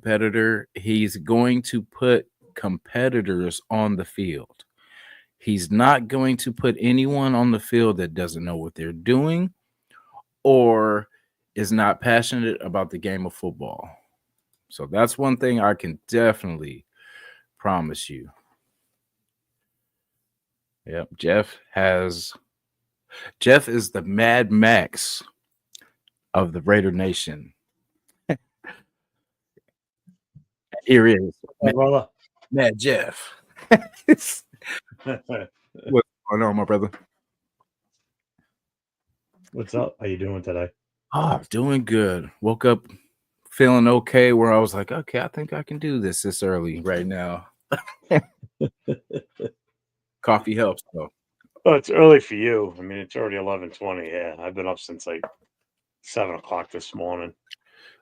competitor, he's going to put competitors on the field. He's not going to put anyone on the field that doesn't know what they're doing or is not passionate about the game of football. So that's one thing I can definitely promise you. Yep, Jeff is the Mad Max of the Raider Nation. Here he is. Mad Jeff. What's going on, my brother? What's up? How you doing today? Oh, doing good. Woke up feeling okay where I was like, okay, I think I can do this early right now. Coffee helps, though. Oh, it's early for you. I mean, it's already 11:20. Yeah, I've been up since like 7 o'clock this morning.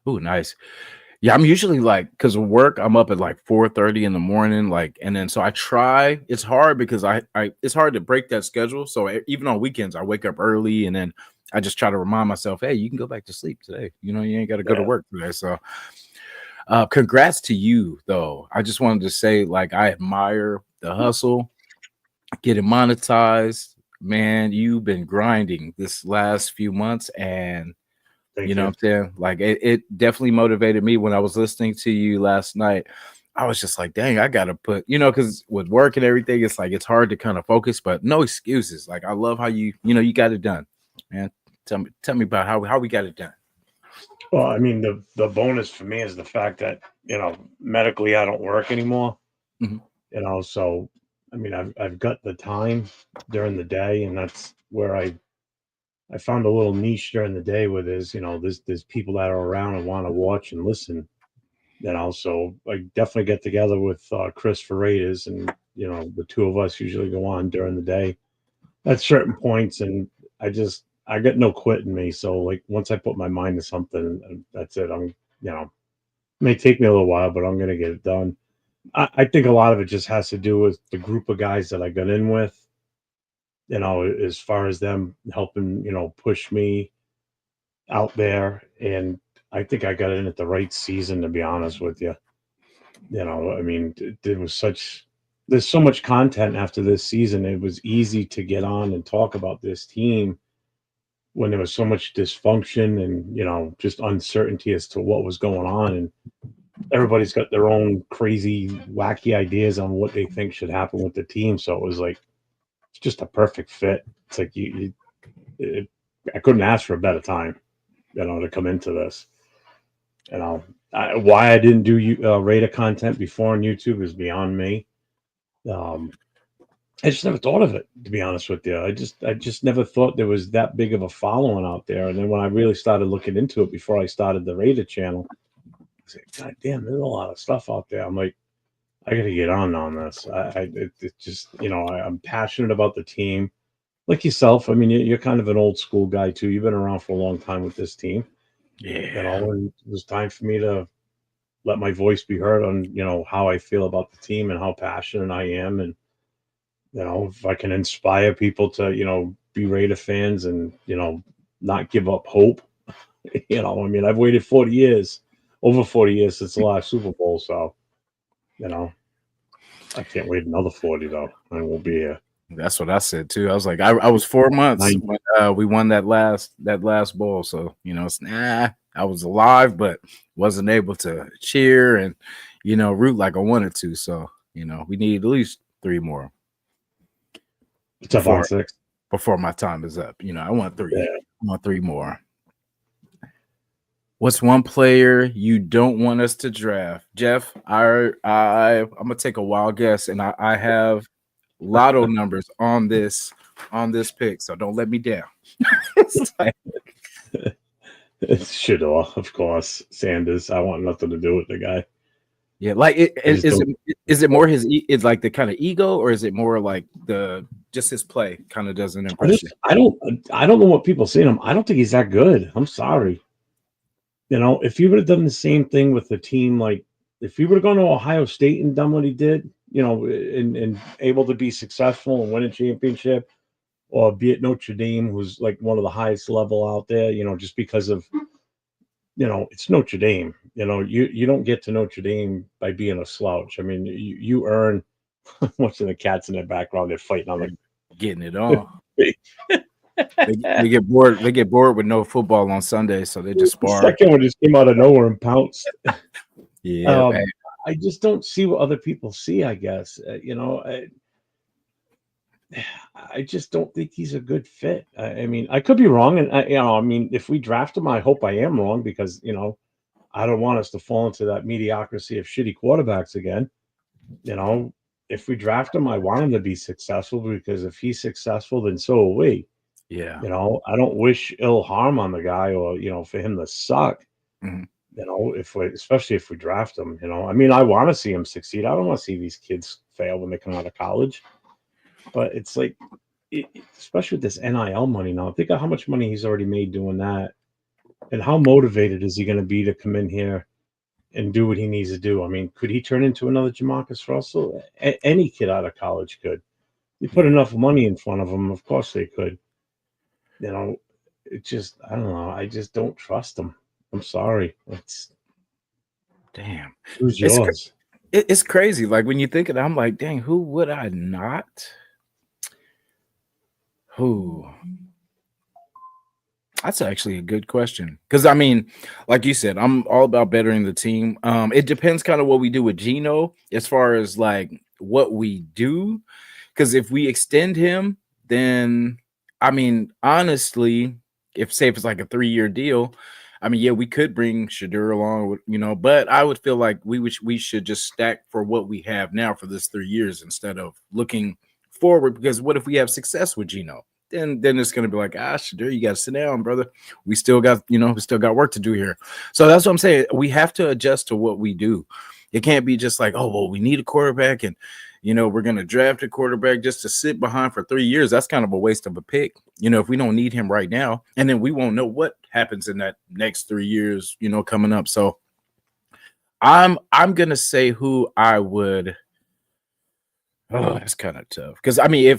Oh, nice. Yeah, I'm usually like, because of work, I'm up at like 4:30 in the morning. Like, and then so I try. It's hard because I it's hard to break that schedule. So even on weekends, I wake up early and then I just try to remind myself, hey, you can go back to sleep today. You know, you ain't got to go to work today. So congrats to you, though. I just wanted to say, like, I admire the hustle, getting monetized. Man, you've been grinding this last few months, and you know what I'm saying? Like, it definitely motivated me when I was listening to you last night. I was just like, dang, I got to put, because with work and everything, it's like, it's hard to kind of focus, but no excuses. Like, I love how you got it done, man. Tell me about how we got it done. Well, I mean, the bonus for me is the fact that, medically I don't work anymore, so, I mean, I've got the time during the day, and that's where I found a little niche during the day where there's people that are around and want to watch and listen. So I definitely get together with Chris for Raiders, and the two of us usually go on during the day at certain points, and I got no quit in me. So like once I put my mind to something, that's it. It may take me a little while, but I'm gonna get it done. I think a lot of it just has to do with the group of guys that I got in with. As far as them helping, push me out there. And I think I got in at the right season, to be honest with you. I mean, there's so much content after this season. It was easy to get on and talk about this team when there was so much dysfunction and, just uncertainty as to what was going on. And everybody's got their own crazy, wacky ideas on what they think should happen with the team. So it was like, it's just a perfect fit. It's like I couldn't ask for a better time, to come into this. Why I didn't do Raider content before on YouTube is beyond me. I just never thought of it, to be honest with you. I just never thought there was that big of a following out there. And then when I really started looking into it before I started the Raider channel, I was like, God damn, there's a lot of stuff out there. I'm like, I got to get on this. It just, I'm passionate about the team. Like yourself, I mean, you're kind of an old school guy too. You've been around for a long time with this team. Yeah. And it was time for me to let my voice be heard on, how I feel about the team and how passionate I am. And, if I can inspire people to, be Raider fans and, not give up hope, I mean, I've waited over 40 years since the last Super Bowl. So, I can't wait another 40 though. I won't be here. That's what I said too. I was like, I was 4 months when we won that last bowl. So, I was alive, but wasn't able to cheer and, root like I wanted to. So, we need at least 3 more. It's up on 6 before my time is up. I want 3. Yeah. I want 3 more. What's one player you don't want us to draft, Jeff? I'm gonna take a wild guess, and I have lotto numbers on this pick, so don't let me down. Shador, of course. Sanders. I want nothing to do with the guy. Yeah, like is it more his is like the kind of ego, or is it more like just his play kind of doesn't impress you? I don't know what people see in him. I don't think he's that good. I'm sorry. If he would have done the same thing with the team, like if he would have gone to Ohio State and done what he did, and able to be successful and win a championship, or be at Notre Dame, who's like one of the highest level out there, just because of it's Notre Dame. You don't get to Notre Dame by being a slouch. I mean, you earn watching the cats in the background. They're fighting on They're getting it on. the They get bored. They get bored with no football on Sunday, so they just the spar. second one just came out of nowhere and pounced. Yeah, I just don't see what other people see. I guess I just don't think he's a good fit. I mean, I could be wrong, and I mean, if we draft him, I hope I am wrong because I don't want us to fall into that mediocrity of shitty quarterbacks again. You know, if we draft him, I want him to be successful because if he's successful, then so will we. yeah. I don't wish ill harm on the guy or for him to suck. Mhm. Especially if we draft him. I mean, I want to see him succeed. I don't want to see these kids fail when they come out of college. But it's like, especially with this NIL money now, think of how much money he's already made doing that, and how motivated is he going to be to come in here and do what he needs to do? I mean, could he turn into another Jamarcus Russell? Any kid out of college could. You put enough money in front of them, of course they could. It just, I don't know. I just don't trust them. I'm sorry. Damn. Who's It's yours? it's crazy. Like when you think of it, I'm like, dang, who would I not? Who? That's actually a good question. Because I mean, like you said, I'm all about bettering the team. It depends kind of what we do with Gino as far as like what we do. Because if we extend him, then I mean, honestly, if it's like a 3-year deal, I mean, yeah, we could bring Shadur along, but I would feel like we should just stack for what we have now for this 3 years instead of looking forward. Because what if we have success with Gino? Then it's gonna be like, Shadur, you gotta sit down, brother. We still got work to do here. So that's what I'm saying. We have to adjust to what we do. It can't be just like, oh, well, we need a quarterback and we're going to draft a quarterback just to sit behind for 3 years. That's kind of a waste of a pick, if we don't need him right now. And then we won't know what happens in that next 3 years, coming up. So I'm going to say who I would. Oh, that's kind of tough. Because, I mean,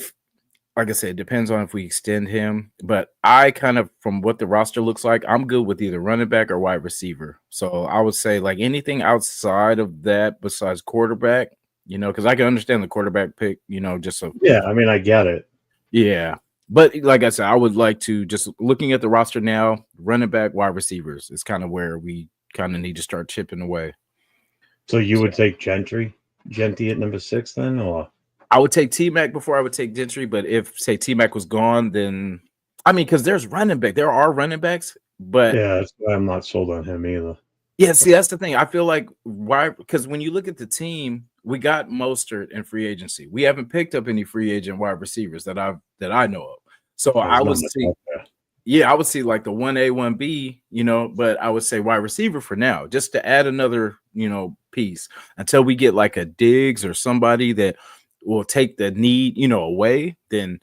like I said, it depends on if we extend him. But I kind of, from what the roster looks like, I'm good with either running back or wide receiver. So I would say like anything outside of that besides quarterback, because I can understand the quarterback pick, just so. Yeah, I mean, I get it. Yeah. But like I said, I would like to just looking at the roster now, running back, wide receivers is kind of where we kind of need to start chipping away. So you would take Genty at number 6 then, or? I would take T-Mac before I would take Gentry, but if say T-Mac was gone, then I mean, because there are running backs, but Yeah, that's why I'm not sold on him either. Yeah, see, that's the thing. I feel like why because when you look at the team, we got Mostert in free agency. We haven't picked up any free agent wide receivers that I know of. So I would see, I would see like the 1A, 1B, but I would say wide receiver for now, just to add another, piece until we get like a Diggs or somebody that will take the need, away. Then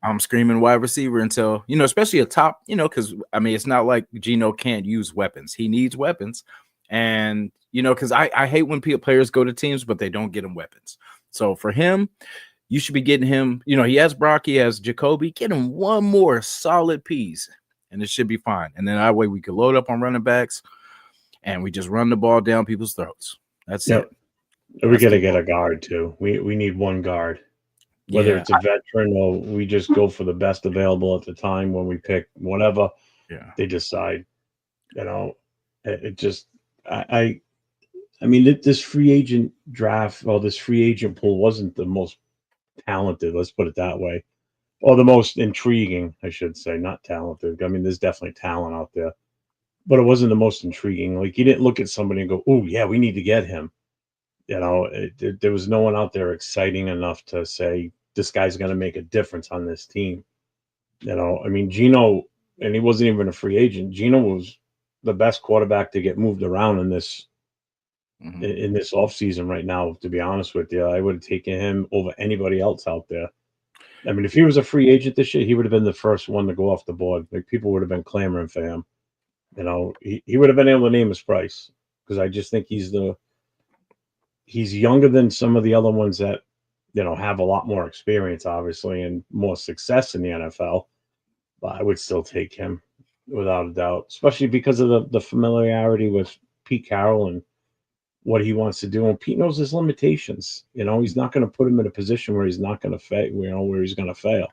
I'm screaming wide receiver until, especially a top, because I mean, it's not like Gino can't use weapons. He needs weapons. And, because I hate when players go to teams, but they don't get them weapons. So for him, you should be getting him, he has Brock, he has Jacoby, get him one more solid piece and it should be fine. And then that way we could load up on running backs and we just run the ball down people's throats. That's it. We got to get a guard too. We need one guard, whether it's a veteran or we just go for the best available at the time when we pick whatever they decide. It just I mean this free agent draft or this free agent pool wasn't the most talented. Let's put it that way, or the most intriguing, I should say, not talented. I mean, there's definitely talent out there, but it wasn't the most intriguing. Like you didn't look at somebody and go, "Oh yeah, we need to get him." There was no one out there exciting enough to say this guy's going to make a difference on this team. I mean, Gino, and he wasn't even a free agent. Gino was the best quarterback to get moved around in this offseason right now. To be honest with you, I would have taken him over anybody else out there. I mean, if he was a free agent this year, he would have been the first one to go off the board. Like people would have been clamoring for him. He would have been able to name his price because I just think he's younger than some of the other ones that, have a lot more experience, obviously, and more success in the NFL. But I would still take him. without a doubt, especially because of the familiarity with Pete Carroll and what he wants to do. And Pete knows his limitations. He's not going to put him in a position where he's not going to fail. Where he's going to fail.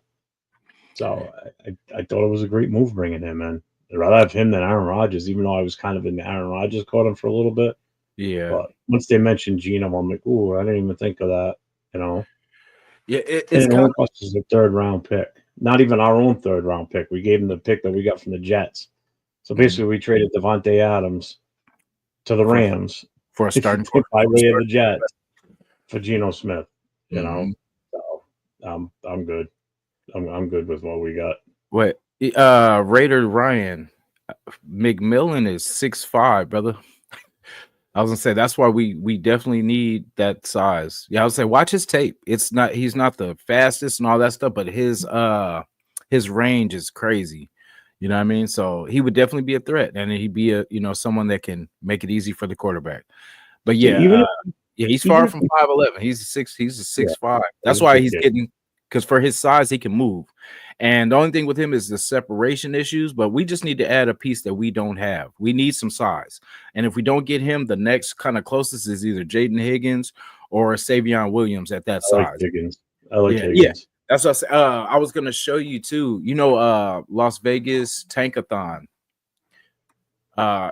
So I thought it was a great move bringing him in. I'd rather have him than Aaron Rodgers, even though I was kind of in the Aaron Rodgers caught him for a little bit. Yeah. But once they mentioned Geno, I'm like, ooh, I didn't even think of that. Yeah, it's and it only cost us a 3rd round pick. Not even our own 3rd round pick. We gave him the pick that we got from the Jets. So basically, we traded Devontae Adams to the Rams for a starting by way of the Jets for Geno Smith. So I'm good. I'm good with what we got. Wait, Raider Ryan McMillan is 6'5", brother. I was gonna say that's why we definitely need that size. Yeah, I would say watch his tape. He's not the fastest and all that stuff, but his range is crazy. You know what I mean? So he would definitely be a threat, and he'd be someone that can make it easy for the quarterback. But yeah, he's far from 5'11". He's a 6'5". That's why he's getting, because for his size he can move. And the only thing with him is the separation issues, but we just need to add a piece that we don't have. We need some size. And if we don't get him, the next kind of closest is either Jaden Higgins or Savion Williams at that size. I like Higgins. Yeah. That's what I was going to show you too. Las Vegas Tankathon.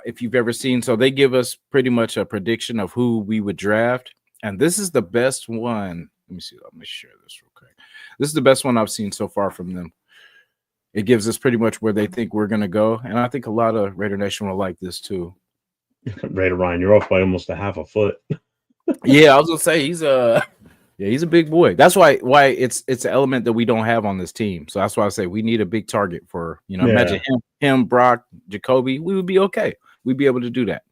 If you've ever seen, so they give us pretty much a prediction of who we would draft. And this is the best one. Let me see. Let me share this real quick. This is the best one I've seen so far from them. It gives us pretty much where they think we're going to go. And I think a lot of Raider Nation will like this too. Raider Ryan, you're off by almost a half a foot. Yeah, I was going to say he's a big boy. That's why it's an element that we don't have on this team. So that's why I say we need a big target for, imagine him, Brock, Jacoby. We would be okay. We'd be able to do that.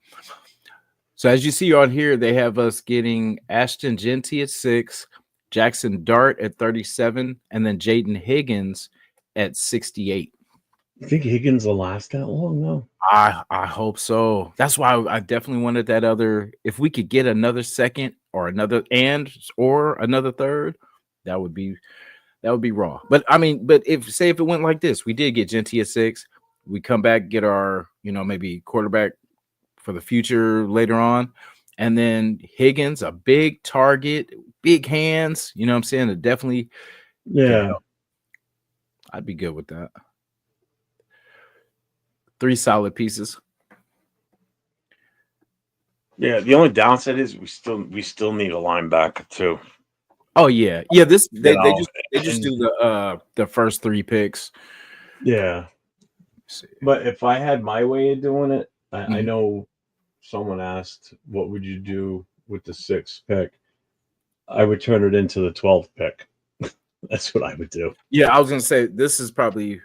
So as you see on here, they have us getting Ashton Genty at 6, Jackson Dart at 37, and then Jaden Higgins at 68. You think Higgins will last that long? No. I hope so. That's why I definitely wanted that other. If we could get another second or another third, that would be raw. But I mean, if it went like this, we did get Genty at 6, we come back, get our maybe quarterback for the future later on, and then Higgins, a big target, big hands. You know what I'm saying? It definitely, I'd be good with that. 3 solid pieces. Yeah, the only downside is we still need a linebacker too. Oh yeah. They just do the first 3 picks. Yeah. But if I had my way of doing it, I know someone asked, what would you do with the 6th pick? I would turn it into the 12th pick. That's what I would do. Yeah, I was gonna say this is probably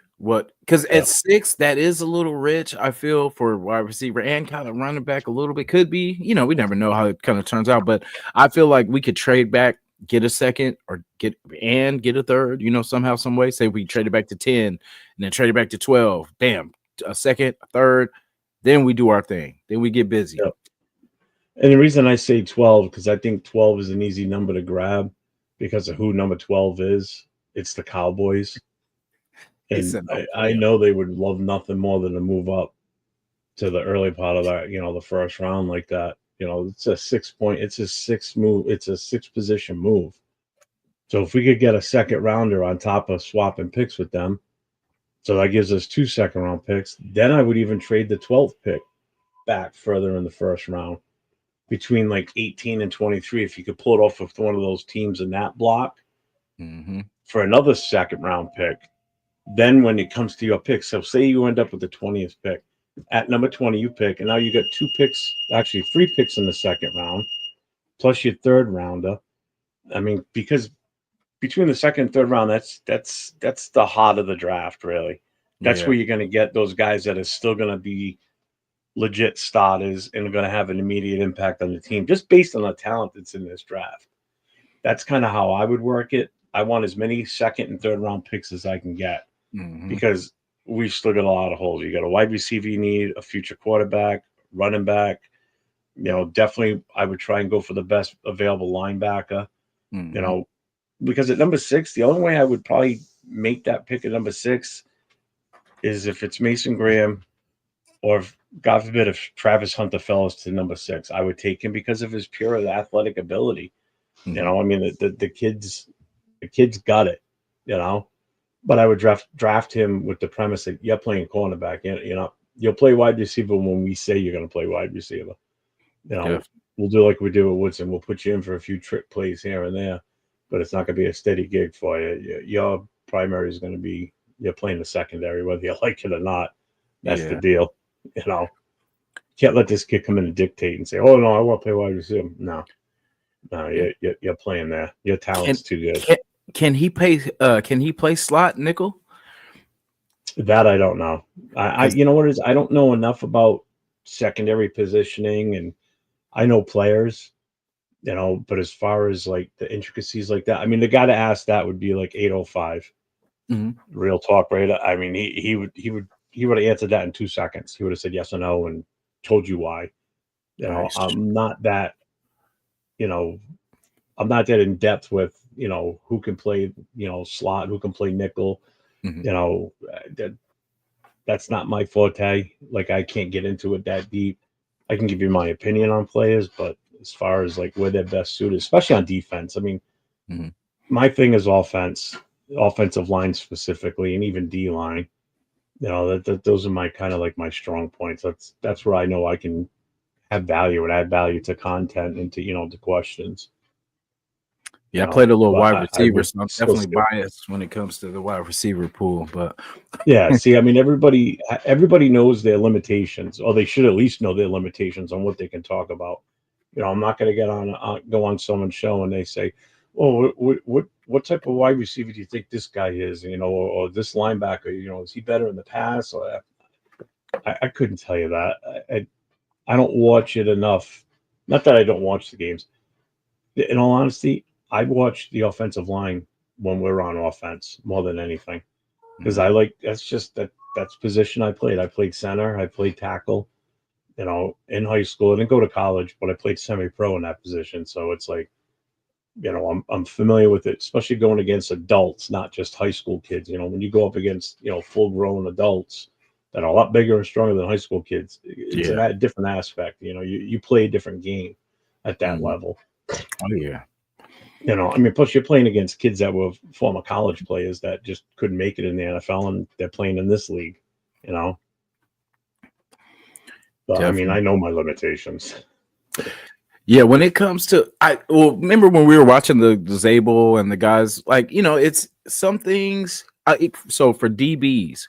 because at 6, that is a little rich, I feel, for wide receiver and kind of running back a little bit. Could be, we never know how it kind of turns out, but I feel like we could trade back, get a second, or get a third, somehow, some way. Say we trade it back to 10 and then trade it back to 12. Bam, a second, a third. Then we do our thing. Then we get busy. Yep. And the reason I say 12, because I think 12 is an easy number to grab because of who number 12 is. It's the Cowboys. And I know they would love nothing more than to move up to the early part of that, the first round like that. It's a 6 position move. So if we could get a second rounder on top of swapping picks with them, so that gives us 2 second round picks. Then I would even trade the 12th pick back further in the first round between like 18 and 23. If you could pull it off with one of those teams in that block for another second round pick. Then when it comes to your pick, so say you end up with the 20th pick. At number 20, you pick, and now you got 2 picks, actually 3 picks in the second round, plus your third rounder. I mean, because between the second and third round, that's the heart of the draft, really. That's where you're going to get those guys that are still going to be legit starters and are going to have an immediate impact on the team, just based on the talent that's in this draft. That's kind of how I would work it. I want as many second and third round picks as I can get because we've still got a lot of holes. You got a wide receiver you need, a future quarterback, running back. Definitely I would try and go for the best available linebacker, because at number 6, the only way I would probably make that pick at number 6 is if it's Mason Graham or if, God forbid, if Travis Hunter fell us to number 6, I would take him because of his pure athletic ability. You know, I mean, the kids got it. You know, but I would draft him with the premise that you're playing cornerback. You know, you'll play wide receiver when we say you're going to play wide receiver. You know, Yeah. we'll do like we do with Woodson. We'll put you in for a few trick plays here and there, but it's not going to be a steady gig for you. Your primary is going to be you're playing the secondary, whether you like it or not. That's the Yeah. deal. You know, can't let this kid come in and dictate and say, "Oh no, I want to play wide receiver." No, you're playing there. Your talent's too good. Can he play slot nickel? That I don't know. I you know what it is? I don't know enough about secondary positioning, and I know players, you know, but as far as like the intricacies like that, I mean, the guy to ask that would be like 805. Real talk, right? I mean, he would have answered that in 2 seconds. He would have said yes or no and told you why. You know, Nice. I'm not that, you know, I'm not that in depth with, you know, who can play, you know, slot, who can play nickel. You know, that's not my forte. Like I can't get into it that deep. I can give you my opinion on players, but as far as like where they're best suited, especially on defense, I mean, my thing is offensive line specifically, and even D line. You know, that those are my kind of like my strong points. That's where I know I can have value and add value to content and to, you know, to questions. Yeah, You I know, played a little but wide I receiver, would so I'm still definitely say, biased when it comes to the wide receiver pool. But yeah. See, I mean, everybody knows their limitations, or they should at least know their limitations on what they can talk about. You know, I'm not going to get on go on someone's show and they say, "Oh, what type of wide receiver do you think this guy is?" You know, or this linebacker. You know, is he better in the pass? Or I couldn't tell you that. I don't watch it enough. Not that I don't watch the games. In all honesty, I watch the offensive line when we're on offense more than anything because I like that's position I played. I played center. I played tackle. You know, in high school. I didn't go to college, but I played semi-pro in that position. So it's like, you know, I'm familiar with it, especially going against adults, not just high school kids. You know, when you go up against, you know, full-grown adults that are a lot bigger and stronger than high school kids, it's yeah, a different aspect. You know, you play a different game at that level. oh yeah, You know, I mean, plus you're playing against kids that were former college players that just couldn't make it in the NFL, and they're playing in this league. You know, but I mean, definitely. I know my limitations. Yeah, when it comes to remember when we were watching the Zabel and the guys, like, you know, it's some things. So for DBs,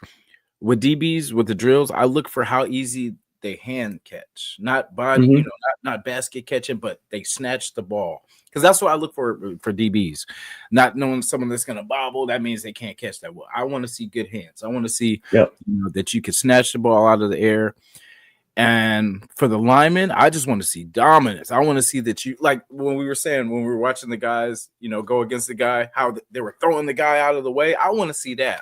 with the drills, I look for how easy they hand catch, not body, you know, not basket catching, but they snatch the ball, because that's what I look for DBs. Not knowing someone that's going to bobble, that means they can't catch that well. I want to see good hands. I want to see, Yep. you know, that you can snatch the ball out of the air. And for the linemen, I just want to see dominance. I want to see that you, like when we were saying, when we were watching the guys, you know, go against the guy, how they were throwing the guy out of the way. I want to see that.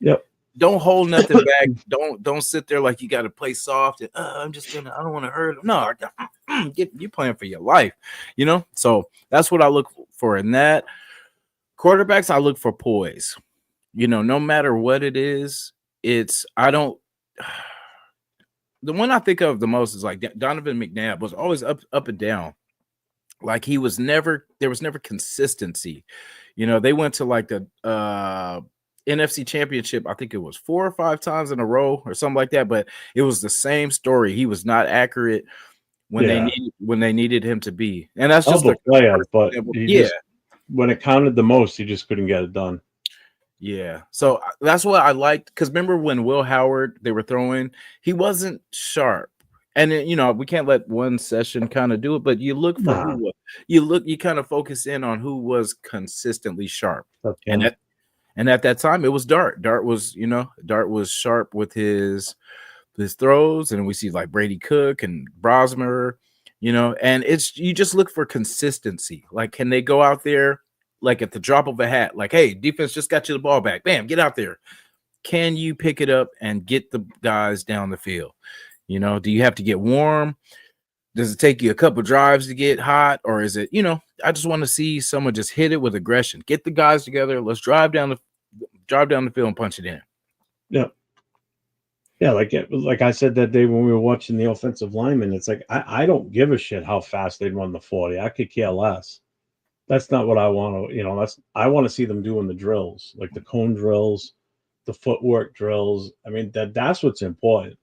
Yep. Don't hold nothing back. Don't sit there like you got to play soft and I don't want to hurt him. No, you're playing for your life, you know? So that's what I look for in that. Quarterbacks, I look for poise. You know, no matter what it is, the one I think of the most is like Donovan McNabb was always up and down. Like there was never consistency. You know, they went to like the NFC Championship, I think it was 4 or 5 times in a row or something like that, but it was the same story. He was not accurate when they needed him to be. And that's just Elbow player, but example. he just when it counted the most, he just couldn't get it done. Yeah. So that's what I liked, because remember when Will Howard, they were throwing, he wasn't sharp. And then, you know, we can't let one session kind of do it, but you look for you kind of focus in on who was consistently sharp. And at that time it was Dart. Dart was sharp with his throws, and we see like Brady Cook and Brosmer, you know, and you just look for consistency. Like, can they go out there like at the drop of a hat, like, hey, defense just got you the ball back, bam, get out there. Can you pick it up and get the guys down the field? You know, do you have to get warm? Does it take you a couple drives to get hot? Or is it, you know, I just want to see someone just hit it with aggression. Get the guys together. Let's drive down the field and punch it in. Yeah. Yeah, like I said that day when we were watching the offensive linemen, it's like I don't give a shit how fast they run the 40. I could care less. That's not what I want to, I want to see them doing the drills, like the cone drills, the footwork drills. I mean, that's what's important.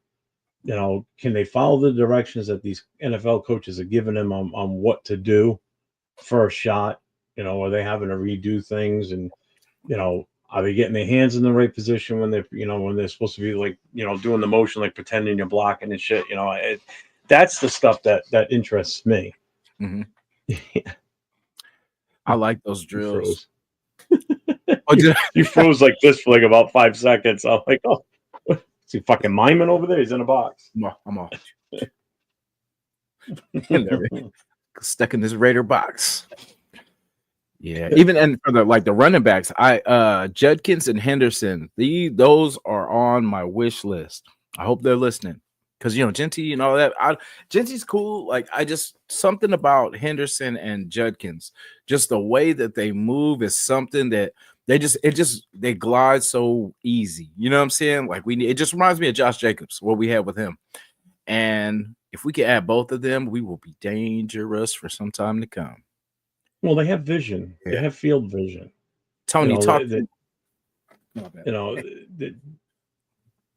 Can they follow the directions that these NFL coaches are giving them on what to do for a shot? Are they having to redo things and are they getting their hands in the right position when they're supposed to be like, doing the motion, like pretending you're blocking and shit, that's the stuff that interests me. Mm-hmm. I like those drills. You froze like this for like about 5 seconds. I'm like, oh, is he fucking miming over there? He's in a box. I'm off. Stuck in this Raider box. Yeah, even and for the running backs, Judkins and Henderson, those are on my wish list. I hope they're listening because Genty and all that. Genty's cool. Like I just something about Henderson and Judkins, just the way that they move is something that they glide so easy. You know what I'm saying? Like it just reminds me of Josh Jacobs, what we had with him. And if we can add both of them, we will be dangerous for some time to come. Well, they have vision. Yeah. They have field vision. Tony, talk.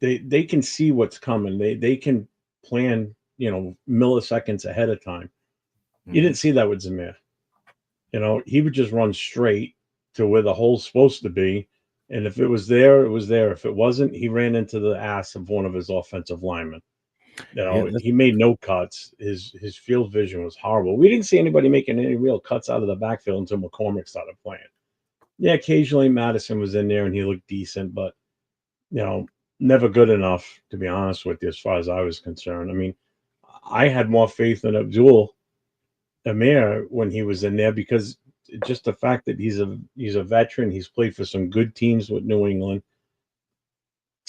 They can see what's coming. They can plan, milliseconds ahead of time. You didn't see that with Zamir. He would just run straight to where the hole's supposed to be. And if it was there, it was there. If it wasn't, he ran into the ass of one of his offensive linemen. He made no cuts. His field vision was horrible. We didn't see anybody making any real cuts out of the backfield until McCormick started playing. Yeah, occasionally Madison was in there and he looked decent, but never good enough, to be honest with you, as far as I was concerned. I mean, I had more faith in Abdul Amir when he was in there because just the fact that he's a veteran, he's played for some good teams with New England,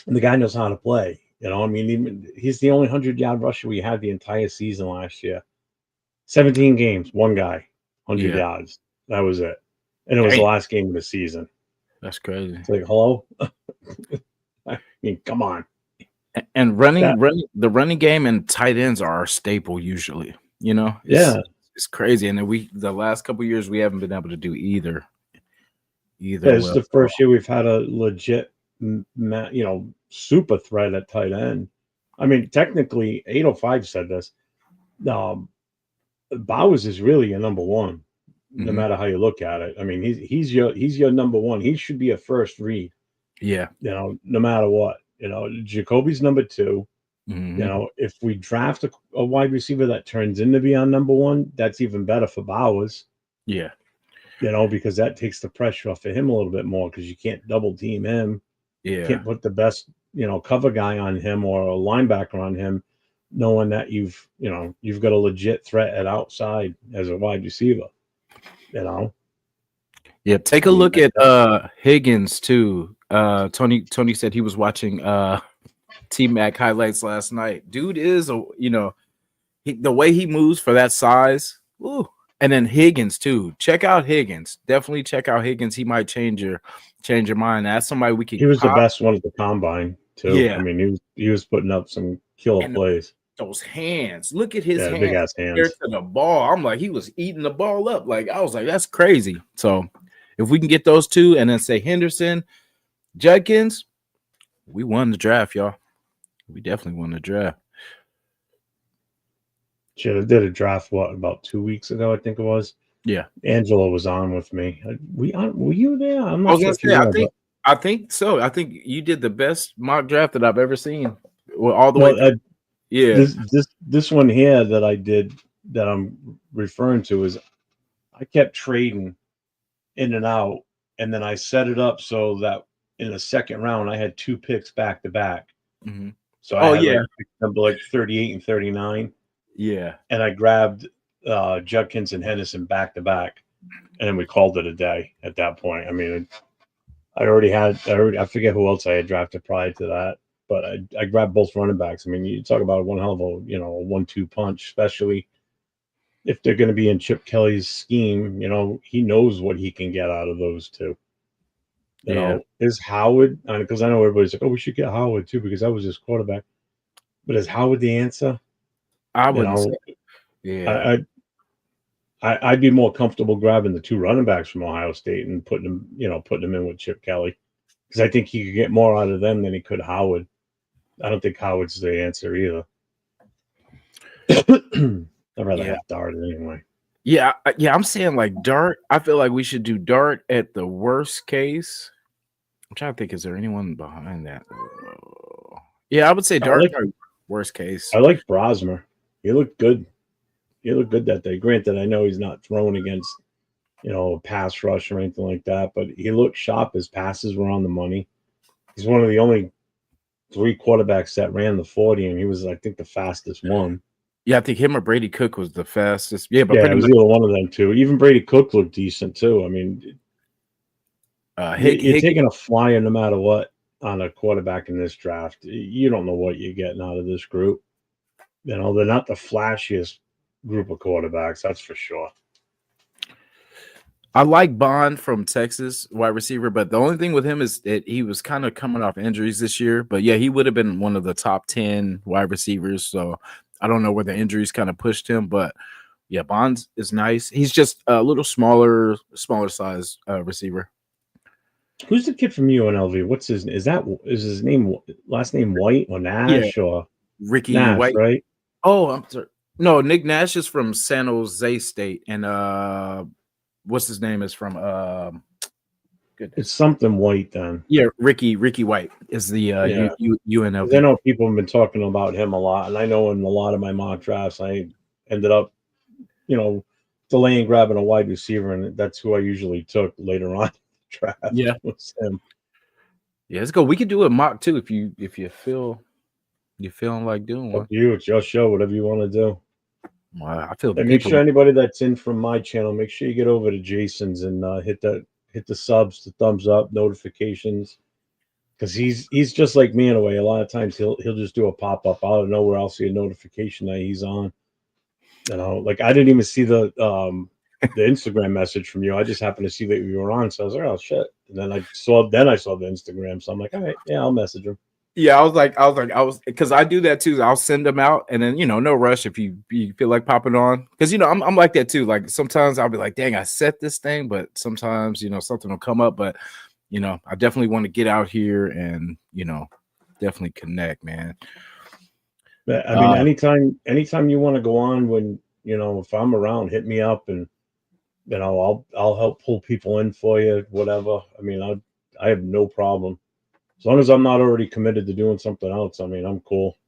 and the guy knows how to play. He's the only 100-yard rusher we had the entire season last year. 17 games, one guy, 100 yards. That was it. And it was the last game of the season. That's crazy. It's like, hello? I mean, come on. And the running game and tight ends are our staple usually. It's crazy. And then the last couple of years we haven't been able to do either. It's the first year we've had a legit, super threat at tight end. I mean, technically, 805 said this. Bowers is really your number one, no matter how you look at it. I mean, he's your number one. He should be a first read. Yeah. No matter what. Jacoby's number two. If we draft a wide receiver that turns into be on number one, that's even better for Bowers. Yeah. Because that takes the pressure off of him a little bit more because you can't double team him. Yeah. You can't put the best, cover guy on him or a linebacker on him, knowing that you've got a legit threat at outside as a wide receiver. Yeah, take a look at Higgins too. Tony said he was watching T-Mac highlights last night. Dude is the way he moves for that size. Ooh. And then Higgins too. Check out Higgins. Definitely check out Higgins. He might change your mind. That's somebody we can. He was the best one at the combine too. Yeah. I mean, he was putting up some killer plays. Those hands. Look at his hands. Big ass hands. Compared to the ball. I'm like, he was eating the ball up. Like I was like, that's crazy. So if we can get those two and then say Henderson, Judkins, we won the draft, y'all. We definitely won the draft. Shit, I did a draft about 2 weeks ago, I think it was. Yeah, Angela was on with me. Were you there? I'm not sure. I think so. I think you did the best mock draft that I've ever seen. Well, all the way. Yeah. This one here that I did that I'm referring to is I kept trading in and out, and then I set it up so that in the second round I had 2 picks back to back. Mm-hmm. So I had number like 38 and 39. Yeah. And I grabbed Judkins and Henderson back to back, and then we called it a day at that point. I mean, I forget who else I had drafted prior to that, but I grabbed both running backs. I mean, you talk about one hell of a, a 1-2 punch, especially if they're going to be in Chip Kelly's scheme. He knows what he can get out of those two. You know, is Howard, because I know everybody's like, oh, we should get Howard too, because that was his quarterback. But is Howard the answer? I You wouldn't know, say. Yeah. I'd be more comfortable grabbing the 2 running backs from Ohio State and putting them in with Chip Kelly, because I think he could get more out of them than he could Howard. I don't think Howard's the answer either. I'd rather have Dart anyway. Yeah, I'm saying like Dart. I feel like we should do Dart at the worst case. I'm trying to think, is there anyone behind that? Yeah, I would say Dart worst case. I like Brosmer. He looked good. He looked good that day. Granted, I know he's not thrown against, a pass rush or anything like that, but he looked sharp. His passes were on the money. He's one of the only 3 quarterbacks that ran the 40, and he was, I think, the fastest one. Yeah, I think him or Brady Cook was the fastest. Yeah, but it was either one of them two. Even Brady Cook looked decent too. I mean, you're taking a flyer no matter what on a quarterback in this draft. You don't know what you're getting out of this group. They're not the flashiest group of quarterbacks, that's for sure. I like Bond from Texas, wide receiver, but the only thing with him is that he was kind of coming off injuries this year. But yeah, he would have been one of the top 10 wide receivers. So I don't know where the injuries kind of pushed him, but yeah, Bond is nice. He's just a little smaller size receiver. Who's the kid from UNLV? What's his name? Is his name last name White or Nash or Ricky Nash, White? Right? Oh, I'm sorry. No, Nick Nash is from San Jose State, and what's his name is from it's something White then. Yeah, Ricky White is the UNLV. I know people have been talking about him a lot, and I know in a lot of my mock drafts I ended up, delaying grabbing a wide receiver, and that's who I usually took later on in the draft. Yeah, was him. Yeah, let's go. We could do a mock too if you feel you're feeling like doing one. It's your show, whatever you want to do. Well, I feel. And make sure anybody that's in from my channel, make sure you get over to Jason's and hit the subs, the thumbs up, notifications, because he's just like me in a way. A lot of times he'll just do a pop up out of nowhere. I'll see a notification that he's on. Like I didn't even see the Instagram message from you. I just happened to see that you were on, so I was like, oh shit. And then I saw the Instagram, so I'm like, all right, yeah, I'll message him. Yeah, I was because I do that too. I'll send them out, and then no rush if you feel like popping on, because I'm like that too. Like sometimes I'll be like, dang, I set this thing, but sometimes something will come up. But I definitely want to get out here and definitely connect, man. I mean, anytime you want to go on, when if I'm around, hit me up, and I'll help pull people in for you, whatever. I mean, I have no problem. As long as I'm not already committed to doing something else, I mean, I'm cool.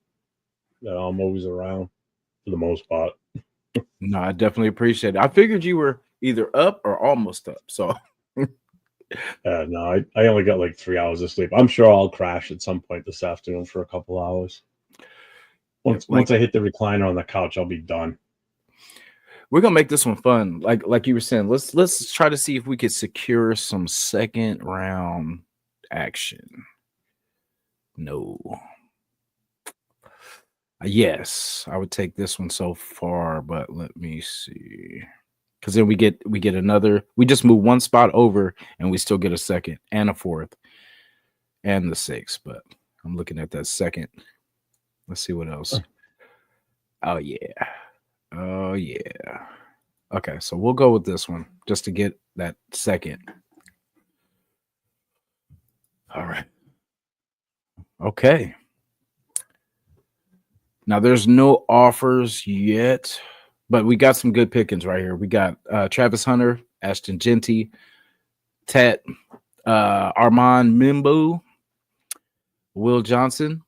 I'm always around for the most part. No, I definitely appreciate it. I figured you were either up or almost up. So, no, I only got like 3 hours of sleep. I'm sure I'll crash at some point this afternoon for a couple hours. Once I hit the recliner on the couch, I'll be done. We're gonna make this one fun. Like you were saying, let's try to see if we could secure some second round action. No. Yes, I would take this one so far, but let me see. Because then we get another. We just move one spot over, and we still get a second and a fourth, and the sixth. But I'm looking at that second. Let's see what else. Oh yeah. Okay, so we'll go with this one just to get that second. All right. Okay. Now there's no offers yet, but we got some good pickings right here. We got Travis Hunter, Ashton Genty, Tet, Armand Mimbo, Will Johnson.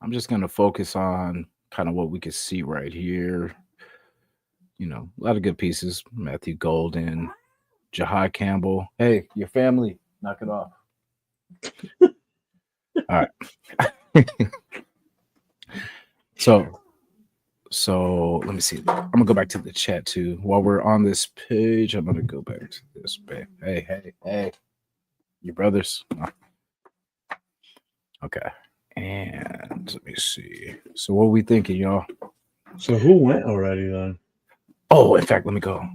I'm just going to focus on kind of what we can see right here. A lot of good pieces. Matthew Golden, Jahai Campbell. Hey, your family, knock it off. All right. So let me see. I'm gonna go back to the chat too. While we're on this page, I'm gonna go back to this page. Hey, your brothers. Oh. Okay. And let me see. So what are we thinking, y'all? So who went already then? Oh, in fact, let me go.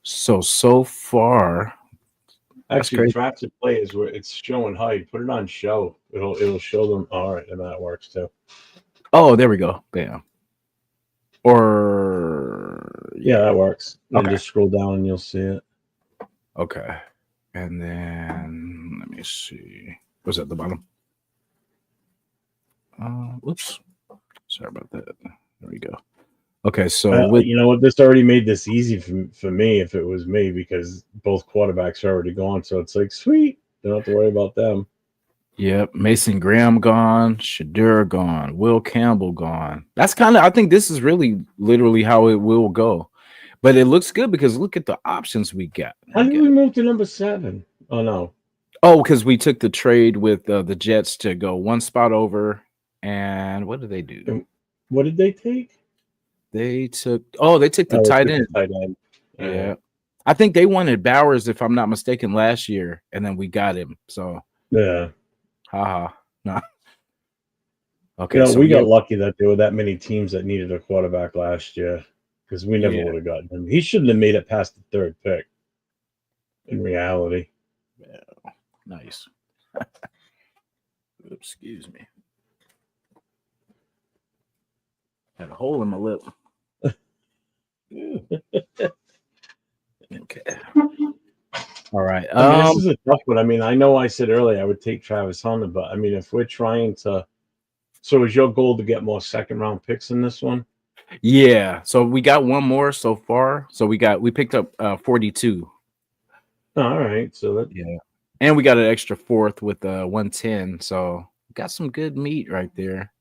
So far, that's Actually, crazy. drafted players where it's showing high. Put it on show. It'll show them. All right, and that works too. Oh, there we go. Bam. Or Yeah, that works. And then Okay. just scroll down and you'll see it. Okay. And then let me see. What's at the bottom? Whoops. Sorry about that. There we go. Okay, so with you know what? This already made this easy for me if it was me because both quarterbacks are already gone. So it's like, sweet. Don't have to worry about them. Mason Graham gone, Shadur gone, Will Campbell gone. That's kind of, I think this is really literally how it will go. But it looks good because look at the options we got. How did we move to number 7? Oh, no. Oh, because we took the trade with the Jets to go one spot over. And what did they do? And what did they take? They took the tight end. Tight end. Yeah. I think they wanted Bowers, if I'm not mistaken, last year, and then we got him. So yeah. Haha. No. Okay. You know, So we got lucky that there were that many teams that needed a quarterback last year because we never would have gotten him. He shouldn't have made it past the 3rd pick. In reality. Yeah. Nice. Excuse me. Had a hole in my lip. Okay. All right. I mean, this is a tough one. I mean, I know I said earlier I would take Travis Hunter, but I mean, if we're trying to, so is your goal to get more 2nd-round picks in this one? Yeah. So we got one more so far. So we picked up 42. Oh, all right. So that and we got an extra 4th with 110. So got some good meat right there.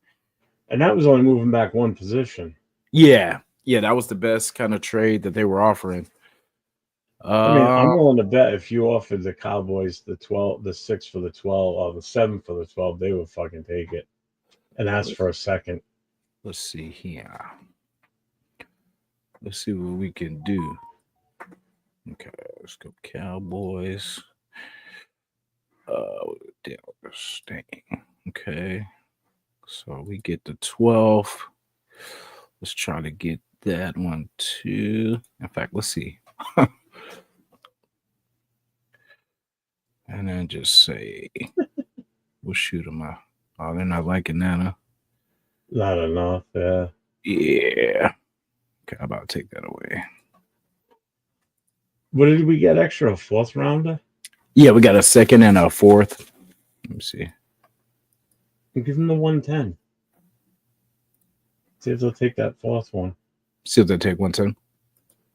And that was only moving back one position. Yeah. That was the best kind of trade that they were offering. I mean, I'm willing to bet if you offered the Cowboys the 6 for the 12, or the 7 for the 12, they would fucking take it and ask for a 2nd. Let's see here. Let's see what we can do. Okay, let's go Cowboys. Staying. Okay. So we get the 12. Let's try to get that one too. In fact, let's see. And then just say, we'll shoot them out. Oh, they're not liking that, huh? Not enough, yeah. Yeah. Okay, I'm about to take that away. What did we get extra? A 4th rounder? Yeah, we got a 2nd and a 4th. Let me see. We'll give them the 110. See if they'll take that 4th one. See if they take 110.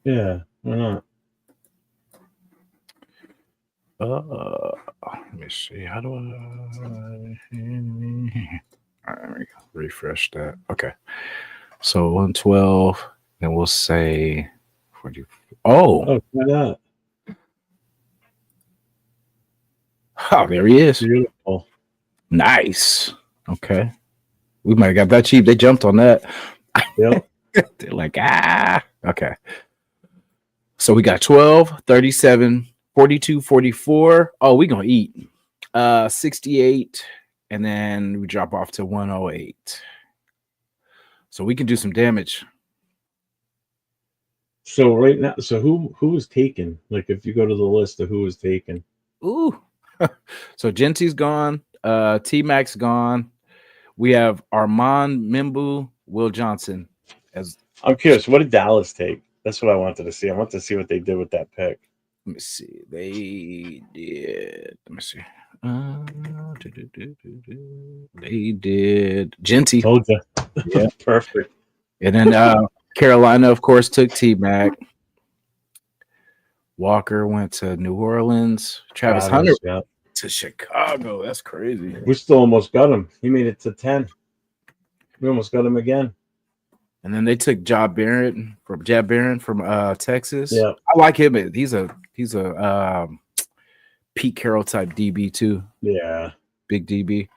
Yeah, why not? Let me see. How do I? All right, let me refresh that. Okay. So 112, and we'll say 40. Oh, why not? Oh, there he is. Beautiful. Nice. Okay. We might have got that cheap. They jumped on that. Yep. They're like, okay. So we got 12, 37, 42, 44. Oh, we're going to eat. 68, and then we drop off to 108. So we can do some damage. So right now, so who is taken? Like if you go to the list of who is taken. Ooh. So Genty's gone. T-Mac's gone. We have Armand Mimbu, Will Johnson. I'm curious, what did Dallas take? That's what I wanted to see. I want to see what they did with that pick. Let me see. They did. Let me see. They did Genty. Told you. Yeah, perfect. And then Carolina, of course, took T-Mac. Walker went to New Orleans. Travis Hunter to Chicago. That's crazy. We still almost got him. He made it to 10. We almost got him again. And then they took Jab Barron from Texas. Yeah, I like him. He's a Pete Carroll type DB too. Yeah, big DB.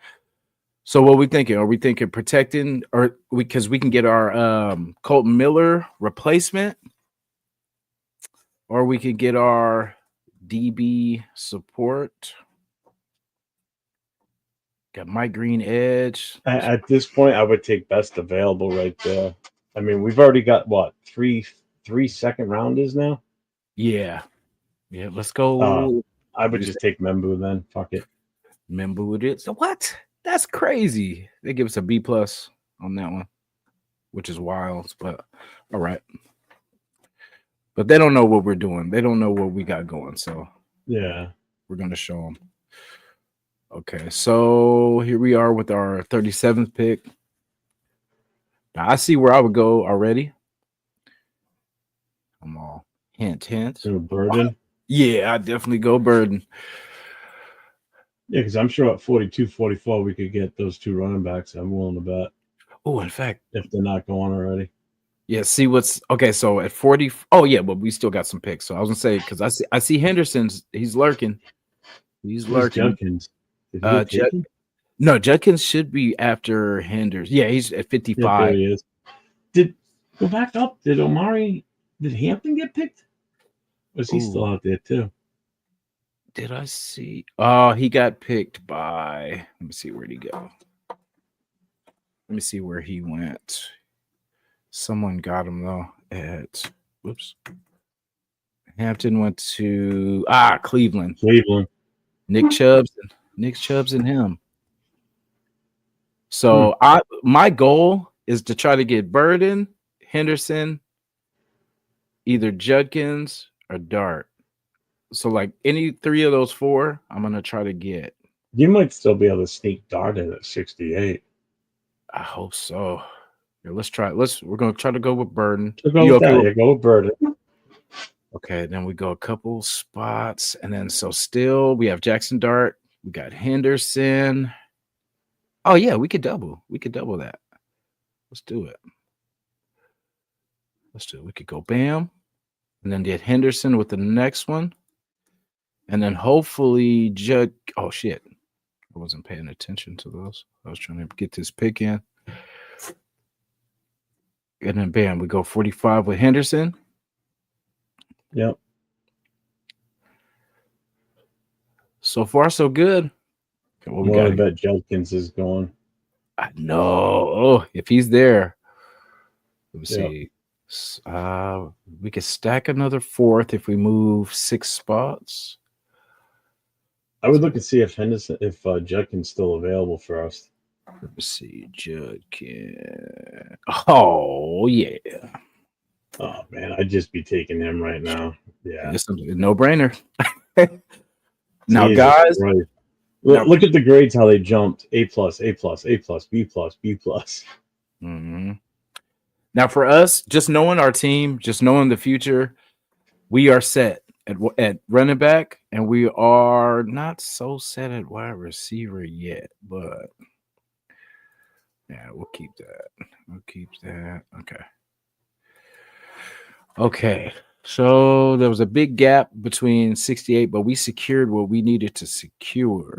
So what are we thinking? Are we thinking protecting, or because we can get our Colton Miller replacement, or we could get our DB support? Got Mike Green edge. At this point, I would take best available right there. I mean, we've already got what three second rounders now. Yeah. Let's go. I would just take Membu then. Fuck it. Membu it is. So what? That's crazy. They give us a B+ on that one, which is wild. But all right. But they don't know what we're doing. They don't know what we got going. So yeah, we're gonna show them. Okay, so here we are with our 37th pick. Now I see where I would go already. I'm all hint. Burden. Yeah, I definitely go Burden. Yeah, because I'm sure at 42, 44, we could get those two running backs. I'm willing to bet. Oh, in fact, if they're not going already. Yeah, see what's okay. So at 40, oh yeah, but we still got some picks. So I was gonna say because I see Henderson's. He's lurking. He's lurking. Judkins? Did he take him? No, Judkins should be after Henderson. Yeah, he's at 55. Yeah, there he is. Go back up? Did Hampton get picked? Was he still out there too? Did I see? Oh, he got picked by. Let me see where'd he go. Let me see where he went. Someone got him though at Hampton went to Cleveland. Nick Chubbs and him. So my goal is to try to get Burden, Henderson, either Judkins or Dart. So like any three of those four, I'm gonna try to get. You might still be able to sneak Dart in at 68. I hope so. Yeah, let's try it. We're gonna try to go with Burden. Go with Burden. Okay, then we go a couple spots, and then so still we have Jackson Dart. We got Henderson. Oh yeah, we could double. We could double that. Let's do it. We could go Bam, and then get Henderson with the next one, and then hopefully Judd. Oh shit, I wasn't paying attention to those. I was trying to get this pick in. And then bam, we go 45 with Henderson. Yep. So far, so good. Okay, well, I bet Judkins is going. I know. Oh, if he's there. Let's see. We could stack another fourth if we move 6 spots. I would look and see if Judkins still available for us. Let me see, Judkins. Oh yeah. Oh man, I'd just be taking him right now. Yeah, it's a no-brainer. Now, Jesus guys, Christ. Look at the grades how they jumped: A+, A+, A+, B+, B+. Mm-hmm. Now, for us, just knowing our team, just knowing the future, we are set at running back, and we are not so set at wide receiver yet, but. Yeah, we'll keep that. Okay. So there was a big gap between 68, but we secured what we needed to secure.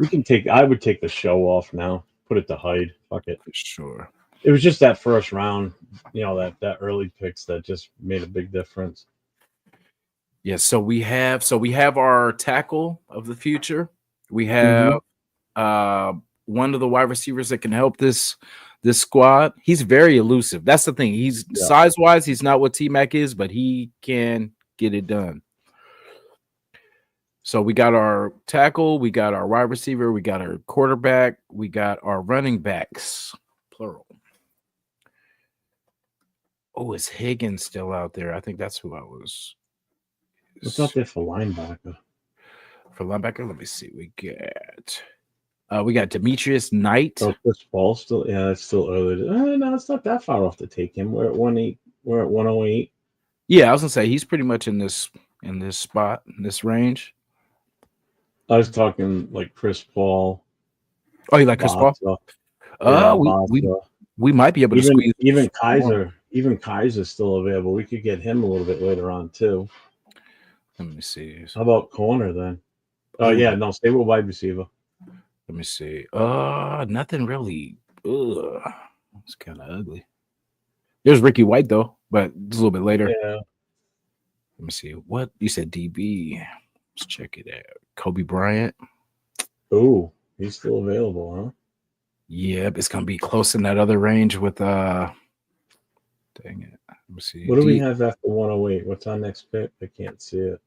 I would take the show off now. Put it to hide. Fuck it. For sure. It was just that first round, that early picks that just made a big difference. Yeah, so we have our tackle of the future. We have one of the wide receivers that can help this squad. He's very elusive. That's the thing. He's size-wise, he's not what T-Mac is, but he can get it done. So we got our tackle, we got our wide receiver, we got our quarterback, we got our running backs, plural. Oh, is Higgins still out there? I think that's who I was. What's out there for linebacker? Let me see. We got Demetrius Knight. Oh, Chris Paul still? Yeah, it's still early. No, it's not that far off to take him. We're at 108. We're at 108. Yeah, I was gonna say he's pretty much in this spot, in this range. I was talking like Chris Paul. Oh, you like Chris Paul? We might be able to squeeze even Kaiser. Even Kaiser's still available. We could get him a little bit later on too. Let me see. How about corner then? Oh yeah, no, stay with wide receiver. Let me see. Nothing really. It's kind of ugly. There's Ricky White though, but it's a little bit later. Yeah. Let me see. What you said, DB? Let's check it out. Kobe Bryant. Oh, he's still available, huh? Yep, it's gonna be close in that other range with Dang it. Let me see. What do we have after 108? What's our next pick? I can't see it.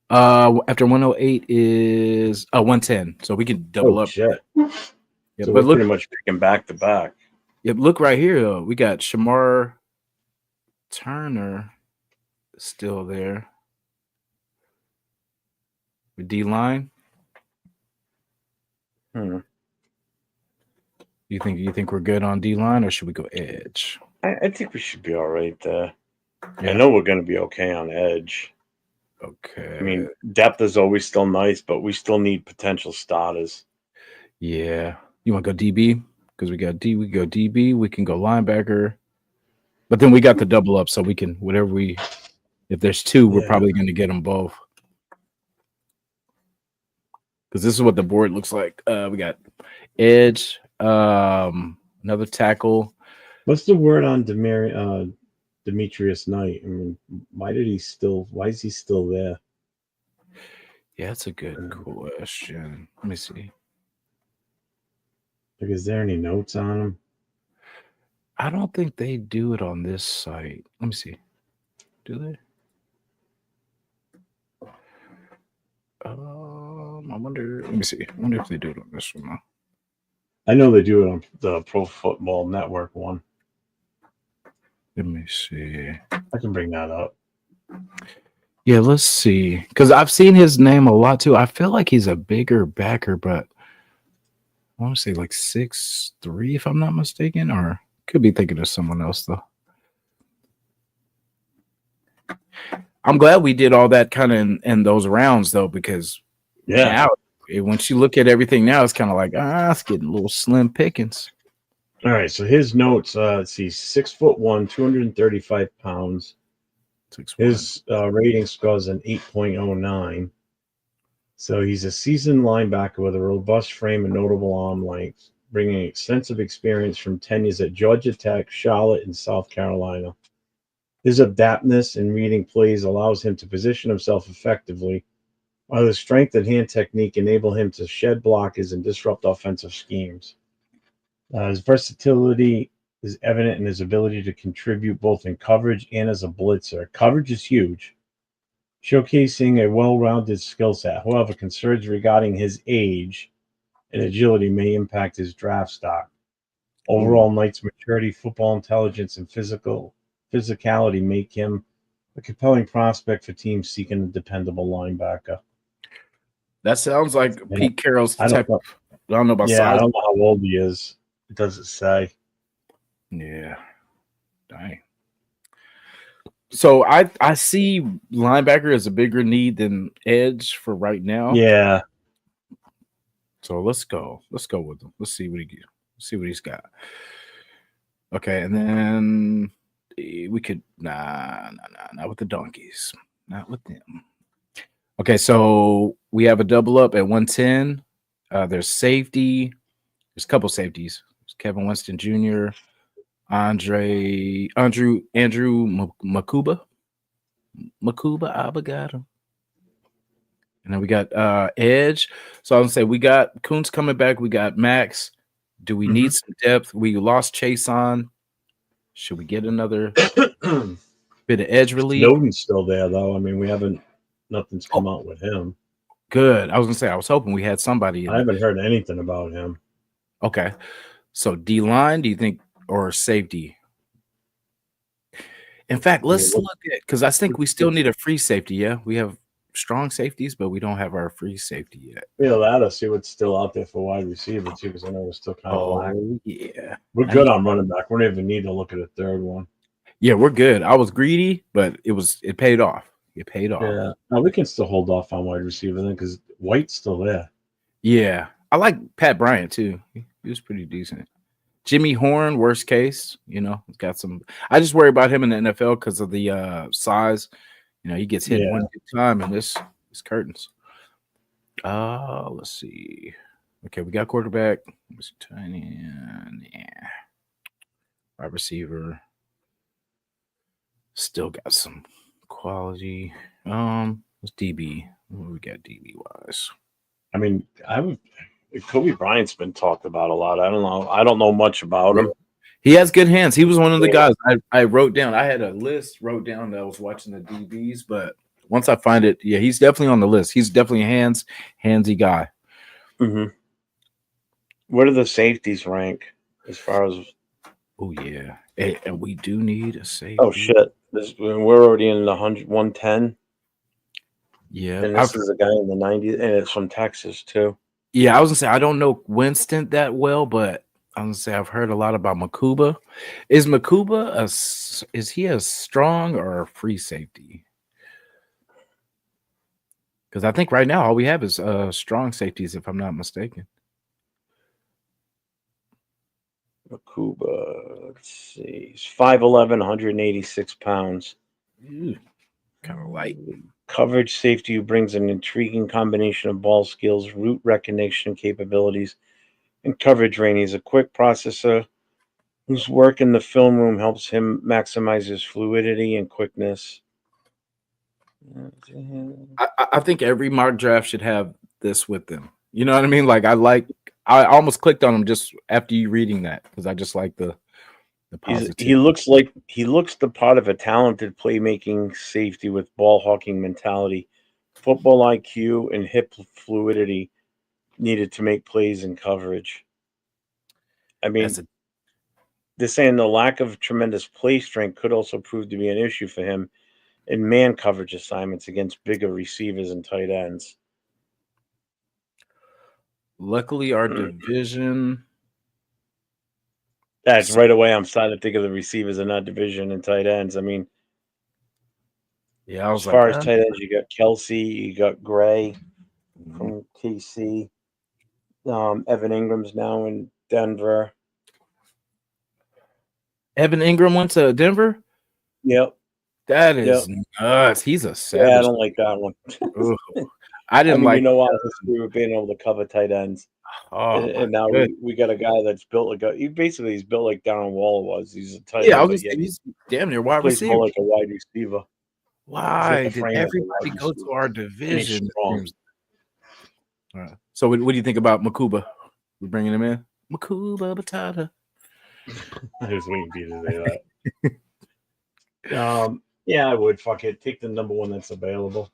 After 108 is 110, so we can double Oh up. shit! Yeah, So but we're look, pretty much picking back to back. yeah, look right here though. We got Shamar Turner still there with D line. You think we're good on D line, or should we go edge? I think we should be all right there. Yeah. I know we're going to be okay on edge. Okay. I mean, depth is always still nice, but we still need potential starters. Yeah. You want to go DB? Because we got D. We go DB. We can go linebacker. But then we got the double up, so we can whatever we. If there's two, we're probably going to get them both. Because this is what the board looks like. We got edge, another tackle. What's the word on Demetrius Knight? I mean, why is he still there? Yeah, that's a good question. Let me see. Like, is there any notes on him? I don't think they do it on this site. Let me see. Do they? I wonder. Let me see. I wonder if they do it on this one. Now. I know they do it on the Pro Football Network one. Let me see. I can bring that up. Yeah, let's see. Because I've seen his name a lot too. I feel like he's a bigger backer, but I want to say like 6'3", if I'm not mistaken, or could be thinking of someone else though. I'm glad we did all that kind of in those rounds though, because now once you look at everything now, it's kind of like it's getting a little slim pickings. All right, so his notes. Let's see, 6'1", 235 pounds. 6'1". His rating scores an 8.09. So he's a seasoned linebacker with a robust frame and notable arm length, bringing extensive experience from tenures at Georgia Tech, Charlotte, and South Carolina. His adaptness in reading plays allows him to position himself effectively, while his strength and hand technique enable him to shed blockers and disrupt offensive schemes. His versatility is evident in his ability to contribute both in coverage and as a blitzer. Coverage is huge, showcasing a well-rounded skill set. However, concerns regarding his age and agility may impact his draft stock. Overall, Knight's maturity, football intelligence, and physicality make him a compelling prospect for teams seeking a dependable linebacker. That sounds like Pete Carroll's type. I don't know about size. I don't know how old he is. It doesn't say. Yeah. Dang. So I see linebacker as a bigger need than edge for right now. Yeah. So let's go. Let's go with him. Let's see what he's got. Okay, and then we could not with the donkeys. Not with them. Okay, so we have a double up at 110. There's safety. There's a couple safeties. There's Kevin Winston Jr., Andrew Makuba Abagado. And then we got edge. So I'm gonna say we got Kuntz coming back. We got Max. Do we need some depth? We lost Chase on. Should we get another bit of edge relief? Snowden's still there though. I mean, nothing's come out with him. Good. I was gonna say I was hoping we had somebody. I haven't heard anything about him. Okay. So D line, do you think, or safety? In fact, let's look at, because I think we still need a free safety. Yeah, we have strong safeties, but we don't have our free safety yet. Let's see what's still out there for wide receiver too, because I know we're still kind of lacking. Yeah, we're good on running back. We don't even need to look at a third one. Yeah, we're good. I was greedy, but it paid off. It paid off. Yeah, no, we can still hold off on wide receiver then because White's still there. Yeah, I like Pat Bryant too. He was pretty decent. Jimmy Horn, worst case, he's got some. I just worry about him in the NFL because of the size. He gets hit one good time and this curtains. Let's see. Okay, we got quarterback. Let's tiny. Yeah. Wide receiver. Still got some quality. What's DB? What we got DB wise? I mean, Kobe Bryant's been talked about a lot. I don't know much about him. He has good hands. He was one of the guys I wrote down. I had a list wrote down that I was watching the DBs, but Once I find it, yeah, he's definitely on the list. He's definitely a handsy guy. Mm-hmm. Where do the safeties rank as far as? Oh yeah, and we do need a safety. Oh shit! We're already in the 110. Yeah, And this is a guy in the 90s, and it's from Texas too. Yeah, I was gonna say I don't know Winston that well, but I'm gonna say I've heard a lot about Makuba. Is Makuba is he a strong or a free safety? Because I think right now all we have is strong safeties, if I'm not mistaken. Makuba, let's see, he's 5'11", 186 pounds. Kind of light. Coverage safety who brings an intriguing combination of ball skills, route recognition capabilities, and coverage range. He's a quick processor whose work in the film room helps him maximize his fluidity and quickness. I think every mock draft should have this with them. You know what I mean? Like I almost clicked on him just after you reading that because I just like the positive. He looks the part of a talented playmaking safety with ball hawking mentality, football IQ, and hip fluidity needed to make plays in coverage. I mean, they're saying the lack of tremendous play strength could also prove to be an issue for him in man coverage assignments against bigger receivers and tight ends. Luckily, our division. That's right away. I'm starting to think of the receivers in that division and tight ends. I mean, yeah, I was as far as tight ends, you got Kelsey, you got Gray from KC. Evan Ingram's now in Denver. Evan Ingram went to Denver? Yep. That is nuts. He's a savage. Yeah, I don't like that one. I didn't like. You know what? We were being able to cover tight ends. Oh, and now we got a guy that's built like he's built like Darren Waller was. He's a tight end. He's damn near wide receiver. More like a wide receiver. Why did everybody go to our division? All right. So what do you think about Makuba? We're bringing him in. Makuba Batata. I was waiting for you to say that. Yeah, I would. Fuck it. Take the number one that's available.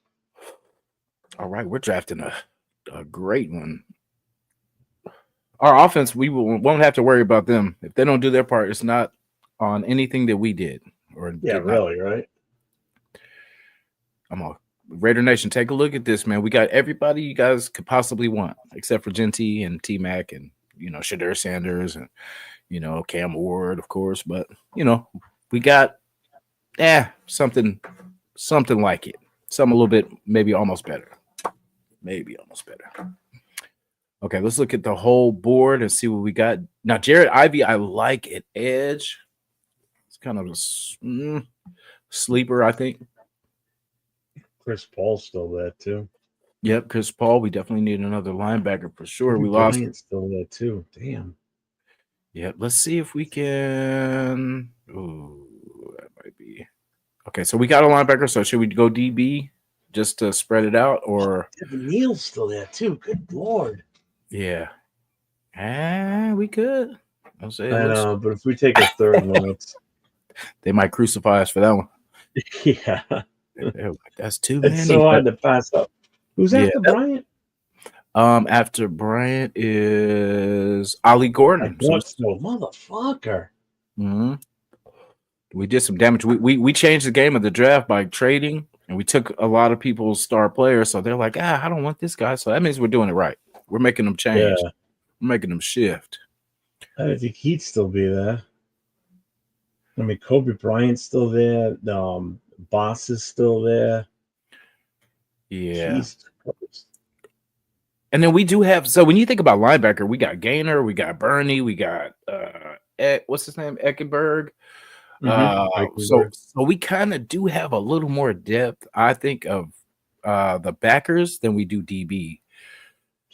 All right, we're drafting a great one. Our offense, we won't have to worry about them. If they don't do their part, it's not on anything that we did. Really, right? I'm all Raider Nation. Take a look at this, man. We got everybody you guys could possibly want, except for Genty and T-Mac and Shadur Sanders and Cam Ward, of course. But we got something like it. Some a little bit, maybe almost better. Okay, let's look at the whole board and see what we got. Now, Jared Ivey, I like at edge. It's kind of a sleeper, I think. Chris Paul's still there, too. Yep, Chris Paul. We definitely need another linebacker for sure. We lost. Bryant's still there, too. Damn. Yep, let's see if we can. Ooh, that might be. Okay, so we got a linebacker. So should we go DB just to spread it out? Or Devin Neal's still there, too. Good Lord. Yeah. We could. I'll say I know, but if we take a third one, they might crucify us for that one. Yeah. That's too many. It's so hard to pass up. Who's after Bryant? After Bryant is Ollie Gordon. Motherfucker. Mm-hmm. We did some damage. We changed the game of the draft by trading, and we took a lot of people's star players. So they're like, I don't want this guy. So that means we're doing it right. We're making them change. Yeah. We're making them shift. I think he'd still be there. I mean, Kobe Bryant's still there. Boss is still there. Yeah. And then we do have. So when you think about linebacker, we got Gaynor, we got Bernie, we got what's his name, Eckenberg. So we kind of do have a little more depth, I think, of the backers than we do DB.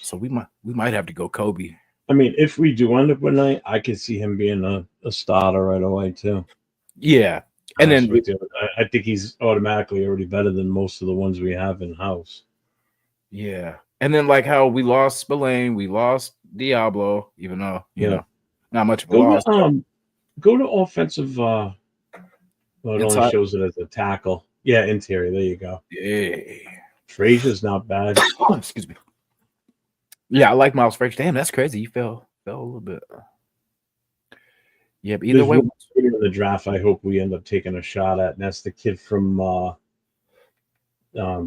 So we might have to go Kobe. I mean, if we do end up with night, I could see him being a starter right away too. Yeah, and then I think he's automatically already better than most of the ones we have in house. Yeah, and then like how we lost Spillane, we lost Diablo, even though you know not much of a loss. Go to offensive. Well, it only shows it as a tackle. Yeah, interior. There you go. Yeah. Frazier's not bad. Excuse me. Yeah, I like Miles Frazier. Damn, that's crazy. You fell a little bit. Yeah, but either There's way. one in the draft I hope we end up taking a shot at, and that's the kid from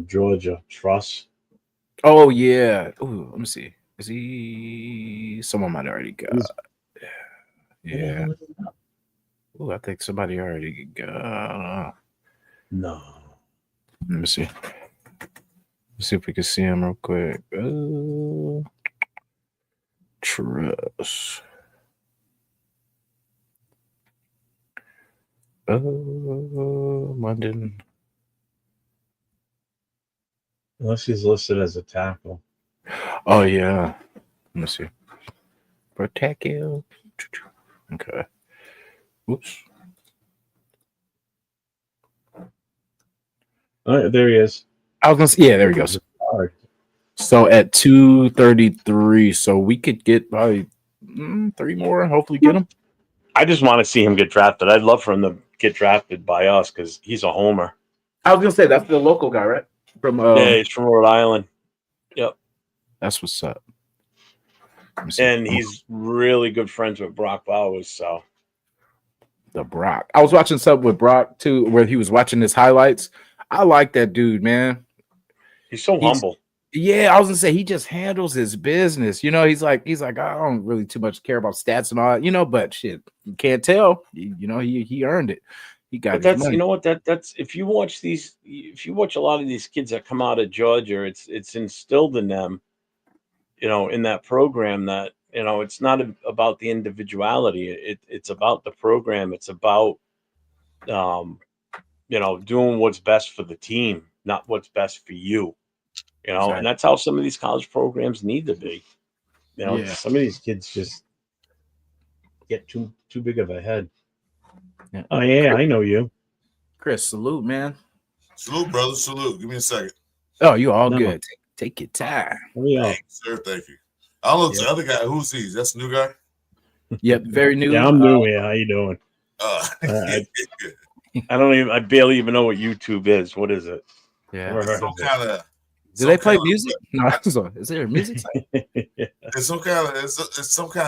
Georgia, Truss. Oh yeah. Ooh, let me see. Is he? Someone might already got. Yeah. Ooh, I think somebody already got. No. Let me see. Let's see if we can see him real quick. Truss. London. Unless he's listed as a tackle. Oh yeah. Let me see. Protect you. Okay. Oops. All right, there he is. I was gonna say, yeah, there he goes. So at 233, so we could get probably 3 more and hopefully get him. I just want to see him get drafted. I'd love for him to get drafted by us because he's a homer. I was gonna say that's the local guy, right? From yeah, he's from Rhode Island. Yep. That's what's up. And he's really good friends with Brock Bowers. So the Brock. I was watching something with Brock too, where he was watching his highlights. I like that dude, man. He's so humble. Yeah, I was gonna say he just handles his business. You know, he's like, I don't really too much care about stats and all that, you know, but shit, you can't tell. You know, he earned it. He got that's money. You know what, that's if you watch a lot of these kids that come out of Georgia, it's instilled in them, you know, in that program that, you know, it's not about the individuality. It's about the program. It's about you know, doing what's best for the team, not what's best for you. You know, exactly. And that's how some of these college programs need to be. You know, some of these kids just get too big of a head. Yeah. Oh yeah, Chris, I know you. Chris, salute, man. Salute, brother. Salute. Give me a second. Oh, you all good. Take your time. Thank you, sir. Thank you. I don't know the other guy. Who's he? That's the new guy? Yep, very new. Yeah, I'm new. Yeah, how you doing? I barely even know what YouTube is. What is it? Yeah. Do they play music? No, is there a music site? It's some kind of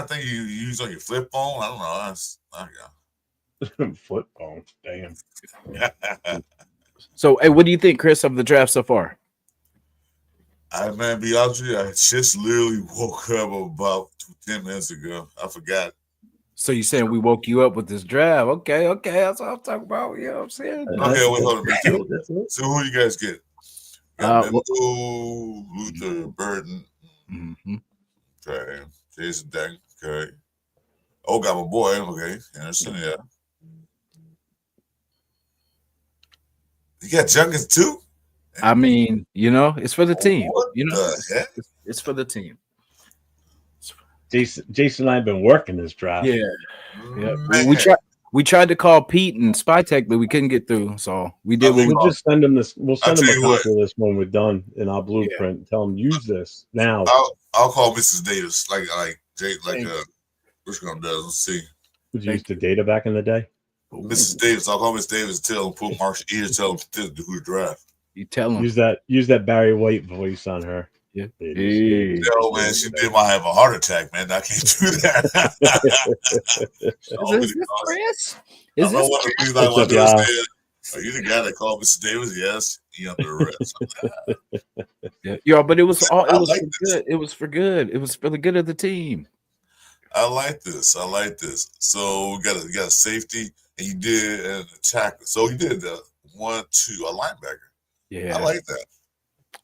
thing you use on your flip phone. I don't know. Flip phone. Damn. So, hey, what do you think, Chris, of the draft so far? Man, be honest with you, I just literally woke up about 10 minutes ago. I forgot. So you saying we woke you up with this draft? Okay, that's what I'm talking about. You know what I'm saying? Okay, wait, hold on. Me too. So who you guys get? Luther, Burton. Okay. Jason Dang. Okay. Oh, got my boy. Okay. Anderson, yeah. You got Junkins too? I mean, you know, it's for the team. It's for the team. Jason and I have been working this draft. Yeah. We tried to call Pete and Spytech, but we couldn't get through. So we did. We'll just send him this. We'll send him a copy of this when we're done in our blueprint. Yeah. Tell him use this now. I'll call Mrs. Davis which one does? Let's see. Would you use the data back in the day? Mrs. Davis. I'll call Mrs. Davis and tell him put Mark's ear. Tell him to do the draft. You tell him. Use that Barry White voice on her. Yeah. No, man, she might have a heart attack, man. I can't do that. Is this Chris? Is this Chris? Are you the guy that called Mr. Davis? Yes. He under arrest. Yeah, but it was for good. It was for good. It was for the good of the team. I like this. So we got a safety, and you did an attacker. So you did a linebacker. Yeah, I like that.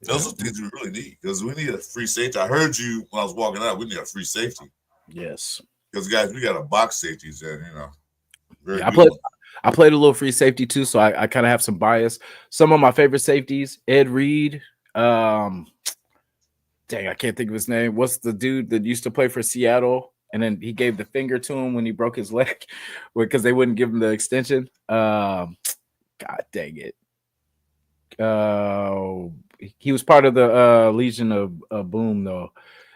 Those are things we really need because we need a free safety. I heard you when I was walking out. We need a free safety. Yes, because guys, we got a box safeties, and I played a little free safety too, so I kind of have some bias. Some of my favorite safeties: Ed Reed. Dang, I can't think of his name. What's the dude that used to play for Seattle? And then he gave the finger to him when he broke his leg because they wouldn't give him the extension. God dang it. He was part of the Legion of Boom, though.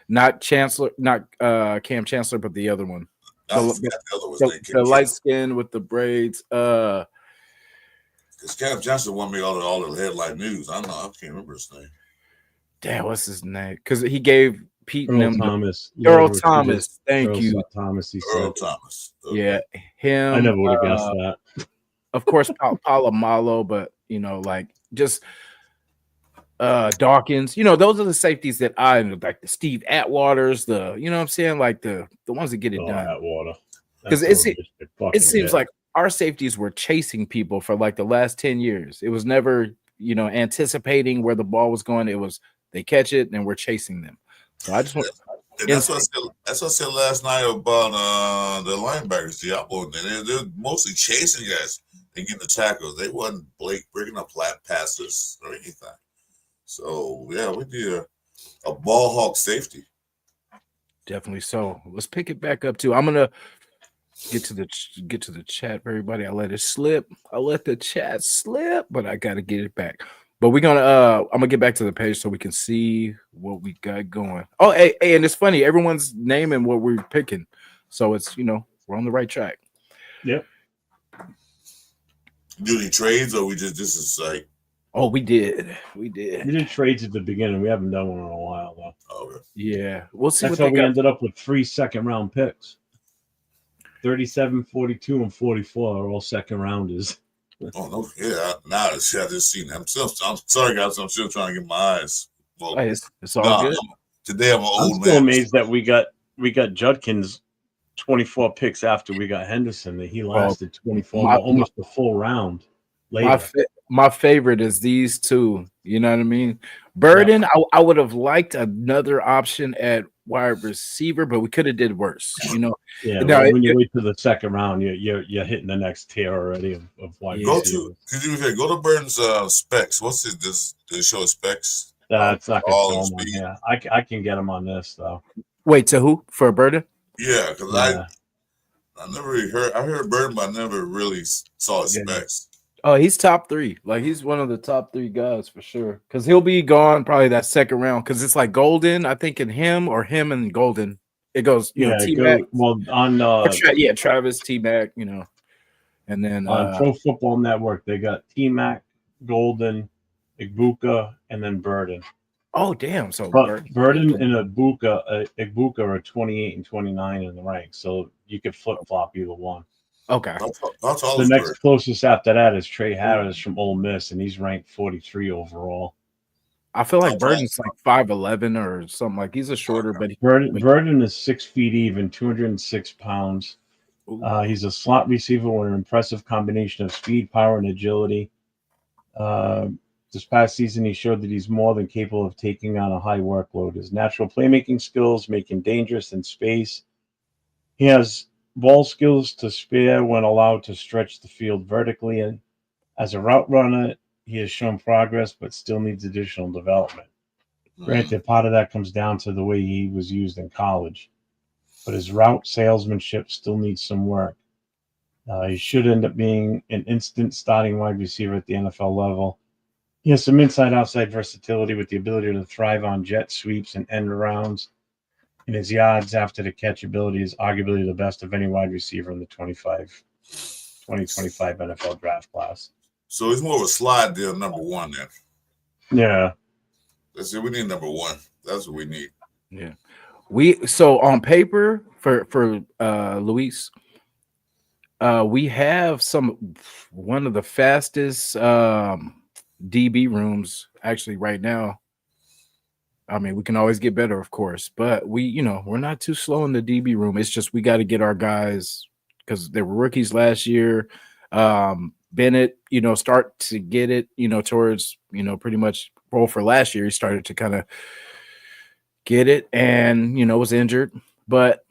Not Chancellor, not Cam Chancellor, but the other one. The light skin with the braids. Because Cap Johnson won me all the headline news. I can't remember his name. Damn, what's his name? Because he gave Pete Earl and them Thomas. Earl Thomas. Thank Earl you. Thomas. He said. Earl Thomas. Okay. Yeah, him. I never would have guessed that. Of course, Palomalo, but like just Dawkins. Those are the safeties that I like. The Steve Atwaters. You know what I'm saying? Like the ones that get it done. Atwater. Because it seems like our safeties were chasing people for like the last 10 years. It was never, anticipating where the ball was going. It was they catch it and we're chasing them. So I just want. That's what I said last night about the linebackers, Diablo. They're mostly chasing guys and getting the tackles. They wasn't breaking up flat passes or anything. So yeah, we need a ball hawk safety. Definitely so. Let's pick it back up too. I'm gonna get to the chat for everybody. I let it slip. I let the chat slip, but I gotta get it back. But we're gonna I'm gonna get back to the page so we can see what we got going. Oh, hey, and it's funny, everyone's naming what we're picking. So it's we're on the right track. Yep. Do any trades or this is like we did. We did trades at the beginning. We haven't done one in a while though. Okay. Yeah. We'll see. That's how we ended up with 3 second-round picks. 37, 42, and 44 are all second rounders. Oh no! Yeah, now I just seen them. I'm sorry, guys. I'm still trying to get my eyes. Well, it's all good. Today I'm an old man. I'm still amazed that we got Judkins 24 picks after we got Henderson. That he lasted 24, almost a full round later. My favorite is these two. You know what I mean? Burden. Yeah. I would have liked another option at wide receiver, but we could have did worse. Yeah. When you wait to the second round, you're hitting the next tier already of wide receiver. Go to Burden's specs. What's it? Does it show specs? That's not gonna show him. Yeah, I can get him on this though. Wait, to who for Burden? Yeah, because I never really heard. I heard Burden, but I never really saw his specs. Oh, he's top 3. Like he's one of the top 3 guys for sure. Because he'll be gone probably that second round. Because it's like Golden, I think, in him and Golden. It goes, T-Mac. Well, on Travis, T-Mac, and then on Pro Football Network they got T-Mac, Golden, Igbuka, and then Burden. Oh damn! So Burden and Igbuka are 28 and 29 in the ranks, so you could flip flop either one. Okay. The next closest after that is Trey Harris from Ole Miss, and he's ranked 43 overall. I feel like Burden's like 5'11" or something. Like he's a shorter, but Burden is 6 feet even, 206 pounds. He's a slot receiver with an impressive combination of speed, power, and agility. This past season, he showed that he's more than capable of taking on a high workload. His natural playmaking skills make him dangerous in space. He has ball skills to spare when allowed to stretch the field vertically. And as a route runner, he has shown progress, but still needs additional development. Granted, part of that comes down to the way he was used in college. But his route salesmanship still needs some work. He should end up being an instant starting wide receiver at the NFL level. He has some inside-outside versatility with the ability to thrive on jet sweeps and end rounds. And his yards after the catch ability is arguably the best of any wide receiver in the 2025 NFL draft class. So he's more of a slide deal, number 1 then. Yeah. That's it. We need number 1. That's what we need. Yeah. So on paper for Luis, we have one of the fastest DB rooms actually right now. I mean, we can always get better, of course, but we're not too slow in the DB room. It's just we got to get our guys because they were rookies last year. Bennett, start to get it, towards, pretty much roll for last year. He started to kind of get it and, was injured, but,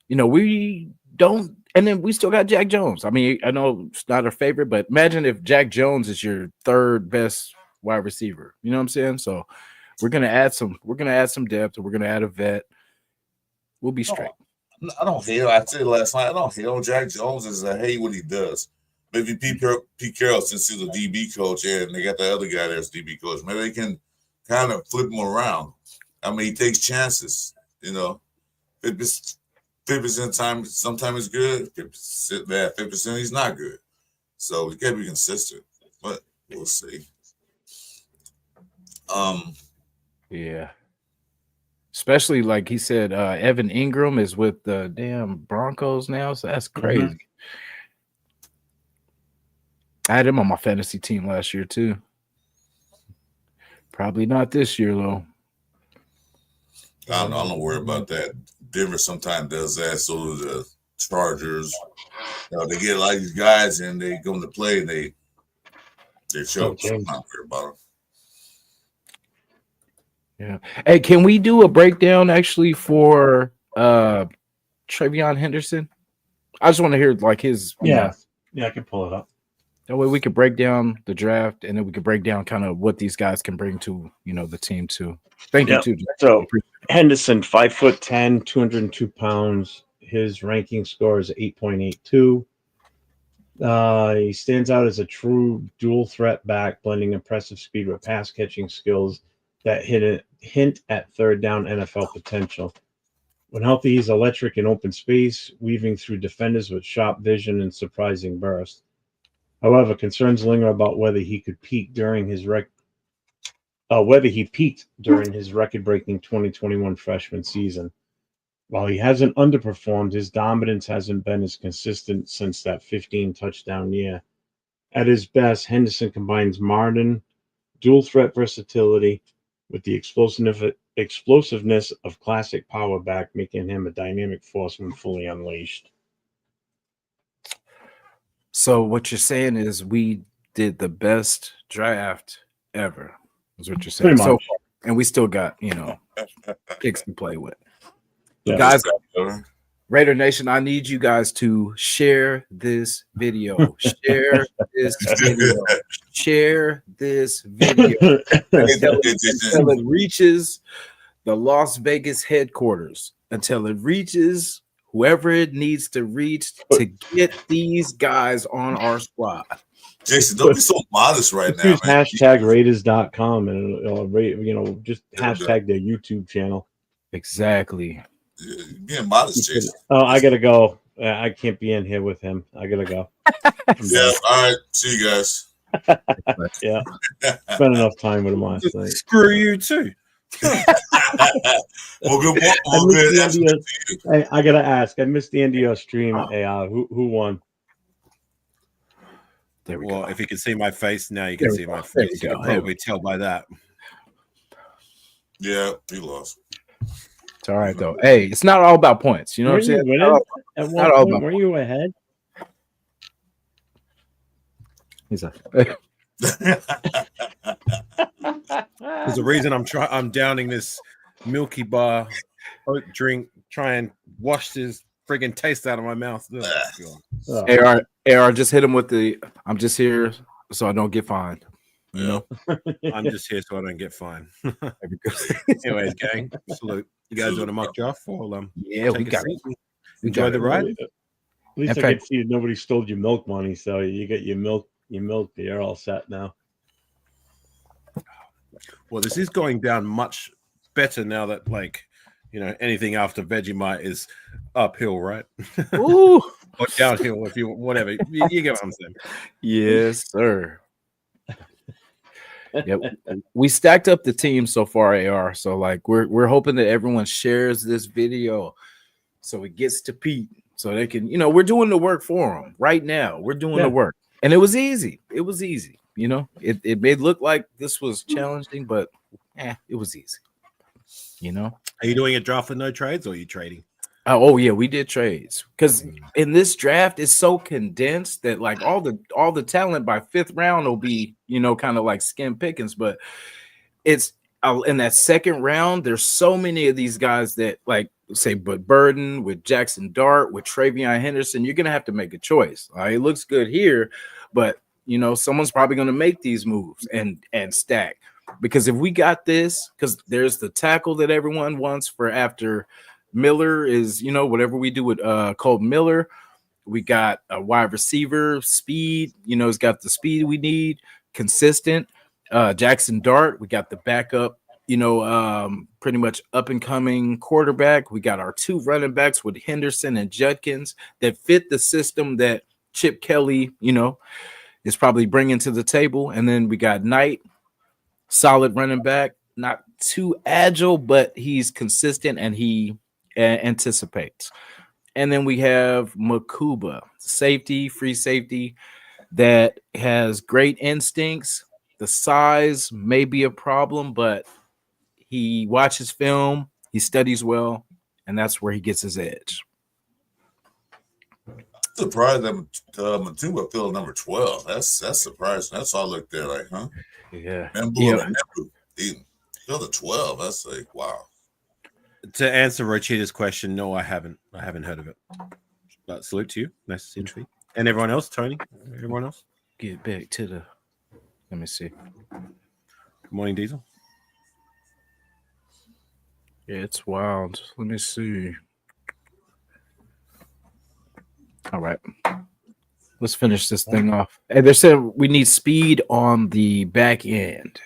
we don't. And then we still got Jack Jones. I mean, I know it's not our favorite, but imagine if Jack Jones is your 3rd best wide receiver. You know what I'm saying? So we're gonna add some depth, and we're gonna add a vet. We'll be straight. I don't hate. I said last night. I don't hate on Jack Jones. I hate what he does. Maybe Pete Carroll, since he's a DB coach, and they got the other guy that's DB coach. Maybe they can kind of flip him around. I mean, he takes chances. 50% time, sometimes he's good. 50% he's not good. So we got to be consistent. But We'll see. Yeah. Especially like he said, Evan Ingram is with the damn Broncos now, so that's crazy. I had him on my fantasy team last year too. Probably not this year though. I don't worry about that. Denver sometimes does that. So do the Chargers. They get a lot of these guys and they go to play and they show up. So I'm not worried about them. Yeah. Hey, can we do a breakdown actually for Travion Henderson? I just want to hear like his. Yeah, I can pull it up. That way we could break down the draft and then we could break down kind of what these guys can bring to, the team too. Thank you too. So Henderson, 5'10", 202 pounds. His ranking score is 8.82. He stands out as a true dual threat back, blending impressive speed with pass catching skills that hint at third down NFL potential. When healthy, he's electric in open space, weaving through defenders with sharp vision and surprising burst. However, concerns linger about whether he could peak during his peaked during his record-breaking 2021 freshman season. While he hasn't underperformed, his dominance hasn't been as consistent since that 15-touchdown year. At his best, Henderson combines modern dual-threat versatility with the explosiveness of classic power back, making him a dynamic force when fully unleashed. So what you're saying is we did the best draft ever, is what you're saying. So, and we still got, picks to play with. Yeah. Guys, Raider Nation, I need you guys to share this video. Share this video. Share this video until it reaches the Las Vegas headquarters, until it reaches whoever it needs to reach to get these guys on our squad. Jason, don't be so modest right now. Use hashtag Raiders.com and just hashtag their YouTube channel. Exactly. Being modest, Jason. Oh, I gotta go. I can't be in here with him. I gotta go. Yeah, all right. See you guys. Yeah. Spent enough time with him last night. Screw you too. I gotta ask. I missed the end of your stream. Who won? There we go. If you can see my face now, you can see my face. You can probably tell by that. Yeah, he lost. It's all right though. Hey, it's not all about points. You know what I'm saying? At one point, were you ahead? He's like, there's a reason I'm downing this Milky Bar oat drink. Try and wash this friggin' taste out of my mouth. AR, just hit him with the. I'm just here so I don't get fined. You know, I'm just here so I don't get fined. Anyways, gang, salute. You guys want to mock you off? Yeah, we got it. Enjoy the ride. At least I can see nobody stole your milk money, so you get your milk. You're all set now. Well, this is going down much better now that, anything after Vegemite is uphill, right? Ooh. Or downhill, if you whatever. You get what I'm saying. Yes, sir. Yep. We stacked up the team so far, AR. So we're hoping that everyone shares this video so it gets to Pete so they can, we're doing the work for them right now. We're doing the work. And it was easy. It was easy. It may look like this was challenging, but it was easy. Are you doing a draft with no trades or are you trading? Oh yeah, we did trades because in this draft it's so condensed that all the talent by 5th round will be kind of like skim pickings, but it's in that 2nd round there's so many of these guys that say Burden with Jackson Dart with Travion Henderson. You're gonna have to make a choice. It looks good here, but someone's probably gonna make these moves and stack, because if we got this, because there's the tackle that everyone wants for after Miller is, whatever we do with Colt Miller, we got a wide receiver speed, it's got the speed we need, consistent. Jackson Dart, we got the backup, pretty much up and coming quarterback. We got our 2 running backs with Henderson and Judkins that fit the system that Chip Kelly, is probably bringing to the table. And then we got Knight, solid running back, not too agile, but he's consistent and he anticipates. And then we have Makuba, free safety that has great instincts. The size may be a problem, but he watches film, he studies well, and that's where he gets his edge. Surprised that Matuba filled number 12. That's surprising. That's all I looked there like, huh? Yeah. He filled the 12. That's like, wow. To answer Rochita's question, no, I haven't. I haven't heard of it. But salute to you. Nice to see you, Tree. And everyone else, Tony. Everyone else. Get back to the. Let me see. Good morning, Diesel. Yeah, it's wild. Let me see. All right. Let's finish this thing off. And they said we need speed on the back end.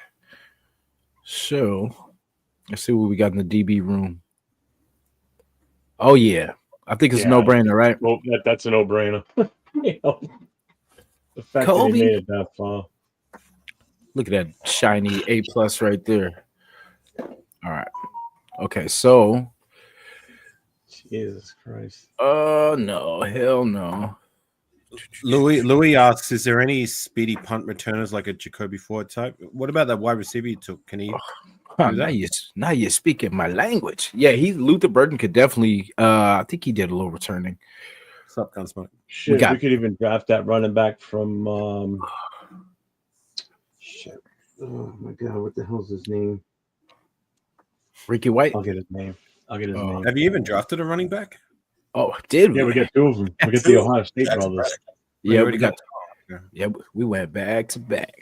So let's see what we got in the DB room. Oh, yeah. I think it's a no-brainer, right? Well, that's a no-brainer. The fact that he made it that far. Look at that shiny A+ right there. All right. Okay, so. Jesus Christ. No. Hell no. Louis asks, is there any speedy punt returners like a Jacoby Ford type? What about that wide receiver you took? Can he now you're speaking my language. Yeah, Luther Burton could definitely I think he did a little returning. What's up, Gunsmoke? Shit, we could even draft that running back from shit. Oh my god, what the hell's his name? Ricky White. I'll get his name. Have you even drafted a running back? Oh, did we? Yeah, we got two of them. We got the Ohio State brothers. Yeah, we got. Yeah, we went back to back.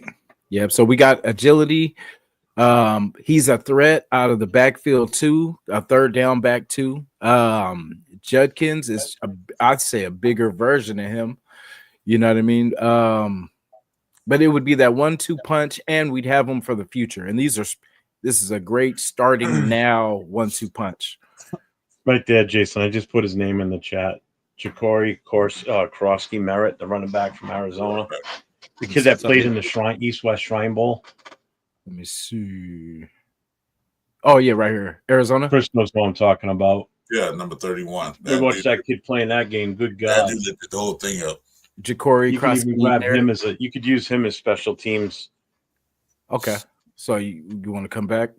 Yeah, so we got agility. He's a threat out of the backfield too, a third down back too. Judkins is, I'd say, a bigger version of him. You know what I mean? But it would be that 1-2 punch, and we'd have them for the future. And this is a great starting now 1-2 punch. Right there, Jason. I just put his name in the chat. Ja'Cory Krosky Merritt, the running back from Arizona. The kid that played in the East-West Shrine Bowl. Let me see. Oh, yeah, right here. Arizona. Chris knows what I'm talking about. Yeah, number 31. We watched that kid playing that game. Good God. That dude lifted the whole thing up. Ja'Cory Krosky. You could use him as special teams. Okay. So you want to come back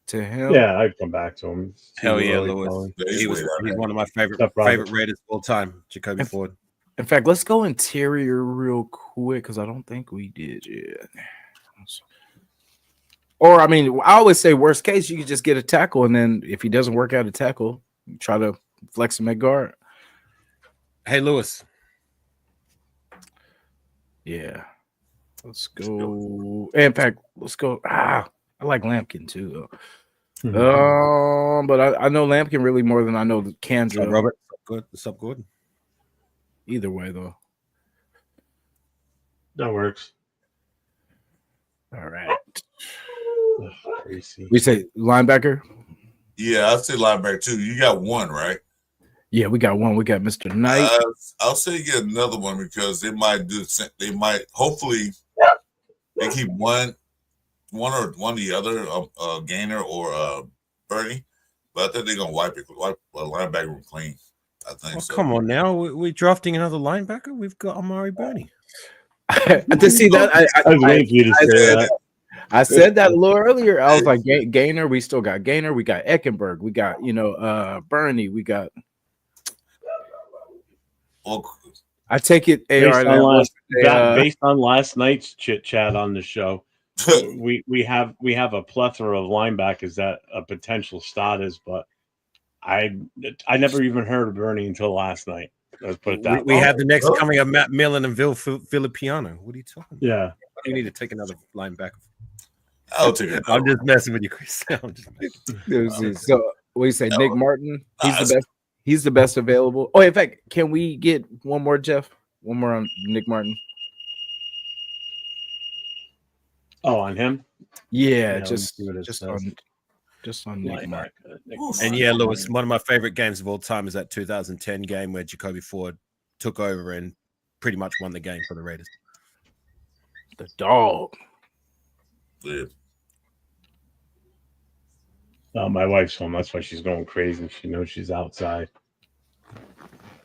to him? Yeah, I'd come back to him. Hell yeah, Lewis. He's one of my favorite Raiders of all time, Jacoby Ford. In fact, let's go interior real quick because I don't think we did yet. Or, I mean, I always say worst case, you could just get a tackle, and then if he doesn't work out a tackle, try to flex him at guard. Hey, Lewis. Yeah. Let's go. In fact, let's go. I like Lampkin too, though. But I know Lampkin really more than I know Kandra. Robert, good. What's up, Gordon? Either way, though. That works. All right. We say linebacker? Yeah, I'd say linebacker too. You got one, right? Yeah, we got one. We got Mr. Knight. I'll say you get another one because they might hopefully they keep one or the other, Gainer or Bernie, but I think they're gonna wipe a linebacker room clean. I think so. Come on now, we're drafting another linebacker. We've got Amari Bernie. To see that, I said that a little earlier. I was like, Gainer. We still got Gainer. We got Eckenberg. We got Bernie. We got. I take it based on last night's chit chat on the show. we have a plethora of linebackers that are potential starters, but I never even heard of Bernie until last night. Let's put it that way. We have the next coming of Matt Millen and Filippiano. What are you talking about? Yeah, you need to take another linebacker. I'll take it. I'm just messing with you, Chris. So what do you say, Nick Martin? He's the best. He's the best available. Oh, in fact, can we get one more, Jeff? One more on Nick Martin. Oh, on him? Yeah, just on Nick Martin. And yeah, Lewis, one of my favorite games of all time is that 2010 game where Jacoby Ford took over and pretty much won the game for the Raiders. The dog. Yeah. My wife's home. That's why she's going crazy. She knows she's outside.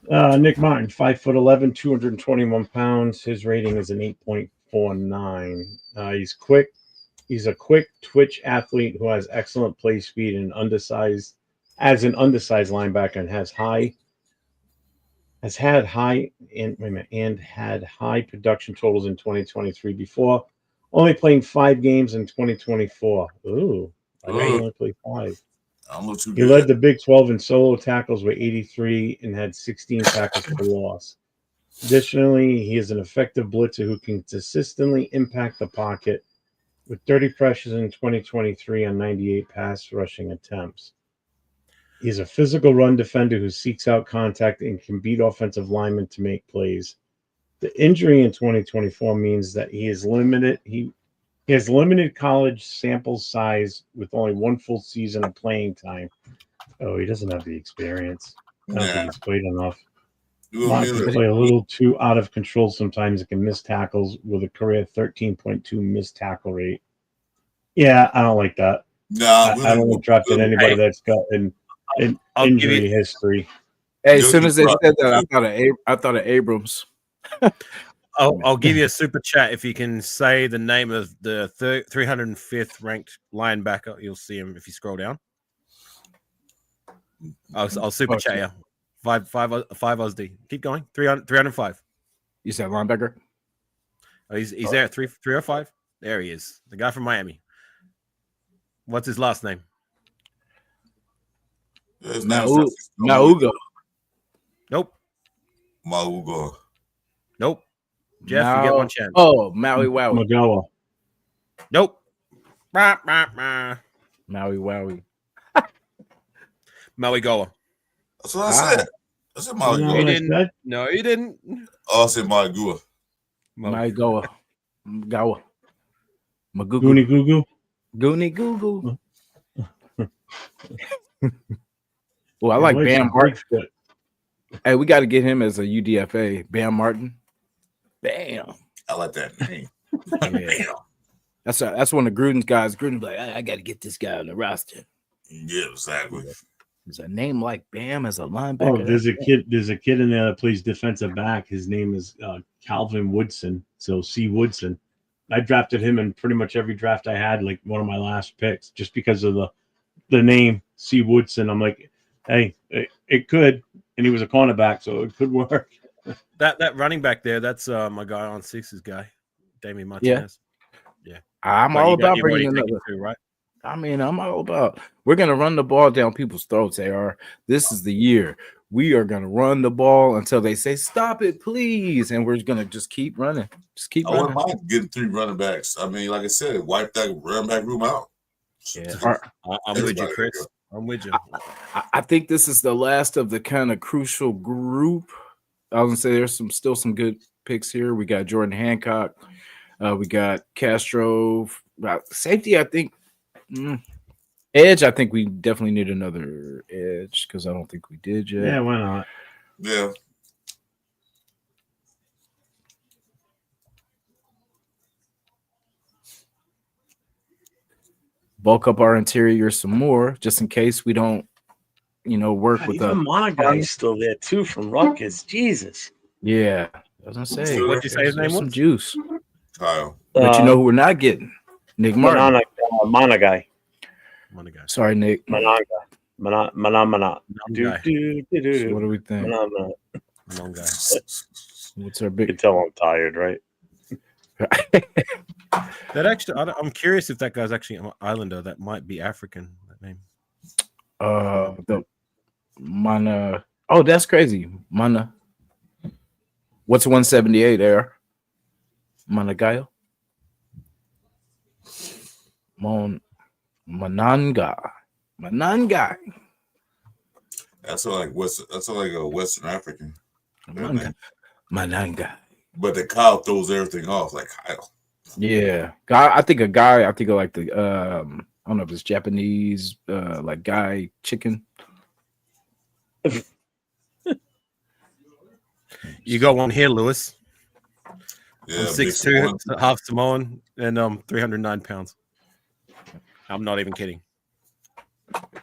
Nick Martin, 5'11", 221 pounds. His rating is an 8.49. He's quick. He's a quick twitch athlete who has excellent play speed and undersized linebacker, and had high production totals in 2023 before only playing 5 games in 2024. Ooh, I think he only played 5. He led the Big 12 in solo tackles with 83 and had 16 tackles for loss. Additionally, he is an effective blitzer who can consistently impact the pocket with 30 pressures in 2023 on 98 pass rushing attempts. He's a physical run defender who seeks out contact and can beat offensive linemen to make plays. The injury in 2024 means that he has limited college sample size with only 1 full season of playing time. Oh, he doesn't have the experience. I don't think he's played enough. Martin can play a little too out of control sometimes. It can miss tackles with a career 13.2 missed tackle rate. Yeah, I don't like that. Nah, I don't want drafting anybody that's got an injury history. Hey, as soon as they said that, I thought of Abrams. I'll give you a super chat if you can say the name of the 305th ranked linebacker. You'll see him if you scroll down. I'll super chat you. 5 Ausd. Keep going. 305. You said linebacker? Oh, he's there at 305. There he is. The guy from Miami. What's his last name? Mauga. Nope. Mauga. Nope. Jeff, you get one chance. Oh, Maui Wowie. Magawa. Nope. Maui Wowie. Maui Goa. That's what I said. I said Maui Goa. He didn't. No, he didn't. Oh, I said Maui Goa. Maui Goa. Goa. Magugu. Goonie Goo Goo. Goonie Goo Goo. Well, I like Bam Martin. Hey, we got to get him as a UDFA. Bam Martin. Bam. I like that name. Bam. That's one of Gruden's guys. Gruden's like, I got to get this guy on the roster. Yeah, exactly. There's a name like Bam as a linebacker. Oh, there's a kid in there that plays defensive back. His name is Calvin Woodson. So C. Woodson. I drafted him in pretty much every draft I had, like one of my last picks, just because of the name C. Woodson. I'm like, hey, it could, and he was a cornerback, so it could work. That running back there, that's my guy on Six's guy, Damian Martinez. Yeah. I'm all about bringing another. Right? I mean, I'm all about. We're gonna run the ball down people's throats. This is the year. We are gonna run the ball until they say stop it, please, and we're gonna just keep running. Just keep running. I wouldn't mind getting 3 running backs. I mean, like I said, wipe that running back room out. Yeah, I'm with you, Chris. I'm with you. I think this is the last of the kind of crucial group. I was gonna say there's still some good picks here. We got Jordan Hancock. We got Castro. Safety, I think. Edge, I think we definitely need another edge because I don't think we did yet. Yeah, why not? Yeah. Bulk up our interior some more just in case we don't, work with the Monaghan's still there too from Rutgers. Jesus. Yeah. I was gonna say, what'd you say his name was? Some juice. Kyle. But you know who we're not getting? Nick Martin. Monagai. Sorry, Nick. Mana. So what do we think? What's our You big? can tell I'm tired, right? That actually, I'm curious if that guy's actually an Islander. That might be African. That name. The Mana. Oh, that's crazy. Mana. What's 178 there? Managayo. Mananga. That's like a Western African. Mananga. But the Kyle throws everything off like Kyle. Yeah. I think of like the I don't know if it's Japanese like guy chicken. You got one here, Lewis. Yeah, I'm big 6'2", Samoan. half Samoan, and 309 pounds. I'm not even kidding.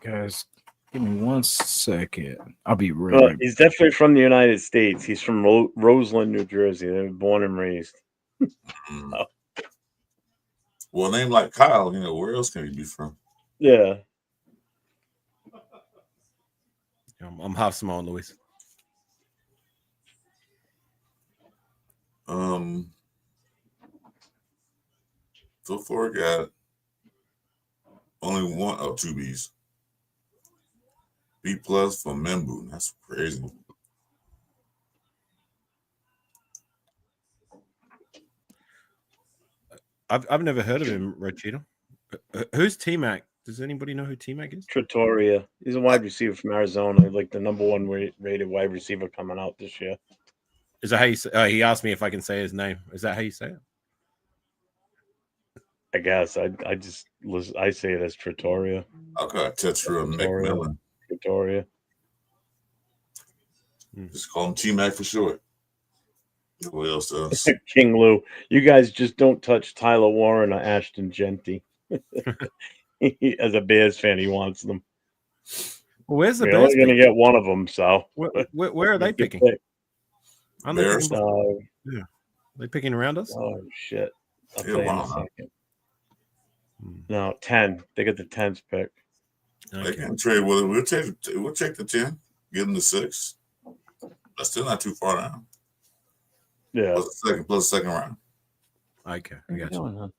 Guys, give me 1 second. I'll be right Well, back. he's definitely from the United States. He's from Roseland, New Jersey. They were born and raised. Mm. Well, a name like Kyle, where else can he be from? Yeah. I'm half Samoan, Luis. So far, got only two B's. B plus for Membu. That's crazy. I've never heard of him, Red Cheetah. Who's T-Mac? Does anybody know who T-Mac is? Trattoria. He's a wide receiver from Arizona, like the number one rated wide receiver coming out this year. Is that how you say? He asked me if I can say his name. Is that how you say it? I guess I say it as Trattoria. Okay, Tetra McMillan. Trattoria. Just call him T-Mac for short. What else does? King Lou. You guys just don't touch Tyler Warren or Ashton Genty. As a Bears fan, he wants them. Well, where's the We're Bears? only going to get one of them, so. Where are they picking? Aren't they Bears? picking yeah. They picking around us? Oh, shit. I'll Yeah, tell you in a wow. second. No, 10. They got the 10th pick. They can trade. Well, we'll take the 10, give them the 6. That's still not too far down. Yeah. Plus second round. Okay, I got you.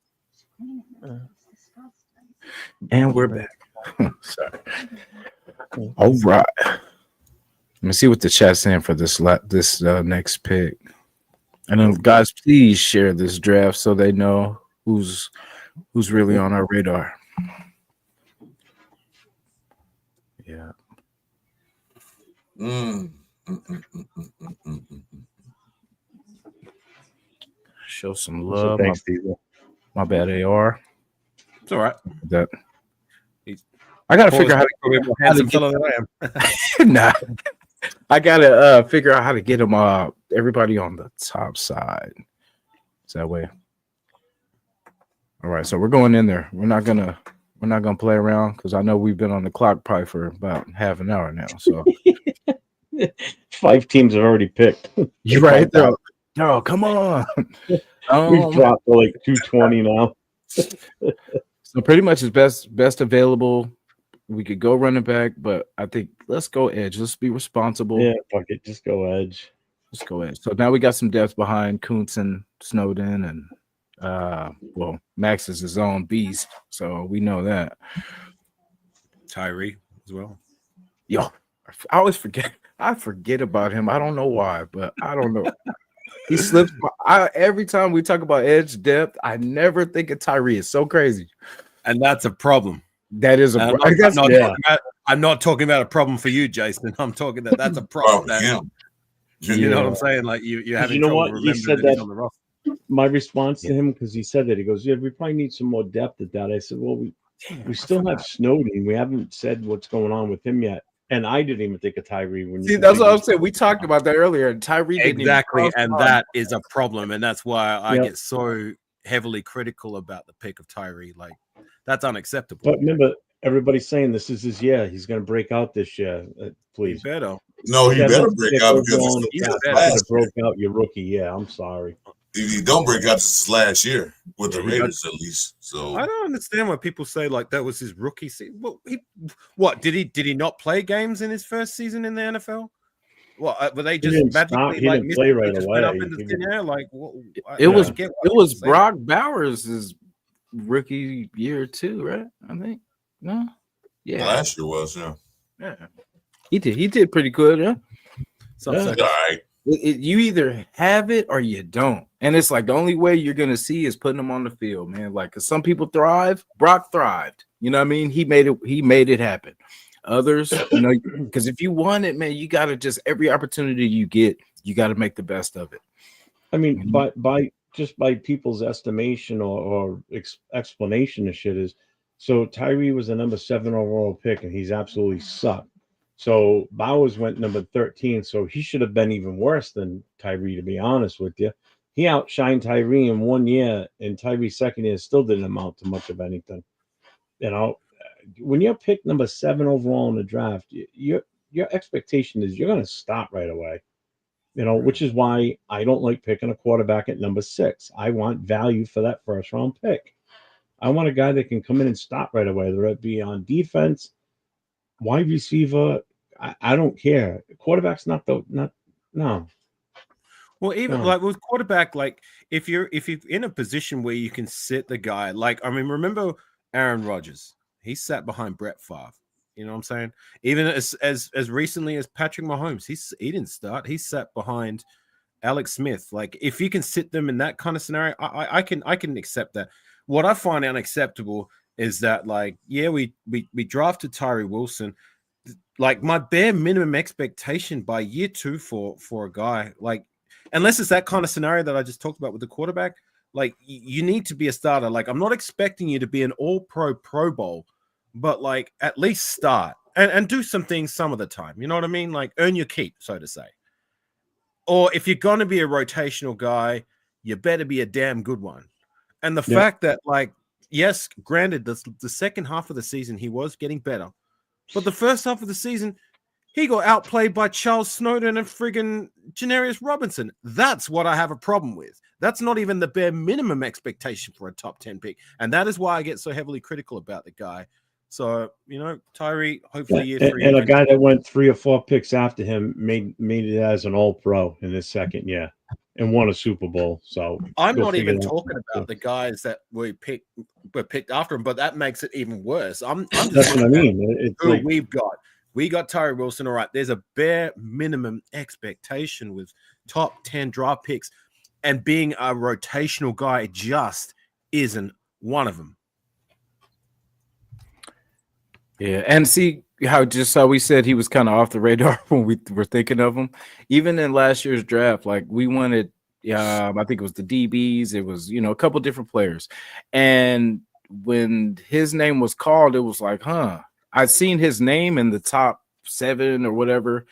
And we're back. Sorry. All right. Let me see what the chat's saying for this next pick. And then, guys, please share this draft so they know who's really on our radar. Yeah. Show some love. So thanks, Diesel. My bad, AR. It's all right. That I gotta figure out how to fellow than I am. Nah, I gotta figure out how to get them everybody on the top side. Is that way? All right, so we're going in there. We're not gonna play around because I know we've been on the clock probably for about half an hour now. So 5 teams have already picked. You're right, though. No, come on. We've dropped to like 220 now. So pretty much it's best available. We could go running back, but I think let's go edge. Let's be responsible. Yeah, fuck it. Just go edge. Let's go edge. So now we got some depth behind Kuntz and Snowden, and well, Max is his own beast, so we know that. Tyree as well. Yo, I always forget. I forget about him. I don't know why, but I don't know. He slips. Every time we talk about edge depth, I never think of Tyree. It's so crazy, and that's a problem. That is a problem. I'm not talking about a problem for you, Jason. I'm talking that's a problem. You know what I'm saying? Like you have. You know what? He said that. My response to him, because he said that, he goes, "Yeah, we probably need some more depth at that." I said, "Well, we still have Snowden. We haven't said what's going on with him yet." And I didn't even think of Tyree. That's what I'm saying. We talked about that earlier. Tyree didn't exactly, and that is a problem, and that's why I get so heavily critical about the pick of Tyree. Like that's unacceptable. But remember, everybody's saying this is his year. He's going to break out this year. Please, he better. No, he better break out because it's broke out your rookie. Yeah, I'm sorry. If he don't break out, this is last year with the Raiders at least. So I don't understand why people say like that was his rookie season. What did he not play games in his first season in the NFL? What were they just magically like play right away? Went up in the thin air? Like it was Brock Bowers' rookie year too, right? I think no, yeah, last year was yeah. He did pretty good, yeah. All right. You either have it or you don't, and it's like the only way you're gonna see is putting them on the field, man. Like, cause some people thrive. Brock thrived. You know what I mean? He made it happen. Others, because if you want it, man, you gotta just every opportunity you get, you gotta make the best of it. I mean, by people's estimation or explanation of shit is, so Tyree was the number 7 overall pick, and he's absolutely sucked. So Bowers went number 13, so he should have been even worse than Tyree, to be honest with you. he outshined Tyree in 1 year, and Tyree's second year still didn't amount to much of anything. You know, when you're picked number 7 overall in the draft, your expectation is you're going to stop right away. You know, which is why I don't like picking a quarterback at number 6. I want value for that first round pick. I want a guy that can come in and stop right away, whether it be on defense, wide receiver. I don't care. Quarterback's not. No. Well, even like with quarterback, like if you're in a position where you can sit the guy, like I mean, remember Aaron Rodgers? He sat behind Brett Favre. You know what I'm saying? Even as recently as Patrick Mahomes, he didn't start. He sat behind Alex Smith. Like if you can sit them in that kind of scenario, I can accept that. What I find unacceptable is that, like, yeah, we drafted Tyree Wilson. Like my bare minimum expectation by year 2 for a guy, like, unless it's that kind of scenario that I just talked about with the quarterback, like you need to be a starter. Like I'm not expecting you to be an all-pro Pro Bowl, but like at least start and do some things some of the time. You know what I mean? Like earn your keep, so to say. Or if you're going to be a rotational guy, you better be a damn good one. And the fact that, like, yes, granted, the second half of the season, he was getting better. But the first half of the season, he got outplayed by Charles Snowden and friggin' Janarius Robinson. That's what I have a problem with. That's not even the bare minimum expectation for a top 10 pick. And that is why I get so heavily critical about the guy. So, you know, Tyree, hopefully year 3. And a guy that went 3 or 4 picks after him made it as an all-pro in his second year and won a Super Bowl. So I'm not even talking about the guys that were picked after him, but that makes it even worse. I'm just that's what I mean. It's like, we've got. We got Tyree Wilson. All right, there's a bare minimum expectation with top 10 draft picks, and being a rotational guy just isn't one of them. Yeah, and see how we said he was kind of off the radar when we were thinking of him. Even in last year's draft, like we wanted, I think it was the DBs. It was, a couple different players. And when his name was called, it was like, I'd seen his name in the top 7 or whatever,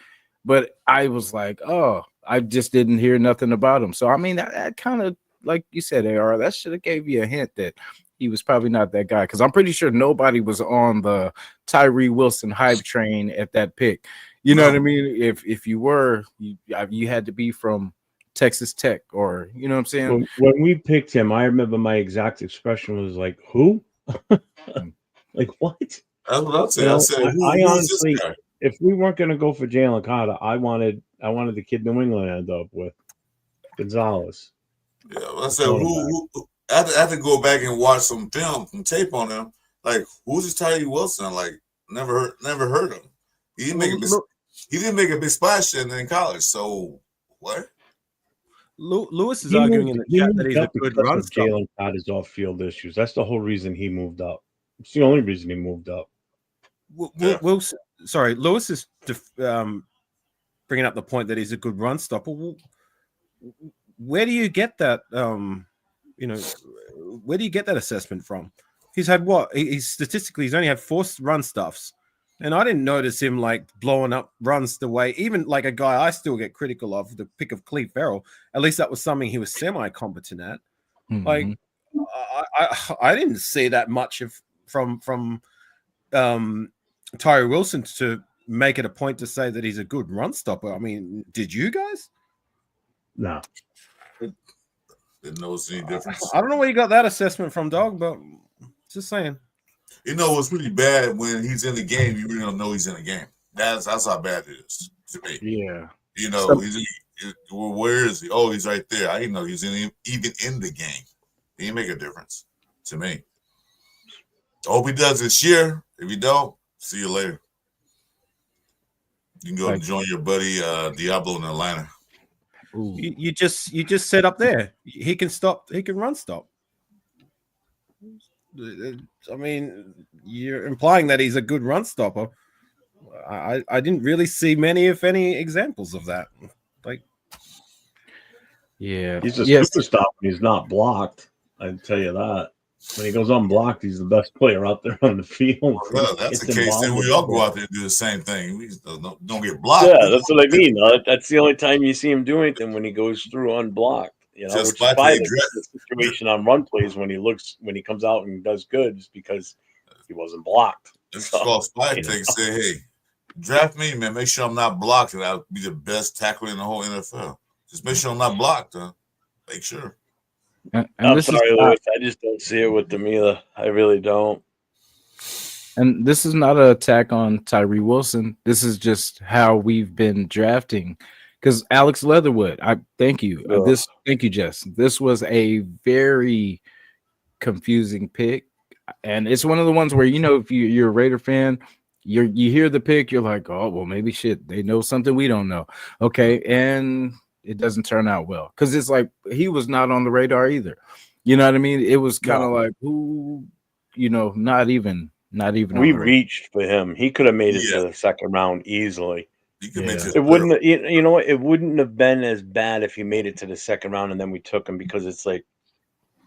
but I was like, I just didn't hear nothing about him. So, I mean, that kind of, like you said, AR, that should have gave you a hint that he was probably not that guy, because I'm pretty sure nobody was on the Tyree Wilson hype train at that pick. You know what I mean? If you were, you had to be from Texas Tech, or you know what I'm saying? When we picked him, I remember my exact expression was like, "Who? Like what?" That's what I said. I honestly, if we weren't going to go for Jalen Carter, I wanted the kid New England ended up with, Gonzalez. Yeah, well, I said who I had to go back and watch some tape on him. Like, who's this Tyree Wilson? Like, never heard him. He didn't make a big splash in college. So what? Lewis is arguing in the chat that he's a good run stopper. Jalen Carter's off-field issues. That's the whole reason he moved up. It's the only reason he moved up. Lewis is bringing up the point that he's a good run stopper. Where do you get that? Where do you get that assessment from? He's had what? He's only had 4 run stuffs, and I didn't notice him like blowing up runs the way. Even like a guy I still get critical of, the pick of Cleve Farrell. At least that was something he was semi-competent at. Mm-hmm. Like I didn't see that much from Tyree Wilson to make it a point to say that he's a good run stopper. I mean, did you guys? No. Didn't notice any difference. I don't know where you got that assessment from, dog, but just saying. It's pretty bad when he's in the game. You really don't know he's in the game. That's how bad it is to me. Yeah. Where is he? Oh, he's right there. I didn't know he's even in the game. He didn't make a difference to me. I hope he does this year. If he don't, see you later. You can go and join your buddy Diablo in Atlanta. You just set up there. He can stop. He can run stop. I mean, you're implying that he's a good run stopper. I didn't really see many, if any, examples of that. Like, yeah, he's a superstar when he's not blocked. I can tell you that. When he goes unblocked, he's the best player out there on the field. Well, that's the case. Then we all go out there and do the same thing. We don't get blocked. Yeah, that's what I mean. That's the only time you see him do anything, when he goes through unblocked. You know, Just which is by the situation on run plays when he comes out and does good is because he wasn't blocked. It's called spy thing. Say, hey, draft me, man. Make sure I'm not blocked, and I'll be the best tackler in the whole NFL. Just make sure I'm not blocked. Make sure. And I'm sorry, Lewis. I just don't see it with them either. I really don't. And this is not an attack on Tyree Wilson. This is just how we've been drafting. Because Alex Leatherwood, I thank you. Thank you, Jess. This was a very confusing pick, and it's one of the ones where if you're a Raider fan, you hear the pick, you're like, oh well, maybe shit, they know something we don't know. Okay, and it doesn't turn out well because it's like he was not on the radar either. You know what I mean? It was kind of like who, not even. We reached for him. He could have made it to the second round easily. It wouldn't. You know what? It wouldn't have been as bad if he made it to the second round and then we took him because it's like,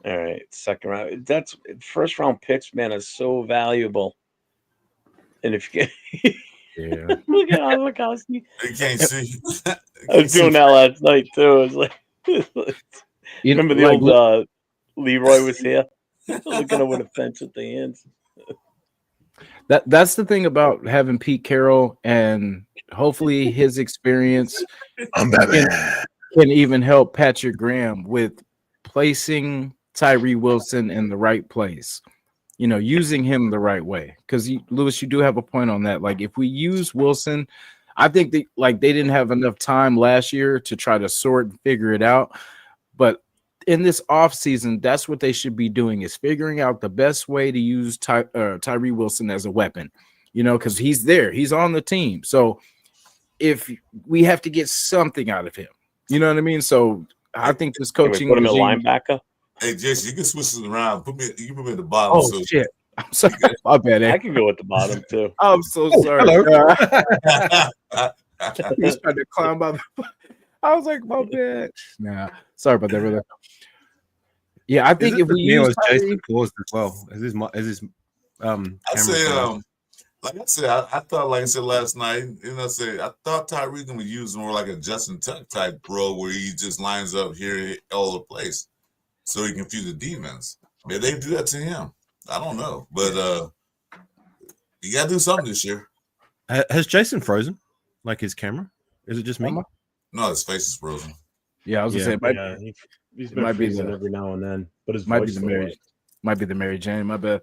all right, second round. That's first round picks, man, is so valuable. And if you get, look at Almakowski. You can't see. I was doing that last night too. It was like, remember the old Leroy was here, looking over the fence at the ends. That's the thing about having Pete Carroll, and hopefully his experience can even help Patrick Graham with placing Tyree Wilson in the right place. Using him the right way. Because Lewis, you do have a point on that. Like if we use Wilson, I think they didn't have enough time last year to try to sort and figure it out. But in this offseason, that's what they should be doing, is figuring out the best way to use Tyree Wilson as a weapon, because he's there. He's on the team. So if we have to get something out of him, you know what I mean? So I think this coaching put him in linebacker. Hey, Jason, you can switch it around. You can put me at the bottom. Oh, shit. I'm sorry. My bad. I can go at the bottom, too. I'm so sorry. He's trying to climb by the... I was like, my bad. Nah, sorry about that, brother. Yeah, I think if we use Jason paused as well. Is this I say, like I said, I thought, like I said last night, I thought Tyree was used more like a Justin Tuck type role where he just lines up here all over the place so he can confuse the defense. Maybe they do that to him. I don't know, but you got to do something this year. Has Jason frozen? Like his camera? Is it just me? No, his face is frozen. Yeah, I was gonna say, he's been freezing every now and then, but his might voice be the Mary Jane. My bad.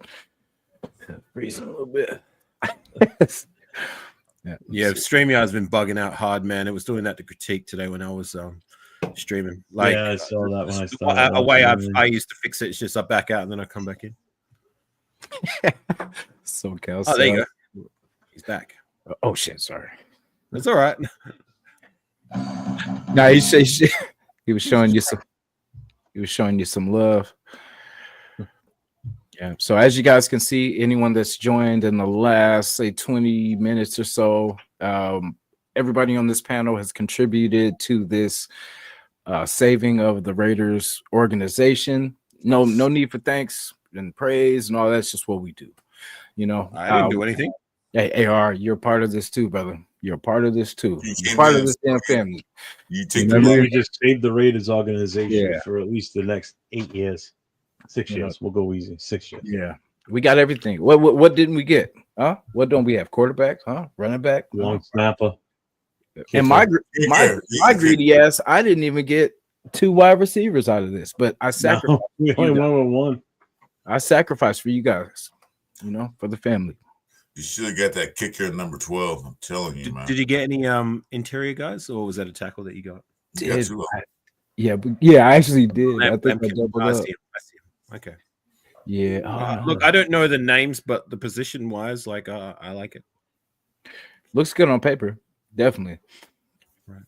Freezing a little bit. Yeah, StreamYard's been bugging out hard, man. It was doing that to critique today when I was streaming. Like, I saw that when I started. A way I used to fix it is just I back out and then I come back in. So Cal. Oh, there you go. He's back. Oh shit! Sorry. That's all right. No, he was showing you some. He was showing you some love. Yeah. So as you guys can see, anyone that's joined in the last, say, 20 minutes or so, everybody on this panel has contributed to this saving of the Raiders organization. No need for thanks and praise and all that's just what we do. I didn't do anything. Hey, AR, you're part of this too, brother. You're part of this too. You're part of this damn family. We just saved the Raiders organization for at least the next 8 years. 6 years. We'll go easy. 6 years. Yeah. We got everything. What didn't we get? Huh? What don't we have? Quarterback? Huh? Running back? Long snapper. And my greedy ass, I didn't even get 2 wide receivers out of this, but I sacrificed. We only won with 1. I sacrificed for you guys, for the family. You should have got that kicker at number 12. I'm telling you, man. Did you get any interior guys, or was that a tackle that you got? I actually did. I think I doubled up. I see him. Okay. Yeah. Look, I don't know the names, but the position wise, like I like it. Looks good on paper, definitely. Right.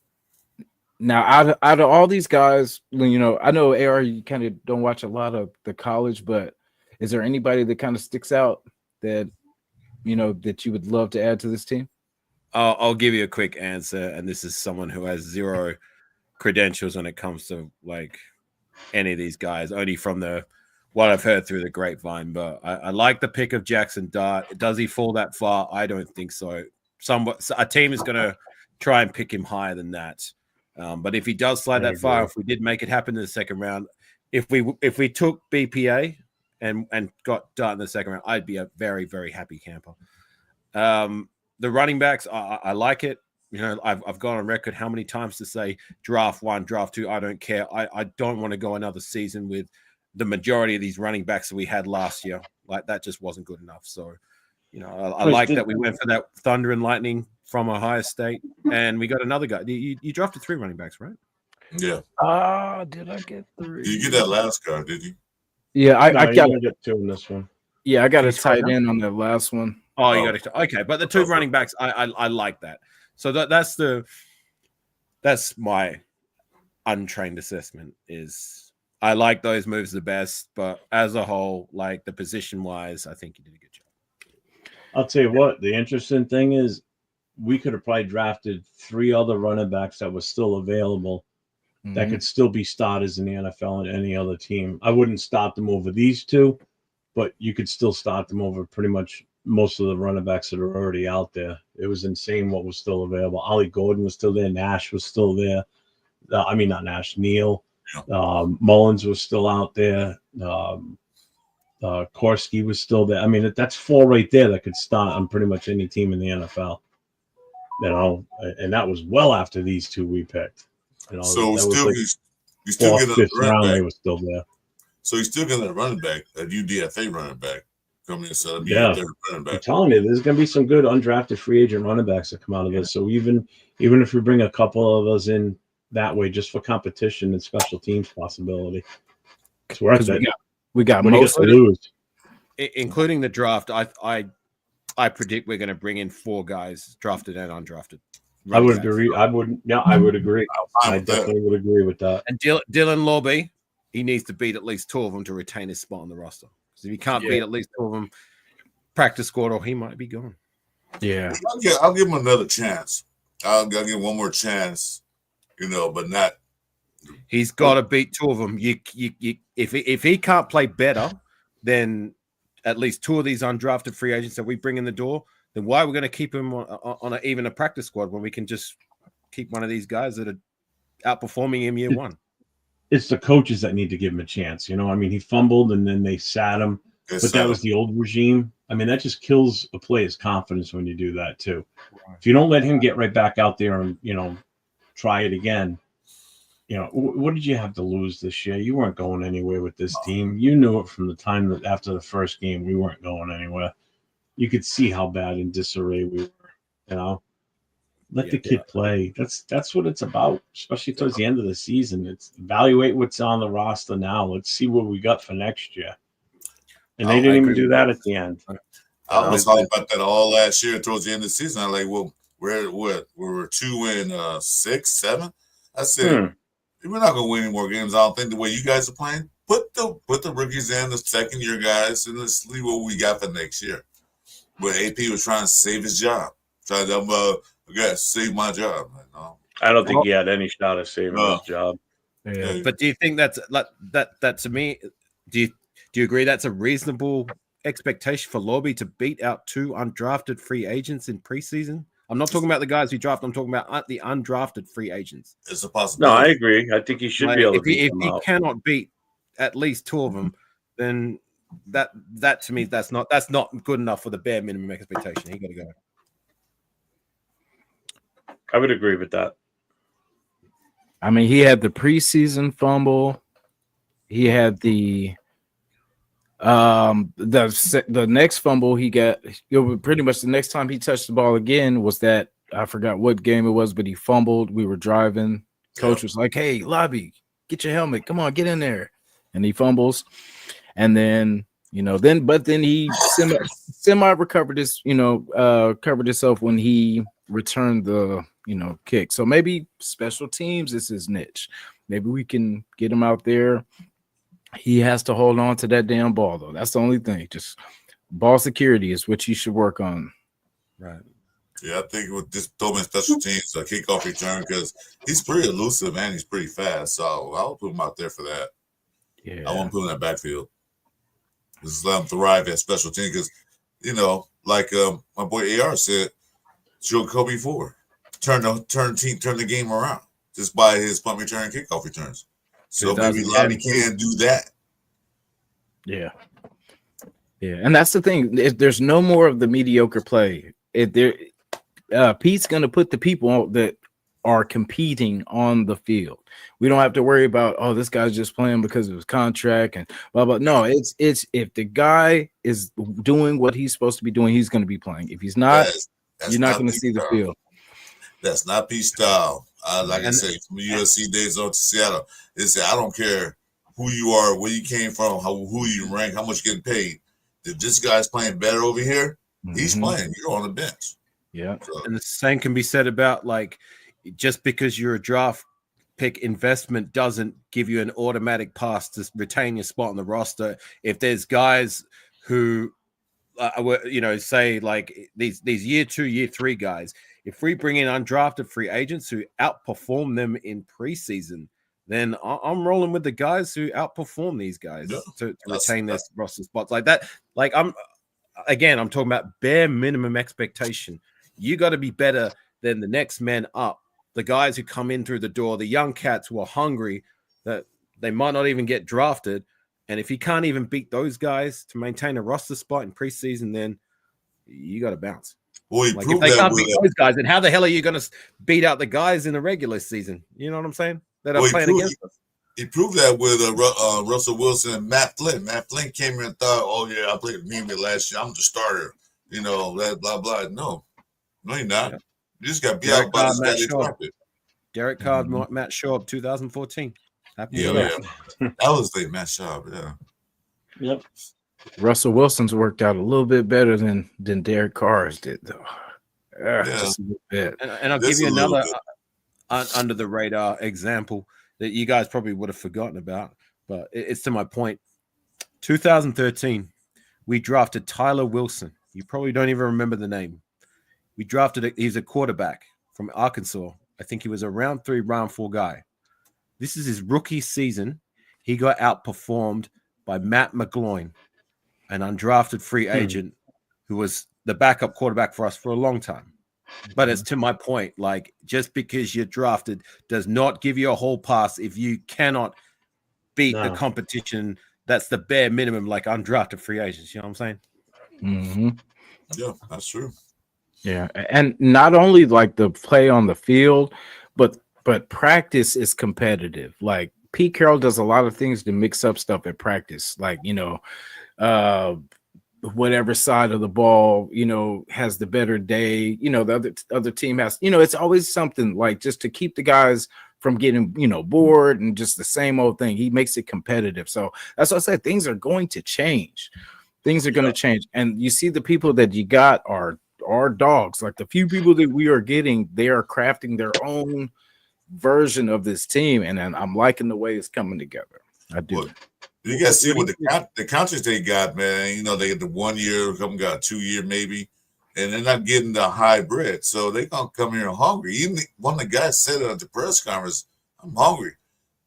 Now, out of all these guys, I know AR, you kind of don't watch a lot of the college, but is there anybody that kind of sticks out that that you would love to add to this team? I'll give you a quick answer, and this is someone who has zero credentials when it comes to like any of these guys, only from what I've heard through the grapevine. But I like the pick of Jackson Dart. Does he fall that far? I don't think so. A team is going to try and pick him higher than that. But if he does slide that far, if we did make it happen in the second round, if we took BPA and got Dart in the second round, I'd be a very, very happy camper. The running backs, I like it. You know, I've gone on record how many times to say draft 1, draft 2. I don't care. I don't want to go another season with the majority of these running backs that we had last year. Like, that just wasn't good enough. So, you know, I like that we went for that Thunder and Lightning from Ohio State, and we got another guy. You drafted 3 running backs, right? Yeah. Did I get 3? Did you get that last guy? Did you? Yeah, I got to get 2 in this one. Yeah, I got a tight end on the last one. Oh, you got it. Okay, but the 2 running backs, I like that. So that's my untrained assessment. Is I like those moves the best, but as a whole, like the position wise, I think you did a good job. I'll tell you what, the interesting thing is we could have probably drafted 3 other running backs that were still available that could still be starters in the NFL and any other team. I wouldn't start them over these 2, but you could still start them over pretty much most of the running backs that are already out there. It was insane what was still available. Ollie Gordon was still there. Nash was still there. Not Nash, Neal. Mullins was still out there. Korski was still there. I mean, that's 4 right there that could start on pretty much any team in the NFL. You know, and that was well after these 2 we picked. You know, so still, you still get a running back. They were still there. So you still get a running back, a UDFA running back coming instead of third running back. I'm telling you, there's going to be some good undrafted free agent running backs that come out of this. So even if we bring a couple of us in that way, just for competition and special teams possibility, it's worth it. We got most to lose, including the draft. I predict we're going to bring in 4 guys, drafted and undrafted. I would agree. I would agree. I definitely would agree with that. And Dylan Lawby, he needs to beat at least 2 of them to retain his spot on the roster. Because if he can't beat at least 2 of them, practice squad, or he might be gone. Yeah, I'll give him another chance. I'll give him one more chance. You know, but not. He's got to beat 2 of them. If he can't play better than at least 2 of these undrafted free agents that we bring in the door, then why are we going to keep him on even a practice squad when we can just keep one of these guys that are outperforming him year 1? It's the coaches that need to give him a chance. You know, I mean, he fumbled and then they sat him, but that was the old regime. I mean, that just kills a player's confidence when you do that too. If you don't let him get right back out there and, you know, try it again, you know, what did you have to lose this year? You weren't going anywhere with this team. You knew it from the time that after the first game, we weren't going anywhere. You could see how bad in disarray we were, you know. Let the kid play. That's what it's about, especially towards the end of the season. It's evaluate what's on the roster now. Let's see what we got for next year. And they didn't even do that at the end. I was talking about that all last year towards the end of the season. I'm like, well, we're 2-6, 7. I said, we're not going to win any more games. I don't think the way you guys are playing. Put the rookies in, the second-year guys, and let's see what we got for next year. But AP was trying to save his job. Trying to save my job. No. I don't think he had any shot of saving his job. Yeah. But do you think that's that to me? Do you agree that's a reasonable expectation for Lawby to beat out 2 undrafted free agents in preseason? I'm not talking about the guys who draft. I'm talking about the undrafted free agents. It's a possibility. No, I agree. I think he should be able to beat them out. If he cannot beat at least 2 of them, then that to me that's not good enough for the bare minimum expectation. He got to go. I would agree with that. I mean, he had the preseason fumble. He had the next fumble he got. It was pretty much the next time he touched the ball again was that I forgot what game it was, but he fumbled. We were driving. Coach was like, "Hey, Lobby, get your helmet. Come on, get in there." And he fumbles, and then then he semi recovered his covered himself when he returned the kick. So maybe special teams is his niche. Maybe we can get him out there. He has to hold on to that damn ball, though. That's the only thing. Just ball security is what you should work on. Right. Yeah, I think with this throw in special teams, a kickoff return, because he's pretty elusive and he's pretty fast. So I'll put him out there for that. Yeah. I won't put him in that backfield. Just let him thrive at special teams because, like my boy AR said, Joe Kobe 4. Turn the game around. just by his punt return and kickoff returns. So maybe Lobby can do that. Yeah. Yeah, and that's the thing. There's no more of the mediocre play. Pete's going to put the people that are competing on the field. We don't have to worry about, oh, this guy's just playing because of his contract and blah blah. No, it's if the guy is doing what he's supposed to be doing, he's going to be playing. If he's not, you're not going to see the field. That's not Pete's style. Like I say, from USC days on to Seattle, they say I don't care who you are, where you came from, who you rank, how much you're getting paid. If this guy's playing better over here, he's playing. You're on the bench. Yeah. So, and the same can be said about, like, just because you're a draft pick investment doesn't give you an automatic pass to retain your spot on the roster. If there's guys who, say like these year 2, year 3 guys, if we bring in undrafted free agents who outperform them in preseason, then I'm rolling with the guys who outperform these guys to retain their roster spots like that. Like I'm talking about bare minimum expectation. You got to be better than the next man up. The guys who come in through the door, the young cats who are hungry, that they might not even get drafted. And if you can't even beat those guys to maintain a roster spot in preseason, then you got to bounce. Well, like if they can't beat those guys, then how the hell are you going to beat out the guys in the regular season? You know what I'm saying? That are playing against us. He proved that with Russell Wilson and Matt Flynn. Matt Flynn came in and thought, oh, yeah, I played with me last year. I'm the starter. That blah, blah. No, you're not. Yeah. You just got beat out by this guy they drafted. Derek Carr, Matt Schaub, 2014. Yeah. That was the Matt Schaub, yeah. Yep. Russell Wilson's worked out a little bit better than Derek Carr's did, though. Just a little bit. And I'll give you another under the radar example that you guys probably would have forgotten about, but it's to my point. 2013, we drafted Tyler Wilson. You probably don't even remember the name. We drafted he's a quarterback from Arkansas. I think he was a round 3, round 4 guy. This is his rookie season. He got outperformed by Matt McGloin, an undrafted free agent who was the backup quarterback for us for a long time. But it's to my point, like, just because you're drafted does not give you a whole pass if you cannot beat the competition. That's the bare minimum, like undrafted free agents. You know what I'm saying? Mm-hmm. Yeah, that's true. Yeah, and not only like the play on the field, but practice is competitive. Like Pete Carroll does a lot of things to mix up stuff at practice. Like, whatever side of the ball, has the better day, the other team has, it's always something like just to keep the guys from getting, bored and just the same old thing. He makes it competitive. So that's what I said. Things are going to change. Things are going to change. And you see the people that you got are dogs. Like the few people that we are getting, they are crafting their own version of this team. And I'm liking the way it's coming together. I do. Well, you guys see what the contracts they got, man. They get the 1 year, some got 2 year maybe, and they're not getting the hybrid. So they're going to come here hungry. Even one of the guys said at the press conference, I'm hungry.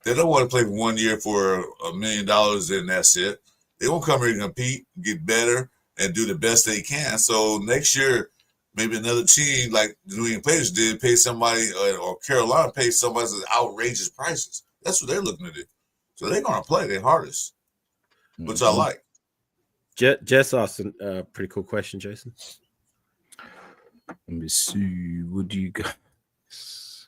They don't want to play for 1 year for $1 million and that's it. They won't come here to compete, get better, and do the best they can. So next year, maybe another team like the New England Patriots did pay somebody, or Carolina pay somebody outrageous prices. That's what they're looking to do. So they're going to play their hardest, which I like. Jess asked a pretty cool question, Jason. Let me see. What do you guys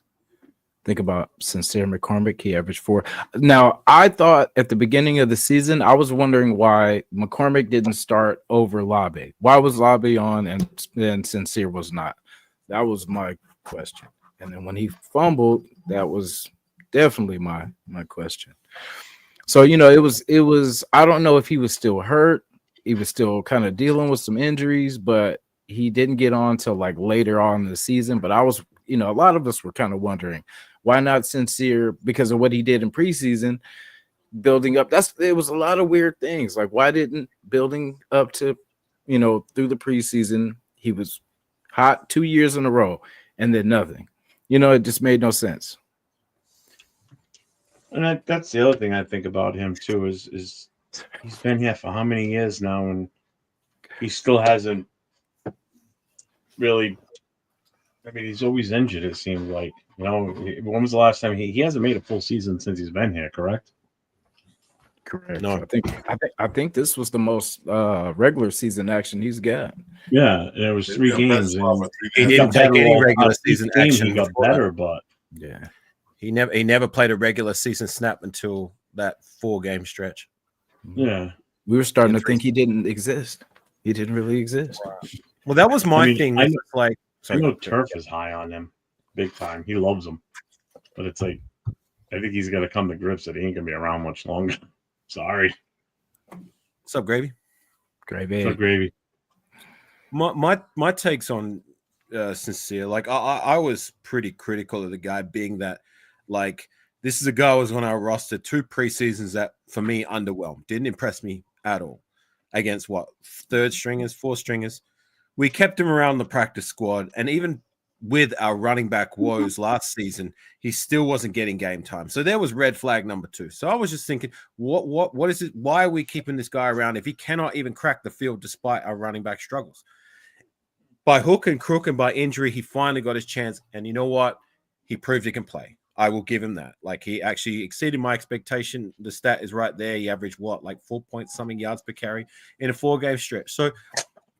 think about Sincere McCormick? He averaged 4. Now, I thought at the beginning of the season, I was wondering why McCormick didn't start over Labe. Why was Labe on and Sincere was not? That was my question. And then when he fumbled, that was definitely my question. So, it was, I don't know if he was still hurt. He was still kind of dealing with some injuries, but he didn't get on till like later on in the season. But I was, a lot of us were kind of wondering why not Sincere because of what he did in preseason, building up. It was a lot of weird things. Like why didn't building up to, through the preseason, he was hot 2 years in a row and then nothing. It just made no sense. And that's the other thing I think about him too is he's been here for how many years now, and he still hasn't really I mean, he's always injured. It seems like, you know. When was the last time he hasn't made a full season since he's been here? Correct. Correct. No. I think this was the most regular season action he's got. Yeah, and it was 3 games. And he didn't take any regular season action. He got better, but yeah, he never played a regular season snap until that 4-game stretch. Yeah, we were starting to think he didn't exist. He didn't really exist. Wow. Well, that was my thing. I know Turf is high on him, big time. He loves him, but it's like I think he's got to come to grips that he ain't gonna be around much longer. Sorry. What's up, Gravy? Gravy. What's up, Gravy? My takes on Sincere, like I was pretty critical of the guy, being that like this is a guy who was on our roster 2 preseasons that for me underwhelmed, didn't impress me at all against what 3rd stringers, 4th stringers. We kept him around the practice squad, and even with our running back woes last season, he still wasn't getting game time. So there was red flag number 2. So I was just thinking, what is it? Why are we keeping this guy around if he cannot even crack the field despite our running back struggles? By hook and crook and by injury, he finally got his chance. And you know what? He proved he can play. I will give him that. Like, he actually exceeded my expectation. The stat is right there. He averaged like 4-point-something yards per carry in a 4-game stretch. So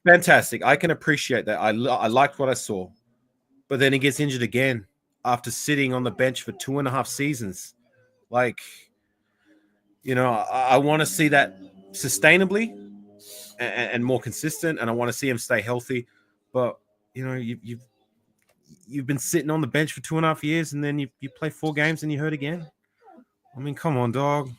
fantastic. I can appreciate that. I liked what I saw. But then he gets injured again after sitting on the bench for 2.5 seasons. Like, you know, I want to see that sustainably and more consistent, and I want to see him stay healthy. But, you know, you've been sitting on the bench for 2.5 years, and then you play 4 games and you hurt again. I mean, come on, dog.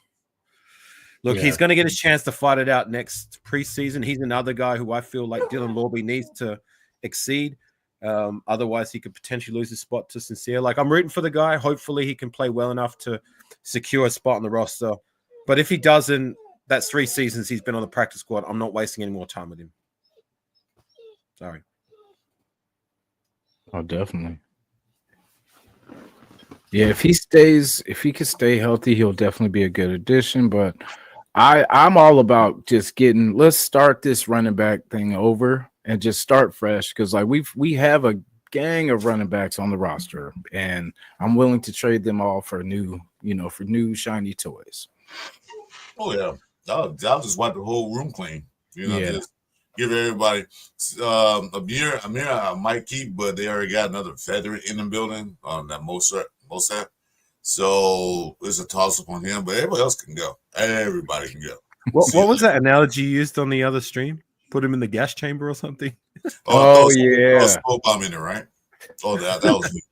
Look, he's going to get his chance to fight it out next preseason. He's another guy who I feel like Dylan Lorby needs to exceed. Otherwise, he could potentially lose his spot to Sincere. Like, I'm rooting for the guy. Hopefully, he can play well enough to secure a spot on the roster. But if he doesn't, that's 3 seasons he's been on the practice squad. I'm not wasting any more time with him. Sorry. Oh, definitely. Yeah, if he could stay healthy, he'll definitely be a good addition. But I'm all about just let's start this running back thing over and just start fresh, because like we have a gang of running backs on the roster, and I'm willing to trade them all for new shiny toys. Oh yeah, I'll just wipe the whole room clean. Just give everybody Amir I might keep, but they already got another veteran in the building on that Mozart. So it's a toss up on him, but everybody else can go. Everybody can go. What was that analogy you used on the other stream? Put him in the gas chamber or something? Oh yeah. Smoke bomb in there, right? Oh, that was me.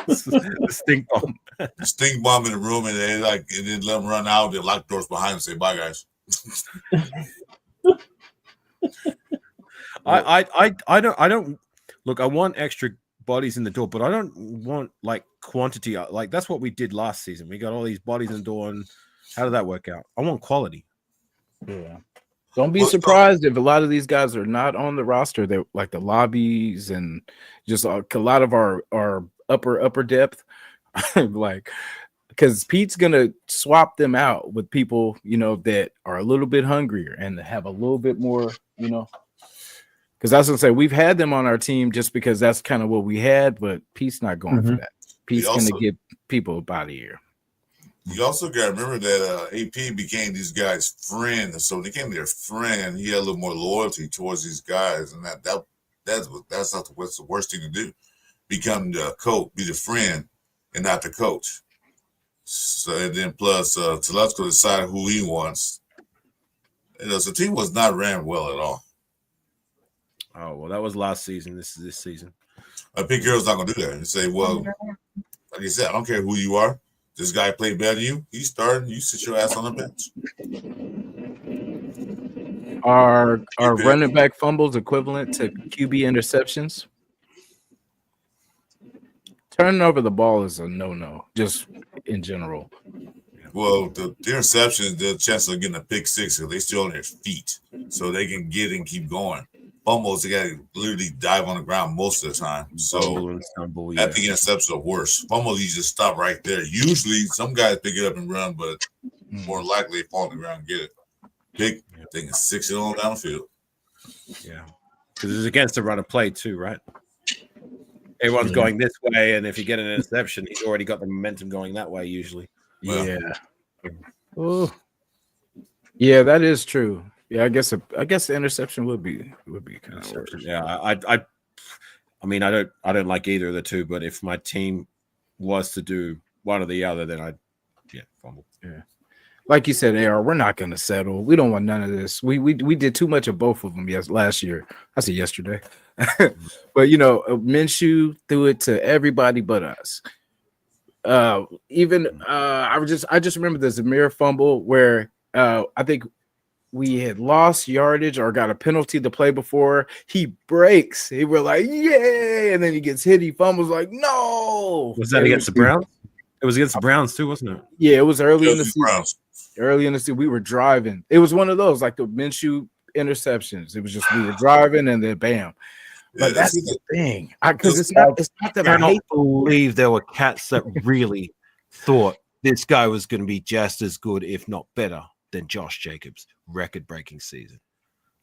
The stink bomb. The stink bomb in the room, and they didn't let them run out. They locked doors behind them and say, "Bye, guys." I don't look. I want extra bodies in the door, but I don't want like quantity. Like, that's what we did last season. We got all these bodies in the door, and how did that work out? I want quality. Yeah. Don't be surprised if a lot of these guys are not on the roster. They're like the lobbies and just a lot of our upper depth, like, because Pete's gonna swap them out with people, that are a little bit hungrier and have a little bit more, because I was gonna say we've had them on our team just because that's kind of what we had, but Pete's not going for that. Pete's gonna give people about a year. You also got to remember that AP became these guys' friend, so when he became their friend, he had a little more loyalty towards these guys, and that's not what's the worst thing to do. Become the coach, be the friend, and not the coach. So, and then plus, Telesco decide who he wants. So the team was not ran well at all. Oh well, that was last season. This is this season. Pete Carroll's not going to do that. He say, well, like you said, I don't care who you are. This guy played better than you. He's starting. You sit your ass on the bench. Are running back fumbles equivalent to QB interceptions? Turning over the ball is a no-no, just in general. Well, the interceptions, the chance of getting a pick six, because they still on their feet, so they can get and keep going. Fumbles, they got to literally dive on the ground most of the time. So I think interceptions are worse. Fumbles, you just stop right there. Usually, some guys pick it up and run, but more likely they fall on the ground and get it. Pick, they can 6 it on down the field. Yeah, because it's against the run of play too, right? everyone's going this way, and if you get an interception, he's already got the momentum going that way usually. Yeah. Oh, yeah, that is true. Yeah, I guess the interception would be kind of worse. Yeah, I mean, I don't like either of the two, but if my team was to do one or the other, then I'd fumble. Yeah. Like you said, AR, we're not going to settle. We don't want none of this. We did too much of both of them last year. I said yesterday. But, Minshew threw it to everybody but us. I just remember the Zamir fumble where I think we had lost yardage or got a penalty to play before. He breaks. He were like, yay! And then he gets hit. He fumbles like, no. Was that against the Browns? It was against the Browns too, wasn't it? Yeah, it was early in the season. Early in the season, we were driving. It was one of those like the Minshew interceptions. It was just we were driving and then bam. But that's the thing, because it's not that I can't believe there were cats that really thought this guy was going to be just as good, if not better, than Josh Jacobs' record-breaking season.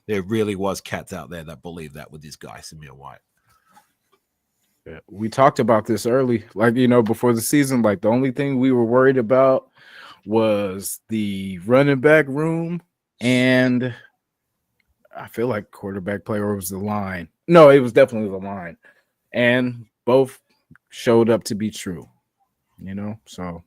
There really was cats out there that believed that with this guy, Samir White. Yeah, we talked about this early, before the season. Like the only thing we were worried about was the running back room, and I feel like quarterback play, or was the line. No, it was definitely the line, and both showed up to be true. So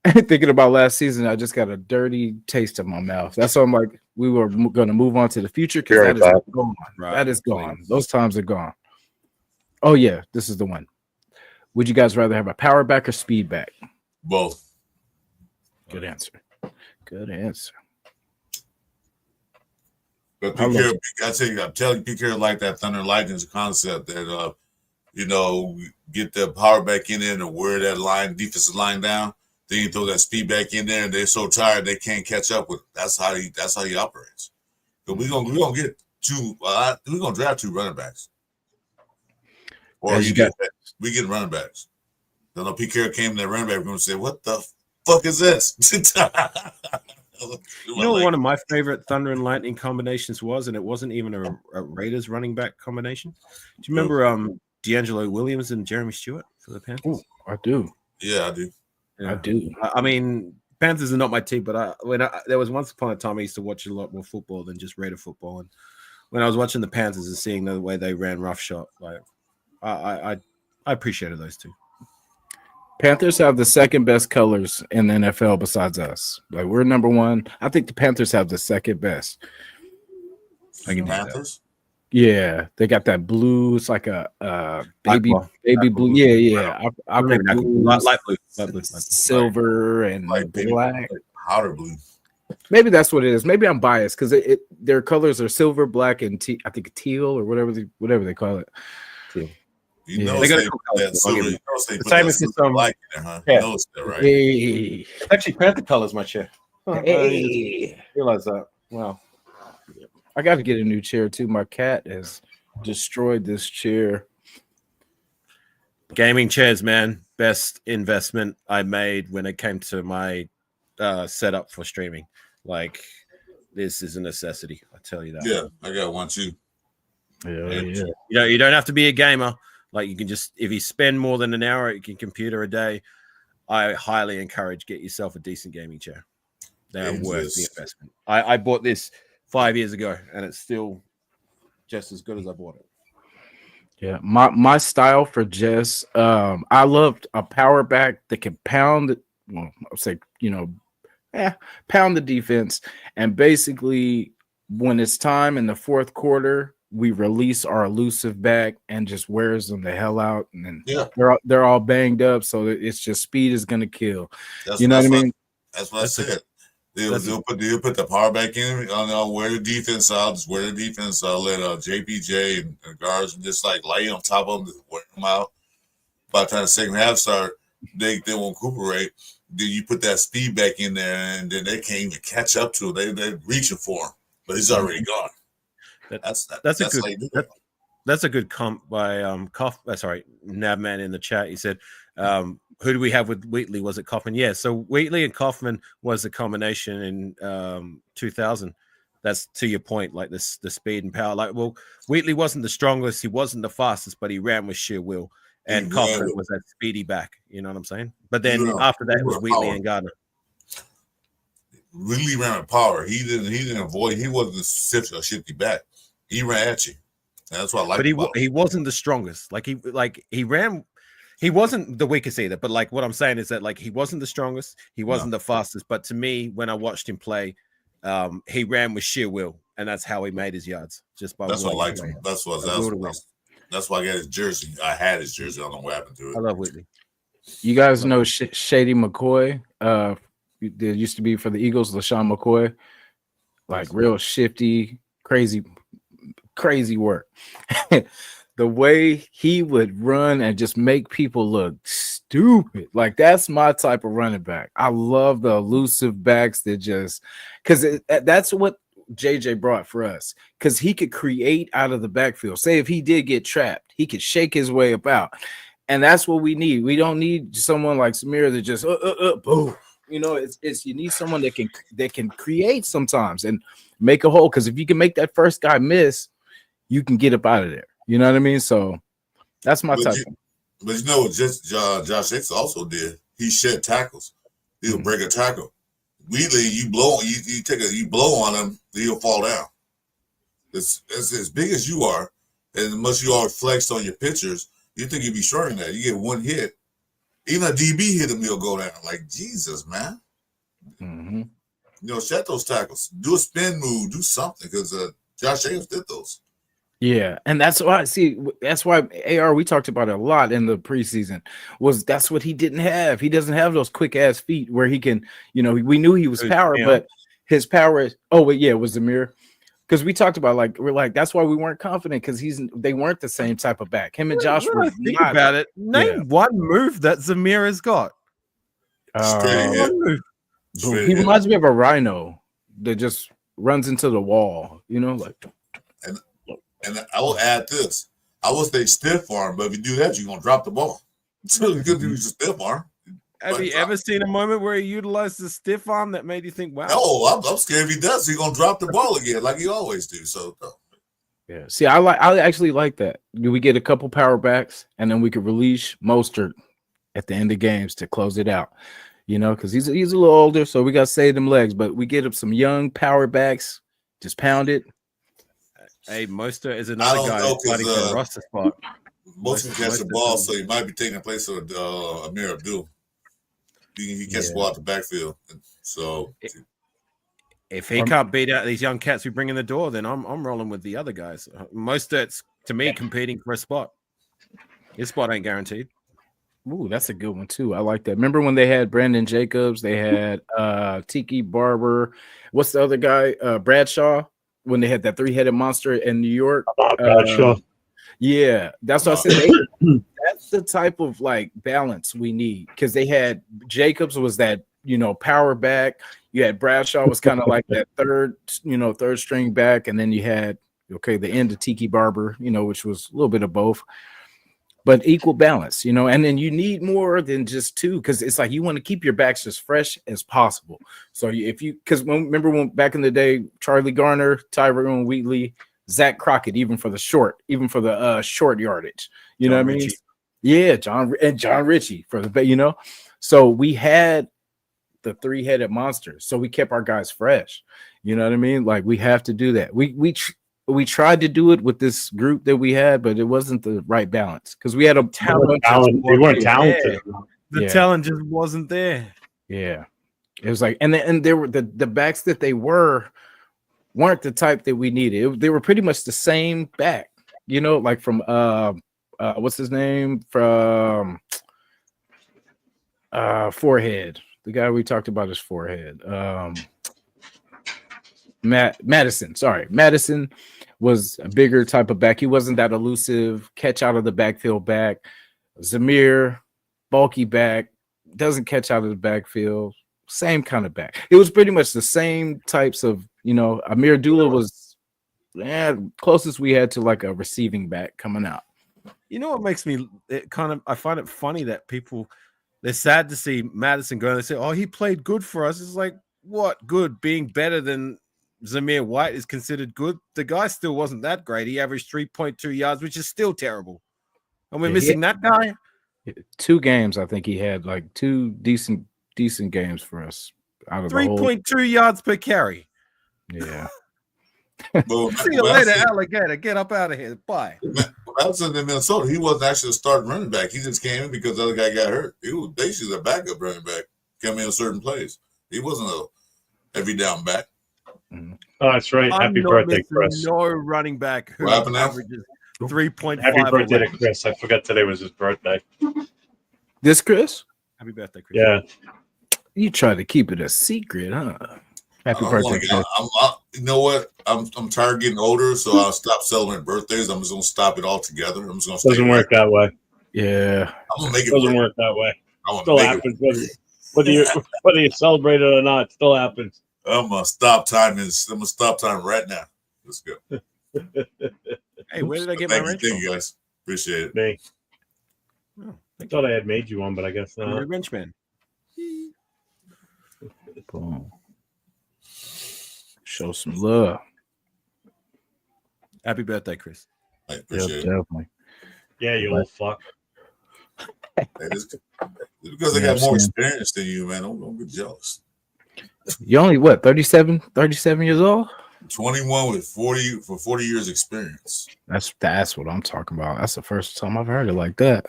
thinking about last season, I just got a dirty taste in my mouth. That's why I'm like, we were going to move on to the future because that is gone. Right. That is gone. Those times are gone. Oh yeah, this is the one. Would you guys rather have a power back or speed back? Both. Good answer. Good answer. But Pete Carroll, I'm telling you, Pete Carroll like that Thunder and Lightning's concept that get the power back in there and wear that defensive line down. Then you throw that speed back in there, and they're so tired they can't catch up with it. That's how he operates. But we're gonna get two. We're gonna draft two running backs, or we get running backs. Then Pete Carroll came in that running back room and said, "What the fuck is this?" One of my favorite Thunder and Lightning combinations was, and it wasn't even a Raiders running back combination. Do you remember D'Angelo Williams and Jeremy Stewart for the Panthers? Oh, I do. Yeah, I do. Yeah. I do. I mean, Panthers are not my team, but there was once upon a time I used to watch a lot more football than just Raider football, and when I was watching the Panthers and seeing the way they ran roughshod, like I appreciated those two. Panthers have the second best colors in the NFL besides us. Like we're number one. I think the Panthers have the second best. Panthers? Yeah, they got that blue. It's like a baby blue. Yeah. Light blue, silver, and black. Powder blue. Maybe that's what it is. Maybe I'm biased because their colors are silver, black, and I think teal or whatever they call it. Teal. They got that silver. The same as black in there, huh? Yeah. You noticed that, right? Hey. Actually, Panther colors my chair. Hey. Realize that. Wow. I got to get a new chair too. My cat has destroyed this chair. Gaming chairs, man. Best investment I made when it came to my setup for streaming. Like, this is a necessity. I tell you that. Yeah, I got one too. Yeah. You don't have to be a gamer. Like, you can just, if you spend more than an hour at your computer a day, I highly encourage get yourself a decent gaming chair. They're worth the investment. I bought this 5 years ago, and it's still just as good as I bought it. Yeah, my style for Jess, I loved a power back that can pound. Well, I'll say pound the defense, and basically when it's time in the fourth quarter, we release our elusive back and just wears them the hell out, and then they're all banged up, so it's just speed is gonna kill. What I mean? That's what I said. They'll put the power back in. I'll wear the defense out. Just wear the defense. I'll let JPJ and guards just like lay on top of them, wear them out. By the time the second half start, they won't recuperate. Then you put that speed back in there, and then they can't even catch up to it. They're reaching for him, but he's already gone. That's a good comp by Nabman in the chat. He said, who do we have with Wheatley? Was it Kaufman? Yeah, so Wheatley and Kaufman was a combination in 2000. that's to your point, like this the speed and power. Like, well, Wheatley wasn't the strongest, he wasn't the fastest, but he ran with sheer will. And Cochran was that speedy back. You know what I'm saying? But then after that, it was Wheatley and Gardner. Really ran with power. He didn't avoid. He wasn't a shifty back. He ran at you. And that's what I like. But he wasn't the strongest. He ran. He wasn't the weakest either. But like what I'm saying is that like he wasn't the strongest. He wasn't the fastest. But to me, when I watched him play, he ran with sheer will, and that's how he made his yards. Just by that's what I liked him. That's why I got his jersey. I had his jersey. I don't know what happened to it. I love Whitley. You guys know Shady McCoy? There used to be for the Eagles, LaShawn McCoy, like real shifty, crazy work. The way he would run and just make people look stupid. Like that's my type of running back. I love the elusive backs that just because that's what JJ brought for us, because he could create out of the backfield. Say if he did get trapped, he could shake his way about. And that's what we need. We don't need someone like Samir that just boom. You know, it's you need someone that can create sometimes and make a hole. Because if you can make that first guy miss, you can get up out of there. You know what I mean? So that's my type. But you know what Josh Hicks also did? He shed tackles. He'll break a tackle. Wheatley, you blow on him, he'll fall down. It's as big as you are, and as much you are flexed on your pictures, you think you'd be short than that. You get one hit. Even a DB hit him, he'll go down. Like, Jesus, man. Mm-hmm. You know, shed those tackles. Do a spin move. Do something, because Josh Jacobs did those. Yeah, and that's why AR, we talked about it a lot in the preseason, that's what he didn't have. He doesn't have those quick ass feet where he can, you know, we knew he was power, but his power is it was Zamir. Because we talked about that's why we weren't confident, because they weren't the same type of back. Him and Josh were think about it. Name one move that Zamir has got. He reminds me of a rhino that just runs into the wall, you know, like. And I will add this. I will say stiff arm, but if you do that, you're gonna drop the ball. So you could use a stiff arm. Have you ever seen a moment where he utilized the stiff arm that made you think, wow? No, I'm scared if he does, he's gonna drop the ball again, like he always do. So yeah. See, I actually like that. Do we get a couple power backs and then we could release Mostert at the end of games to close it out? You know, because he's a little older, so we got to save them legs. But we get up some young power backs, just pound it. Hey, Mostert is another guy fighting for a roster spot. Mostert catch the ball, so he might be taking the place of Amir Abdul. He catches the ball out the backfield. So if he can't beat out these young cats we bring in the door, then I'm rolling with the other guys. Mostert's, to me, competing for a spot. His spot ain't guaranteed. Ooh, that's a good one too. I like that. Remember when they had Brandon Jacobs? They had Tiki Barber. What's the other guy? Bradshaw. When they had that 3-headed monster in New York. Yeah, that's what I said. That's the type of like balance we need, because they had Jacobs was that, you know, power back. You had Bradshaw was kind of like that third string back, and then you had the end of Tiki Barber, you know, which was a little bit of both, but equal balance, you know. And then you need more than just two, because it's like you want to keep your backs as fresh as possible. So because remember when back in the day, Charlie Garner, Tyree Wheatley, Zach Crockett, even for the short yardage, you know what I mean? Yeah, John Ritchie for the, you know. So we had the 3-headed monster, so we kept our guys fresh. You know what I mean? Like we have to do that. We tried to do it with this group that we had, but it wasn't the right balance, because we had a talent. We weren't talented. The talent just wasn't there. Yeah, it was like, and there were the backs that they weren't the type that we needed. They were pretty much the same back, you know, like from what's his name from Forehead, the guy we talked about his Forehead. Madison. Sorry, Madison was a bigger type of back. He wasn't that elusive, catch out of the backfield back. Zamir, bulky back, doesn't catch out of the backfield. Same kind of back. It was pretty much the same types of, you know. Amir Abdullah was closest we had to like a receiving back coming out. You know what makes me I find it funny that they're sad to see Madison go and they say, oh, he played good for us. It's like, what good? Being better than Zamir White is considered good. The guy still wasn't that great. He averaged 3.2 yards, which is still terrible. And we're missing that guy. 2 games, I think he had like 2 decent games for us. Out of 3.2 yards per carry. Yeah. Well, See you later, alligator. Get up out of here. Bye. Madison in Minnesota, he wasn't actually a starting running back. He just came in because the other guy got hurt. He was basically a backup running back, coming in certain plays. He wasn't a every down back. Oh, that's right. Happy birthday, Chris. No running back who averages 3.5. Happy birthday to Chris. I forgot today was his birthday. This Chris? Happy birthday, Chris. Yeah. You try to keep it a secret, huh? Happy birthday, Chris. You know what? I'm tired of getting older, so I'll stop celebrating birthdays. I'm just gonna stop it altogether. I'm just gonna. Doesn't work that way. Yeah. I'm gonna make it. Doesn't work that way. Still happens whether you celebrate it or not. It still happens. I'm gonna stop time. I'm gonna stop time right now. Let's go. Hey, where did I get my wrench? Thank you guys. Appreciate it. Me. Oh, I thought I had made you one, but I guess not. You're a wrench man. Boom. Show some love. Happy birthday, Chris. I appreciate it. Definitely. Yeah, you old fuck. It's because I got more experience than you, man. Don't get jealous. You only what, 37 years old? 21 with 40 years experience. That's what I'm talking about. That's the first time I've heard it like that.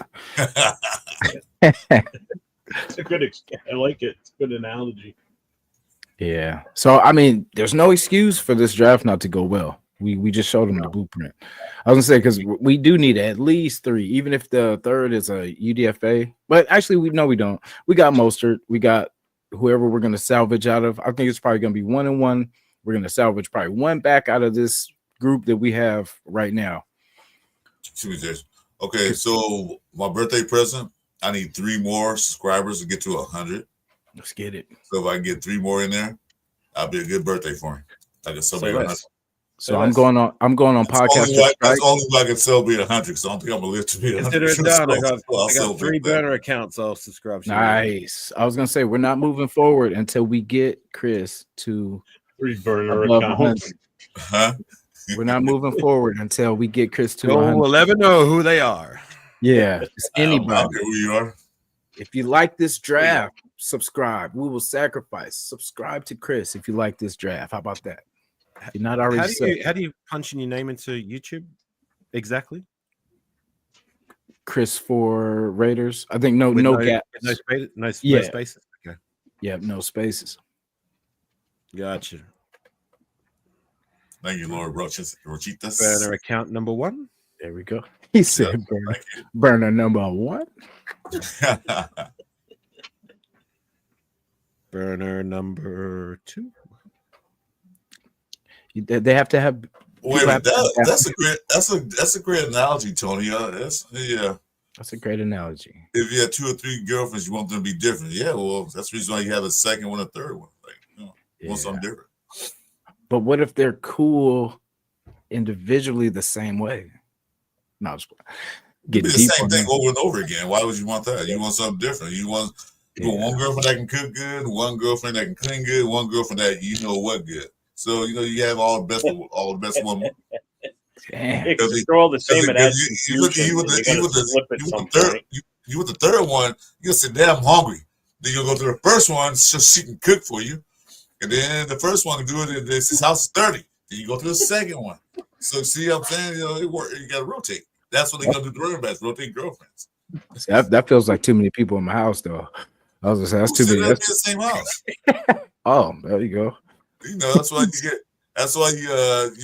It's a good. I like it. It's a good analogy. Yeah. So I mean, there's no excuse for this draft not to go well. We just showed them the blueprint. I was gonna say because we do need at least 3, even if the third is a UDFA. But actually, we don't. We got Mostert. We got whoever we're gonna salvage out of. I think it's probably gonna be 1 and 1. We're gonna salvage probably 1 back out of this group that we have right now. Okay, so my birthday present, I need 3 more subscribers to get to 100. Let's get it. So if I can get 3 more in there, I'll be a good birthday for him. I can celebrate 100. So I'm going on podcast. That's only way I can celebrate 100 because I don't think I'm gonna live to be 100. Consider it done. I got 3 burner accounts I'll subscribe to. Nice. I was gonna say we're not moving forward until we get Chris to 3 burner accounts. Huh? We're not moving forward until we get Chris to 100. We'll never know who they are. Yeah, it's anybody. I don't care who you are. If you like this draft, subscribe. We will sacrifice. Subscribe to Chris if you like this draft. How about that? You're not already. How do you punch in your name into YouTube? Exactly. Chris for Raiders. I think no gaps. No spaces. Okay. Yeah, no spaces. Gotcha. Thank you, Lord Rochitas. Burner account number 1. There we go. He said burner number 1. Burner number 2. They have to have. Wait a minute, that's a great analogy, Tony. That's a great analogy. If you have 2 or 3 girlfriends, you want them to be different. Yeah, well, that's the reason why you have a second one, a third one. Like, you want something different. But what if they're cool individually the same way? No, just get the same thing over and over again. Why would you want that? You want something different. You want one girlfriend that can cook good, one girlfriend that can clean good, one girlfriend that you know what good. So you have all the best women. They're all the same. You with the third one, you'll say, "Damn, I'm hungry." Then you'll go to the first one, so she can cook for you, and then the first one can do it. His house is dirty. Then you go to the second one. So see what I'm saying? It work. You got to rotate. That's what they're gonna do. The running backs rotate girlfriends. That feels like too many people in my house, though. I was gonna say that's too many. That's the same house. Oh, there you go. That's why you get. That's why you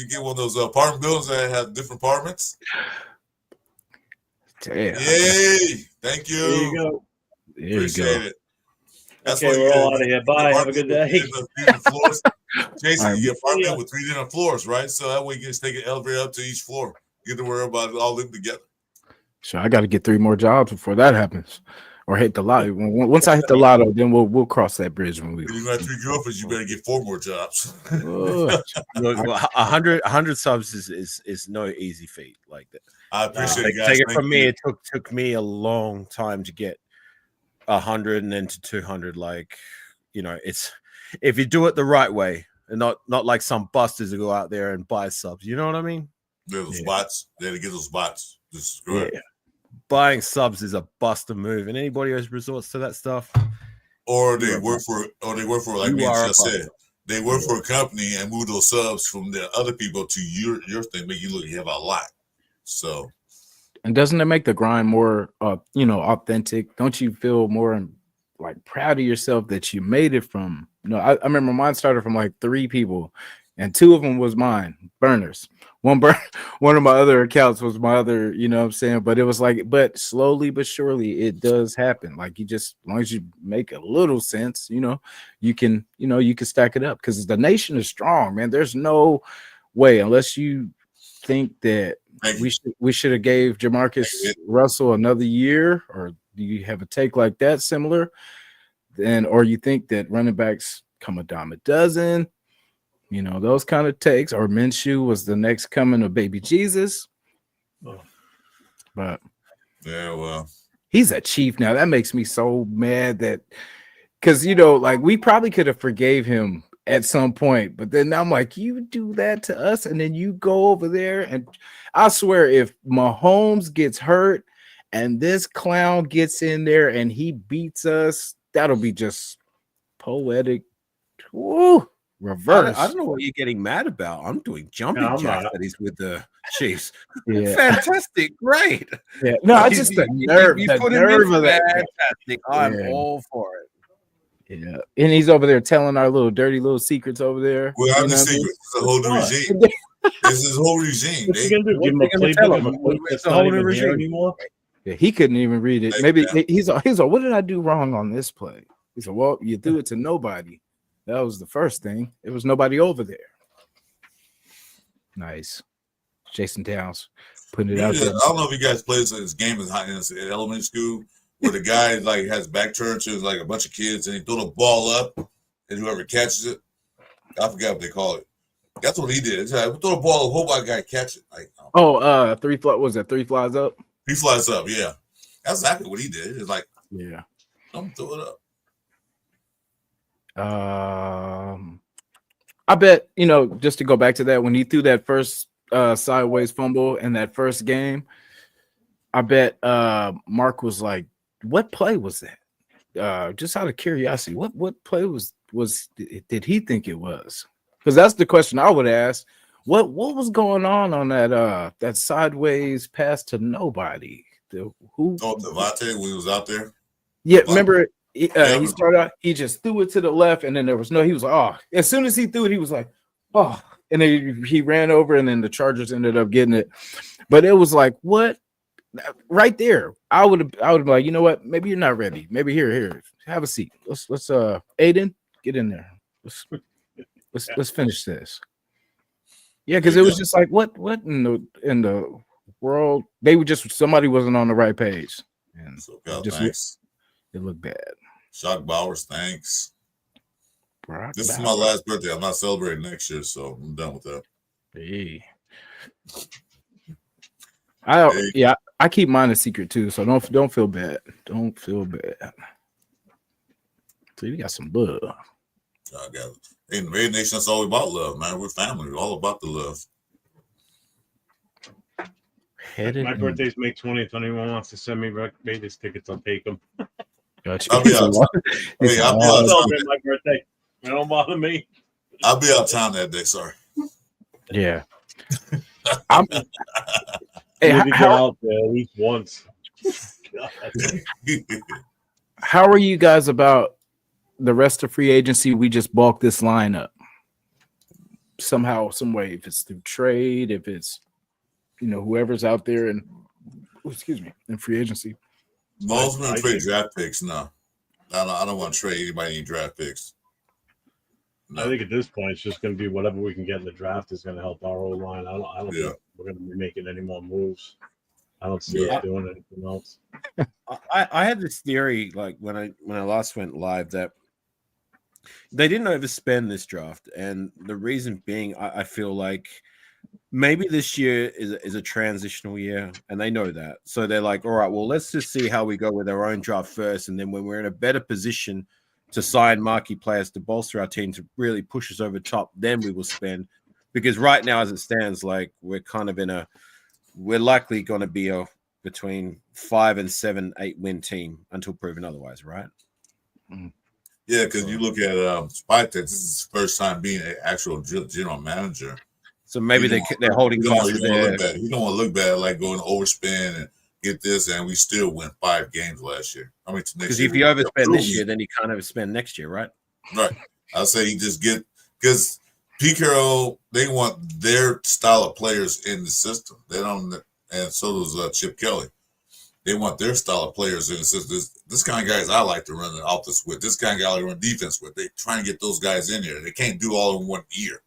get one of those apartment buildings that have different apartments. Damn. Yay! Thank you. There you go. Appreciate it. That's okay, we're all out of here. Bye. Have a good day. Jason, you get apartment with 3 different floors, right? So that way you can just take an elevator up to each floor. You get to worry about all living together. So I got to get 3 more jobs before that happens, or hit the lotto. Once I hit the lotto, then we'll cross that bridge when we. If you got 3 girlfriends, you better get 4 more jobs. 100 subs is no easy feat like that. I appreciate it, guys. Take it from me. It took me a long time to get 100 and then to 200. Like, it's if you do it the right way, and not like some busters who go out there and buy subs. You know what I mean? There's those bots. They had to get those bots. Just screw it. Buying subs is a buster move, and anybody who resorts to that stuff, or they work for like me just said. They work for a company and move those subs from the other people to your thing, make you look you have a lot. So, and doesn't it make the grind more, authentic? Don't you feel more like proud of yourself that you made it from? I remember mine started from like 3 people, and 2 of them was mine burners. One of my other accounts was my other, you know what I'm saying? But it was like, but slowly but surely it does happen. Like as long as you make a little sense, you can stack it up because the nation is strong, man. There's no way unless you think that we should have gave Jamarcus Russell another year, or do you have a take like that similar? Or you think that running backs come a dime a dozen? Those kind of takes, or Minshew was the next coming of baby Jesus. But yeah, well, he's a chief now. That makes me so mad that because like we probably could have forgave him at some point, but then I'm like, you do that to us, and then you go over there, and I swear, if Mahomes gets hurt and this clown gets in there and he beats us, that'll be just poetic. Woo! Reverse. I don't know what you're getting mad about. I'm doing jumping jacks that he's with the Chiefs. Yeah. Fantastic, great. Yeah, no, I just the nerve of that. Fantastic. I'm all for it. Yeah, and he's over there telling our dirty little secrets over there. Well, I'm the secret. It's a whole new regime. This is a whole regime. What's he gonna do? Give him a playbook. It's a whole new regime anymore. Yeah, he couldn't even read it. Maybe he's like, what did I do wrong on this play? He said, well, you threw it to nobody. That was the first thing. It was nobody over there. Nice. Jason Downs putting it out there. I don't know if you guys played this game in elementary school where the guy like has back turned to like a bunch of kids and he threw the ball up and whoever catches it. I forgot what they call it. That's what he did. He throw the ball up, hope I got to catch it. Like, 3 flies up? 3 flies up, yeah. That's exactly what he did. It's like, yeah. Don't throw it up. I bet, just to go back to that, when he threw that first sideways fumble in that first game, I bet Mark was like, what play was that? Just out of curiosity, what play did he think it was? Because that's the question I would ask. What was going on that sideways pass to nobody? Devontae when he was out there? Yeah, remember he started out, he just threw it to the left, and then there was he was like, oh, as soon as he threw it, he was like, oh, and then he ran over, and then the Chargers ended up getting it. But it was like, what? Right there, I would be like, you know what? Maybe you're not ready. Maybe here, have a seat. Let's Aiden, get in there. Let's finish this. Yeah, because it was just like, what in the world? They were just somebody wasn't on the right page, and thanks. It looked bad. Shock Bowers, thanks. This is my last birthday. I'm not celebrating next year, so I'm done with that. Hey. I keep mine a secret too, so don't feel bad. Don't feel bad. So you got some love. I got it. In the Raider Nation, that's all about love, man. We're family. We're all about the love. My birthday's May 20th. Anyone wants to send me Vegas tickets, I'll take them. Gotcha. I'll be out. I'll be out. My birthday. Don't bother me. I'll be out of town that day. Sorry. Yeah. Hey, get out there at least once. How are you guys about the rest of free agency? We just bulk this line up somehow, some way. If it's through trade, if it's whoever's out there in free agency. Most going to trade draft picks. No, I don't want to trade anybody any draft picks. No. I think at this point it's just going to be whatever we can get in the draft is going to help our whole line. I don't think we're going to be making any more moves. I don't see us doing anything else. I had this theory, like when I last went live, that they didn't overspend this draft, and the reason being, I feel like maybe this year is a transitional year, and they know that. So they're like, all right, well, let's just see how we go with our own draft first, and then when we're in a better position to sign marquee players to bolster our team to really push us over the top, then we will spend. Because right now, as it stands, like we're kind of we're likely going to be between 5 and 7, 8 win team until proven otherwise, right? Yeah, because you look at Spike, this is his first time being an actual general manager. So maybe they're holding fast. He don't want to look bad, like going to overspend and get this, and we still win 5 games last year. I mean, because if you overspend this year, then you can't overspend next year, right? Right. I'll say you just get because Pete Carroll, they want their style of players in the system. They don't, and so does Chip Kelly. They want their style of players in the system. This kind of guys I like to run the offense with. This kind of guy I like to run defense with. They try and get those guys in here. They can't do all in 1 year.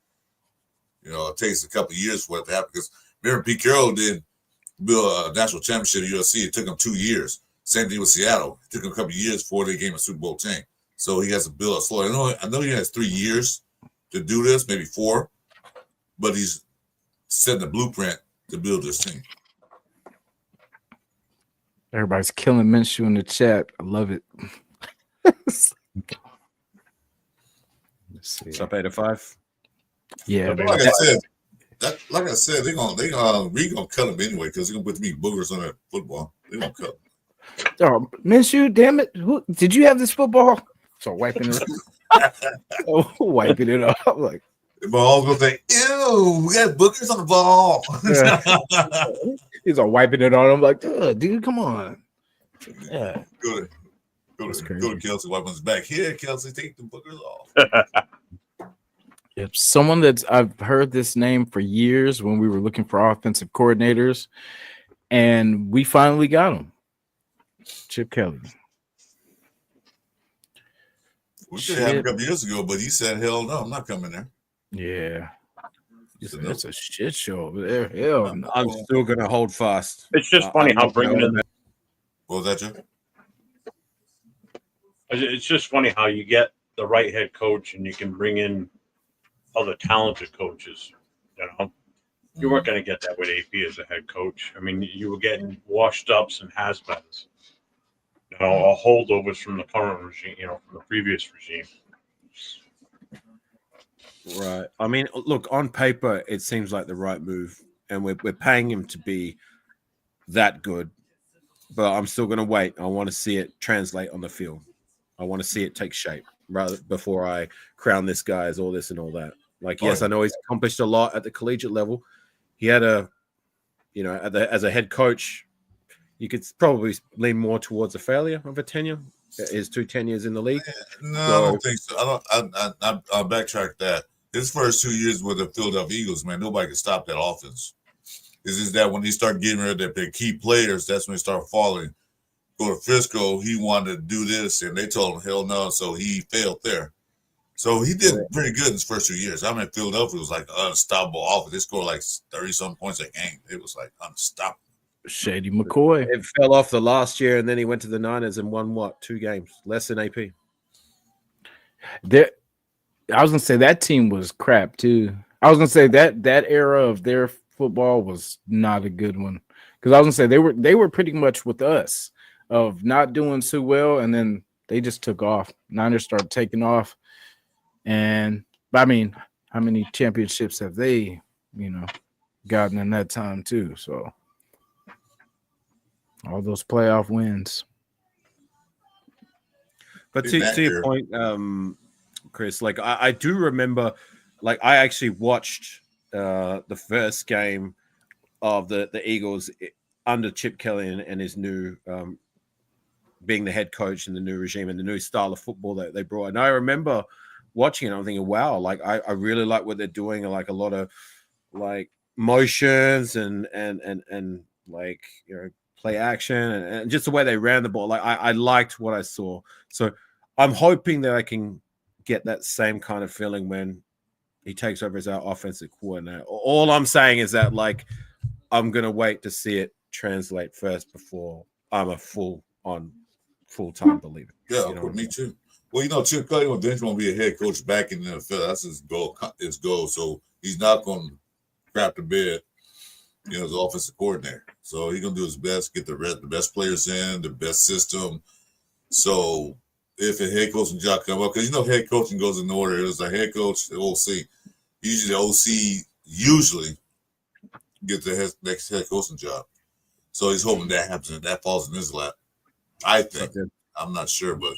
You know, it takes a couple of years for it to happen. Because remember, Pete Carroll did build a national championship at USC. It took him 2 years. Same thing with Seattle. It took him a couple of years before they gave him a Super Bowl team. So he has to build a slow. I know he has 3 years to do this, maybe 4, but he's setting the blueprint to build this team. Everybody's killing Minshew in the chat. I love it. What's up, 8-5? Yeah, like I said, we gonna cut him anyway because they're gonna put me boogers on that football. They're gonna cut him. Oh, Minshew, damn it! Did you have this football? So wiping it, wiping it off. Like, but I was gonna say, ew, we got boogers on the ball. Yeah. He's all wiping it on him, like, dude, come on. Yeah, go to Kelsey, wipe on his back. Here, Kelsey, take the boogers off. Yep, someone that's I've heard this name for years when we were looking for offensive coordinators, and we finally got him. Chip Kelly. We should have him a couple years ago, but he said, "Hell no, I'm not coming there." Yeah, that's a shit show over there. Hell no. I'm still gonna hold fast. It's just funny how bringing in. What was that, Joe? It's just funny how you get the right head coach and you can bring in other talented coaches. You know, you weren't going to get that with AP as a head coach. I mean, you were getting washed ups and has-beens. You know, holdovers from the current regime. You know, from the previous regime. Right. I mean, look, on paper, it seems like the right move, and we're paying him to be that good. But I'm still going to wait. I want to see it translate on the field. I want to see it take shape rather before I crown this guy as all this and all that. Like, yes, I know he's accomplished a lot at the collegiate level. He had as a head coach, you could probably lean more towards a failure of a tenure. His 2 tenures in the league. No, I don't think so. I'll backtrack that. His first 2 years with the Philadelphia Eagles, man, nobody could stop that offense. It's just that when he started getting rid of their key players, that's when he started falling. Go to Frisco, he wanted to do this, and they told him hell no, so he failed there. So he did pretty good in his first 2 years. I mean, Philadelphia was like an unstoppable offense. They scored like 30-something points a game. It was like unstoppable. Shady McCoy. It fell off the last year, and then he went to the Niners and won 2 games, less than AP. I was gonna say that team was crap too. I was gonna say that era of their football was not a good one because I was gonna say they were pretty much with us of not doing so well, and then they just took off. Niners started taking off, and I mean, how many championships have they, gotten in that time too? So all those playoff wins. But to your point, Chris, like I do remember, like I actually watched the first game of the Eagles under Chip Kelly and his new being the head coach and the new regime and the new style of football that they brought. And I remember watching it, I'm thinking, wow, like I really like what they're doing, like a lot of like motions and like play action and just the way they ran the ball. Like I liked what I saw. So I'm hoping that I can get that same kind of feeling when he takes over as our offensive coordinator. All I'm saying is that like I'm gonna wait to see it translate first before I'm a full-time believer. Yeah, me too. Well, Chip Kelly eventually won't be a head coach back in the NFL. That's his goal. So he's not going to crap the bed, as offensive coordinator. So he's going to do his best, get the best players in, the best system. So if a head coaching job come up, because head coaching goes in order. It was a head coach, the OC. Usually the OC usually gets the next head coaching job. So he's hoping that happens and that falls in his lap. I think. I'm not sure, but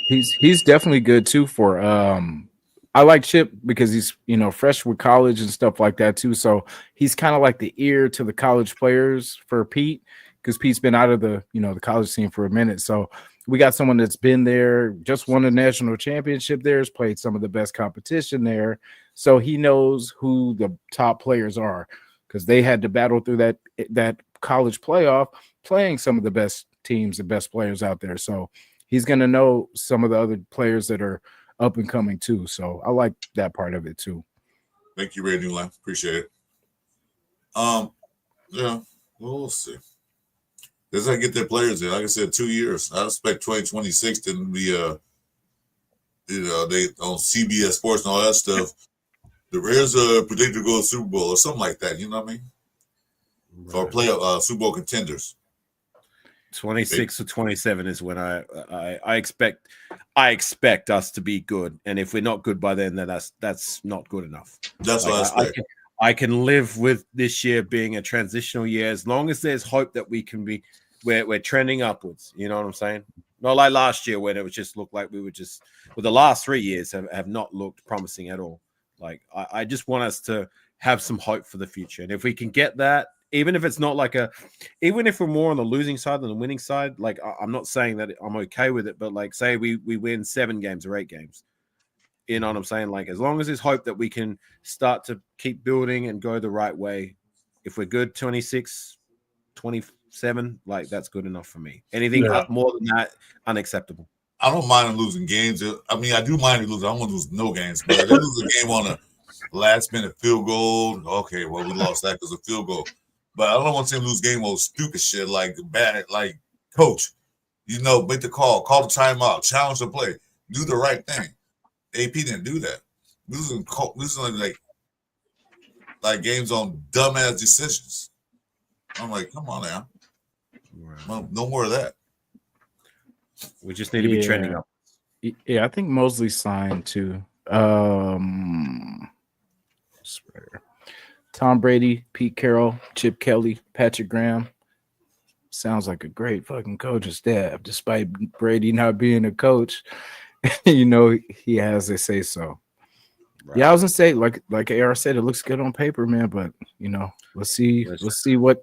he's definitely good too for I like Chip because he's fresh with college and stuff like that too. So he's kind of like the ear to the college players for Pete, because Pete's been out of the the college scene for a minute. So we got someone that's been there, just won a national championship there, has played some of the best competition there. So he knows who the top players are, because they had to battle through that college playoff playing some of the best teams, the best players out there. So he's going to know some of the other players that are up and coming too. So I like that part of it too. Thank you, Ray Newland. Appreciate it. Yeah, we'll see. That's how I get their players in. Like I said, 2 years. I expect 2026 to be they on CBS Sports and all that stuff. The Raiders are predicted to go to Super Bowl or something like that. You know what I mean? Right. Or play Super Bowl contenders. 26 or 27 is when I expect us to be good, and if we're not good by then that's not good enough. That's what I expect. I can live with this year being a transitional year as long as there's hope that we can be we're trending upwards. You know what I'm saying? Not like last year when it was just looked like we were just, well, the last 3 years have not looked promising at all. Like I just want us to have some hope for the future, and if we can get that, even if it's not like even if we're more on the losing side than the winning side, like I'm not saying that I'm okay with it, but like say we win 7 games or 8 games, you know what I'm saying? Like as long as there's hope that we can start to keep building and go the right way, if we're good 26, 27, like that's good enough for me. Anything more than that, unacceptable. I don't mind losing games. I mean, I do mind losing. I don't want to lose no games, but if they lose a game on a last minute field goal, okay, well we lost that because of field goal. But I don't want to see him lose game on stupid shit like bad, like coach, make the call the timeout, challenge the play, do the right thing. AP didn't do that. Losing like games on dumbass decisions. I'm like, come on now. No more of that. We just need to be trending up. Yeah, I think Mosley signed too. Tom Brady, Pete Carroll, Chip Kelly, Patrick Graham. Sounds like a great fucking coaching staff, despite Brady not being a coach. He has a say so. Right. Yeah, I was gonna say, like AR said, it looks good on paper, man. But let's see what,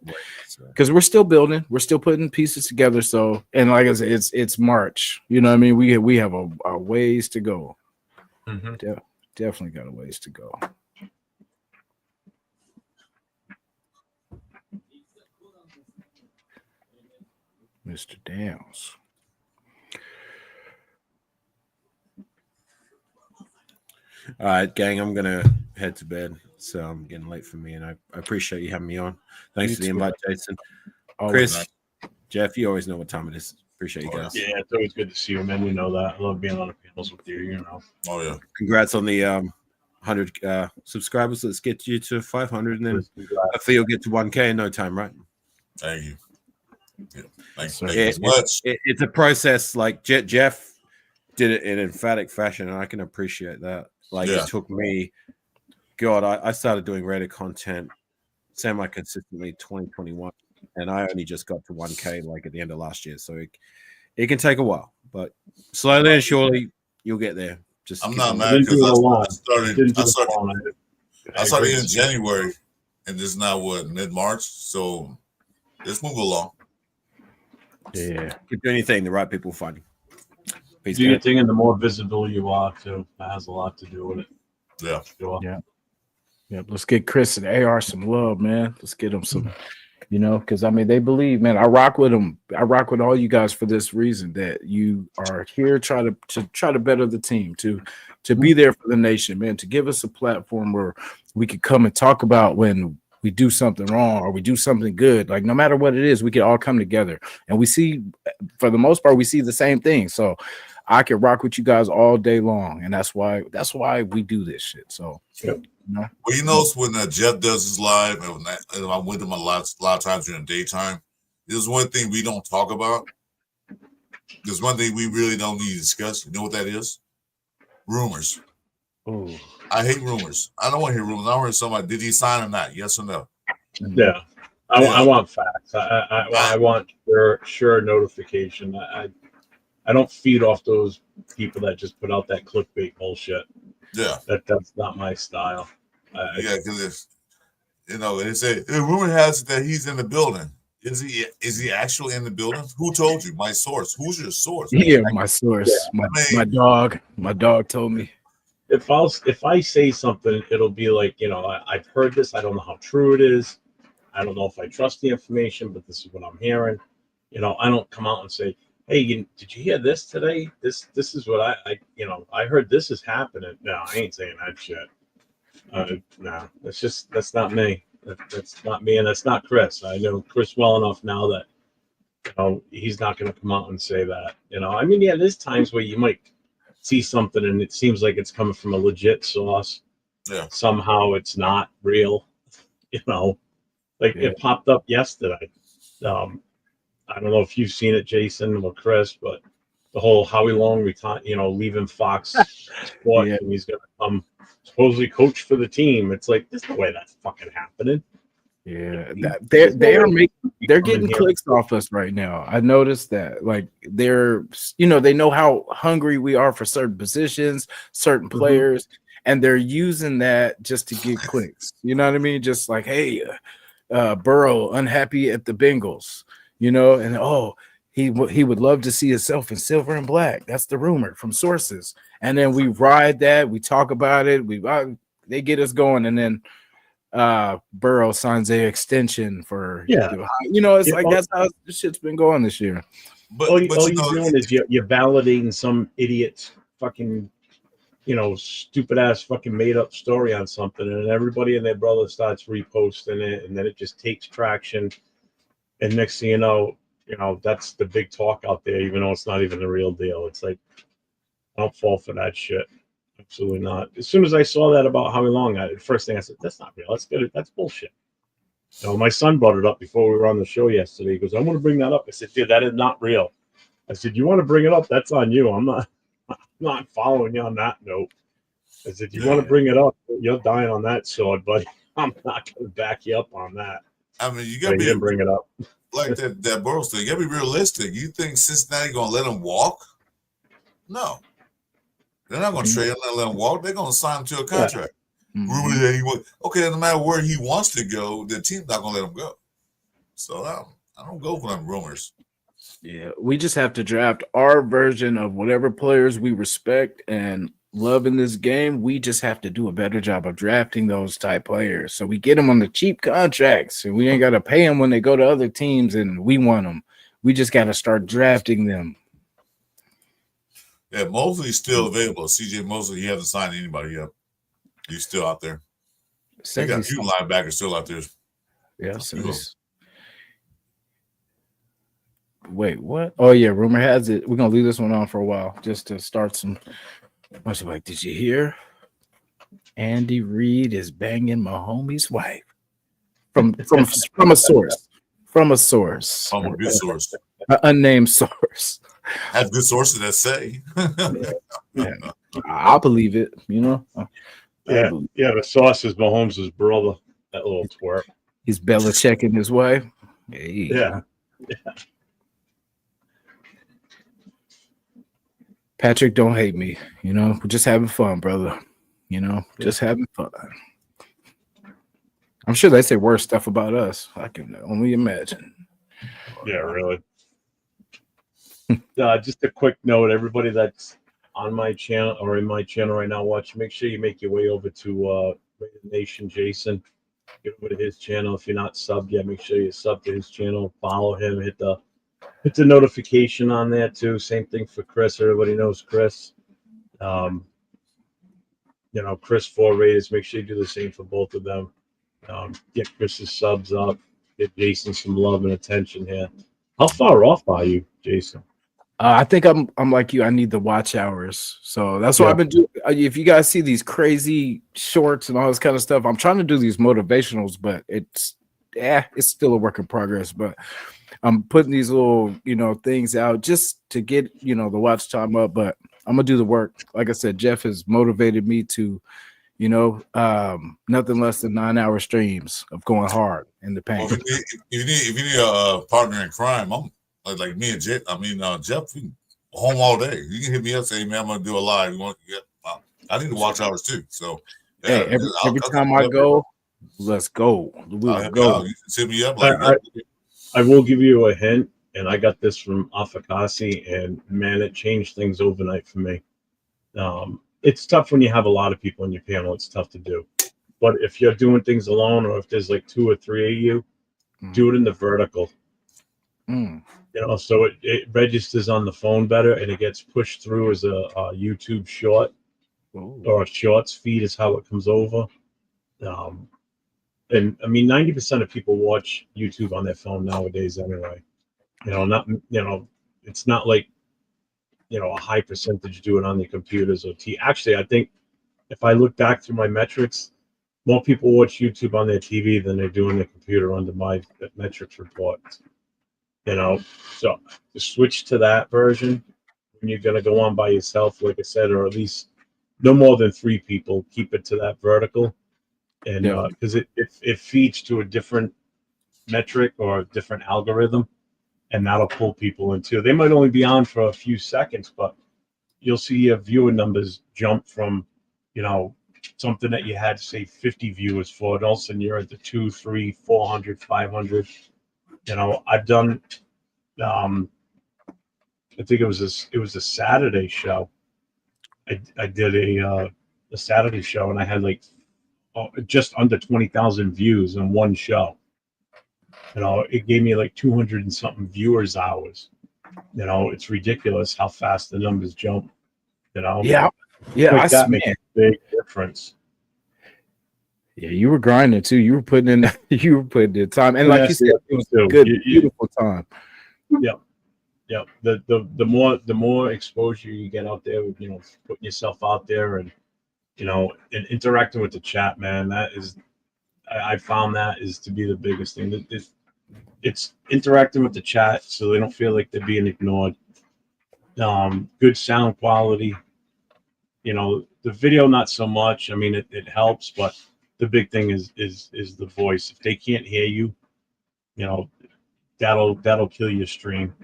because we're still building, we're still putting pieces together. So, and like I said, it's March. You know what I mean? We have a ways to go. Mm-hmm. Definitely got a ways to go. Mr. Downs. All right, gang, I'm gonna head to bed. So I'm getting late for me, and I appreciate you having me on. Thanks for the invite, Jason. Chris, Jeff, you always know what time it is. Appreciate you guys. Yeah, it's always good to see you, man. You know that. I love being on the panels with you, Oh yeah. Congrats on the 100 subscribers. Let's get you to 500, and then hopefully you'll get to 1K in no time, right? Thank you. Yeah. Thanks so much. It's a process. Like Jeff did it in emphatic fashion, and I can appreciate that. Like it took me, God, I started doing Raider content semi-consistently 2021, and I only just got to 1K like at the end of last year. So it can take a while, but slowly and surely you'll get there. I'm not mad because I started in January, and this is now mid-March, so let's move along. Yeah, keep doing anything the right people find you. Do your thing, and the more visible you are, too, that has a lot to do with it. Yeah. Sure. Yeah. Let's get Chris and AR some love, man. Let's get them some, because I mean they believe, man. I rock with them. I rock with all you guys for this reason, that you are here try to better the team, to be there for the nation, man. To give us a platform where we could come and talk about when we do something wrong or we do something good. Like no matter what it is, we can all come together, and we see, for the most part, we see the same thing. So I can rock with you guys all day long, and that's why we do this shit. So, Well, when Jeff does his live, and I'm with him a lot of times during the daytime, there's one thing we don't talk about. There's one thing we really don't need to discuss. You know what that is? Rumors. Oh, I hate rumors. I don't want to hear rumors. I want to hear somebody, did he sign or not? Yes or no? yeah. I want facts. I want sure notification. I don't feed off those people that just put out that clickbait bullshit. Yeah. That's not my style. Yeah, because they say the rumor has it that he's in the building. Is he actually in the building? Who told you? My source. Who's your source? Yeah, my source. Yeah. My dog. My dog told me. If I say something, it'll be like, I've heard this. I don't know how true it is. I don't know if I trust the information, but this is what I'm hearing. I don't come out and say, hey, did you hear this today? This is what I heard this is happening. No, I ain't saying that shit. No, that's not me. That's not me, and that's not Chris. I know Chris well enough now that he's not going to come out and say that. There's times where you might see something and it seems like it's coming from a legit source. Yeah. Somehow it's not real. It popped up yesterday. I don't know if you've seen it, Jason or Chris, but the whole Howie Long leaving Fox Sports and he's going to come supposedly coach for the team. It's like, there's no way that's fucking happening. Yeah, they're getting clicks off us right now. I noticed that, like, they're they know how hungry we are for certain positions, certain players, and they're using that just to get clicks. You know what I mean? Just like, hey, Burrow unhappy at the Bengals, and he would love to see himself in silver and black. That's the rumor from sources, and then we ride that, we talk about it, they get us going, and then Burrow signs a extension for it's like that's how this shit's been going this year. But all you're doing is you're validating some idiot's fucking stupid ass fucking made up story on something, and everybody and their brother starts reposting it, and then it just takes traction, and next thing you know that's the big talk out there, even though it's not even the real deal. It's like, I don't fall for that shit. Absolutely not. As soon as I saw that about Howie Long, the first thing I said, that's not real. That's good. That's bullshit. My son brought it up before we were on the show yesterday. He goes, I want to bring that up. I said, dude, that is not real. I said, you want to bring it up? That's on you. I'm not following you on that note. I said, you want to bring it up? You're dying on that sword, buddy. I'm not going to back you up on that. I mean, you got to bring it up. Like that Burrows thing. You got to be realistic. You think Cincinnati going to let him walk? No. They're not going to trade him and let him walk. They're going to sign him to a contract. Rumor that he would. Okay, no matter where he wants to go, the team's not going to let him go. So I don't go for them rumors. Yeah, we just have to draft our version of whatever players we respect and love in this game. We just have to do a better job of drafting those type players. So we get them on the cheap contracts, and we ain't got to pay them when they go to other teams and we want them. We just got to start drafting them. Yeah, Mosley's still available. CJ Mosley, he hasn't signed anybody yet. He's still out there. They got a few linebackers still out there. Yeah. Wait, what? Oh, yeah. Rumor has it. We're going to leave this one on for a while just to start some. What's it like? Did you hear? Andy Reid is banging my homie's wife. From a source. From a source. From a good source. An unnamed source. Have good sources that say. Yeah. I'll believe it, The source is Mahomes' brother, that little twerp. He's Belichicking his wife. Hey. Yeah. Patrick, don't hate me. We're just having fun, brother. Just having fun. I'm sure they say worse stuff about us. I can only imagine. Yeah, really. Just a quick note, everybody that's on my channel or in my channel right now watching, make sure you make your way over to Raider Nation Jasin. Get over to his channel. If you're not subbed yet, make sure you sub to his channel, follow him, hit the notification on there too. Same thing for Chris. Everybody knows Chris. Chris for Raiders. Make sure you do the same for both of them. Get Chris's subs up. Get Jason some love and attention here. How far off are you, Jason? I think I'm like you. I need the watch hours, so that's what I've been doing. If you guys see these crazy shorts and all this kind of stuff, I'm trying to do these motivationals, but it's still a work in progress, but I'm putting these little, things out just to get, the watch time up, but I'm gonna do the work. Like I said, Jeff has motivated me to, nothing less than 9-hour streams of going hard in the paint. Well, if you need a partner in crime, I'm like me and Jeff. Jeff, we home all day. You can hit me up, say, man, I'm gonna do a live. You want to get? I need to watch hours too. So yeah, every time I go, let's go. We'll go. You can hit me up. I will give you a hint, and I got this from Afakasi, and man, it changed things overnight for me. It's tough when you have a lot of people in your panel. It's tough to do. But if you're doing things alone, or if there's like 2 or 3 of you, do it in the vertical. So it registers on the phone better, and it gets pushed through as a YouTube short. Or a shorts feed is how it comes over. And I mean, 90% of people watch YouTube on their phone nowadays anyway. It's not like, a high percentage do it on their computers or Actually, I think if I look back through my metrics, more people watch YouTube on their TV than they do on their computer under my metrics reports. So to switch to that version, when you're going to go on by yourself, like I said, or at least no more than 3 people, keep it to that vertical. And because it feeds to a different metric or a different algorithm, and that'll pull people into. They might only be on for a few seconds, but you'll see your viewer numbers jump from, something that you had, say, 50 viewers for, and all of a sudden you're at the 200, 300, 400, 500. I've done. I think it was a Saturday show. I did a Saturday show, and I had like just under 20,000 views in one show. It gave me like 200 and something viewers hours. It's ridiculous how fast the numbers jump. Yeah, like that makes a big difference. Yeah, you were grinding too. You were putting in time, and like you said, it was a good, beautiful time. Yeah. The more exposure you get out there, putting yourself out there, and and interacting with the chat, man, that is, I found that is to be the biggest thing. It's interacting with the chat so they don't feel like they're being ignored. Good sound quality. The video not so much. I mean, it helps, but the big thing is the voice. If they can't hear you, that'll kill your stream.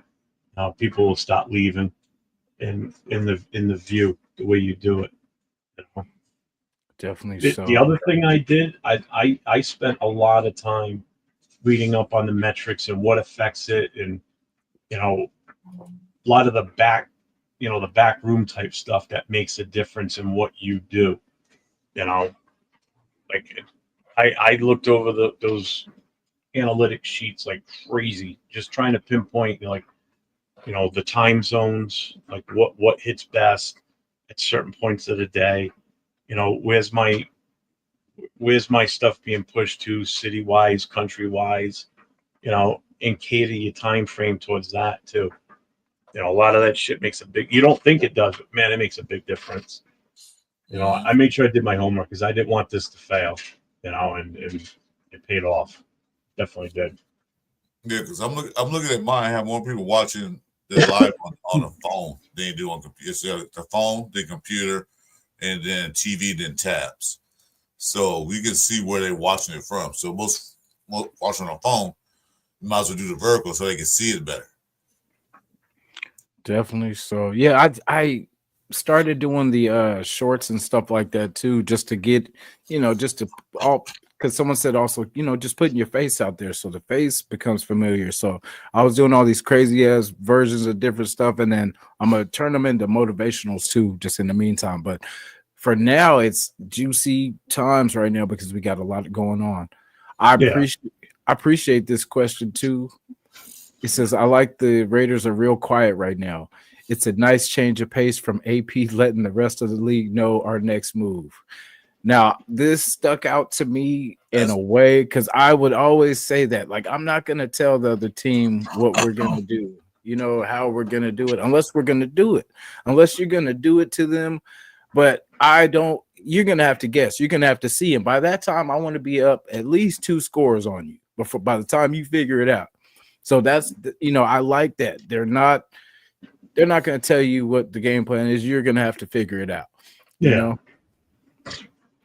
People will stop leaving in the view the way you do it. Definitely. The other thing I did, I spent a lot of time reading up on the metrics and what affects it, and a lot of the back room type stuff that makes a difference in what you do. Like I looked over those analytic sheets like crazy, just trying to pinpoint the time zones, like what hits best at certain points of the day. Where's my stuff being pushed to, city wise, country wise, and cater your time frame towards that too. A lot of that shit makes you don't think it does, but man, it makes a big difference. I made sure I did my homework because I didn't want this to fail, and it paid off. Definitely did. Yeah, because I'm looking at mine. I have more people watching this live on the phone than you do on computer. It's the phone, the computer, and then TV, then tabs. So we can see where they're watching it from. So most watching on phone, you might as well do the vertical so they can see it better. Definitely. So yeah, I started doing the shorts and stuff like that too, just to get, because someone said also, just putting your face out there so the face becomes familiar. So I was doing all these crazy ass versions of different stuff, and then I'm gonna turn them into motivationals too, just in the meantime. But for now, it's juicy times right now because we got a lot going on. I appreciate this question too. It says, I like the Raiders are real quiet right now. It's a nice change of pace from AP letting the rest of the league know our next move. Now, this stuck out to me in a way because I would always say that, like, I'm not going to tell the other team what we're going to do, how we're going to do it, unless we're going to do it, unless you're going to do it to them. But you're going to have to guess. You're going to have to see. And by that time, I want to be up at least 2 scores on you. by the time you figure it out. So that's, I like that. They're not going to tell you what the game plan is. You're going to have to figure it out. You know?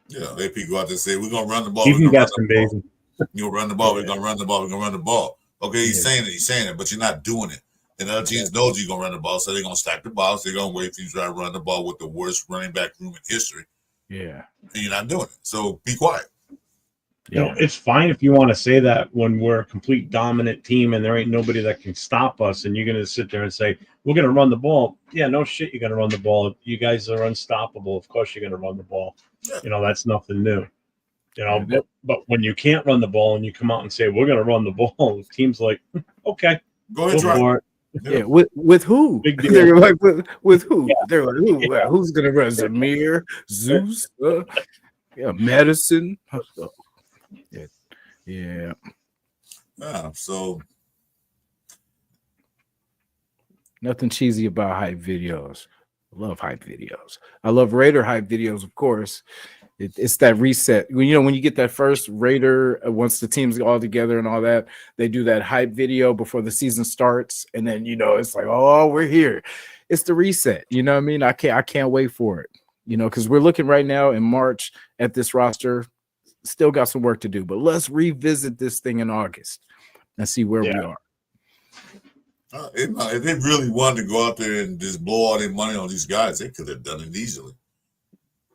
Yeah, they go out there and say, we're going to run the ball. Even got some baby. You'll run the ball. We're going to run the ball. We're going to run the ball. Okay, he's saying it, but you're not doing it. And other teams knows you're going to run the ball, so they're going to stack the box. They're going to wait for you to try to run the ball with the worst running back room in history. Yeah. And you're not doing it. So be quiet. It's fine if you want to say that when we're a complete dominant team and there ain't nobody that can stop us, and you're going to sit there and say, we're going to run the ball. Yeah, no shit, you're going to run the ball. You guys are unstoppable. Of course you're going to run the ball. Yeah. That's nothing new. But when you can't run the ball and you come out and say, we're going to run the ball, teams like, okay, go ahead, try it. Yeah, with who? They're like, with who? Yeah. They're like, who? Yeah. Who's gonna run? Zamir, Zeus, Medicine. Yeah. So nothing cheesy about hype videos. I love hype videos. I love Raider hype videos, of course. It's that reset. When you get that first Raider, once the team's all together and all that, they do that hype video before the season starts, and then it's like, oh, we're here. It's the reset. You know what I mean? I can't wait for it. Because we're looking right now in March at this roster. Still got some work to do, but let's revisit this thing in August and see where we are. If they really wanted to go out there and just blow all their money on these guys, they could have done it easily.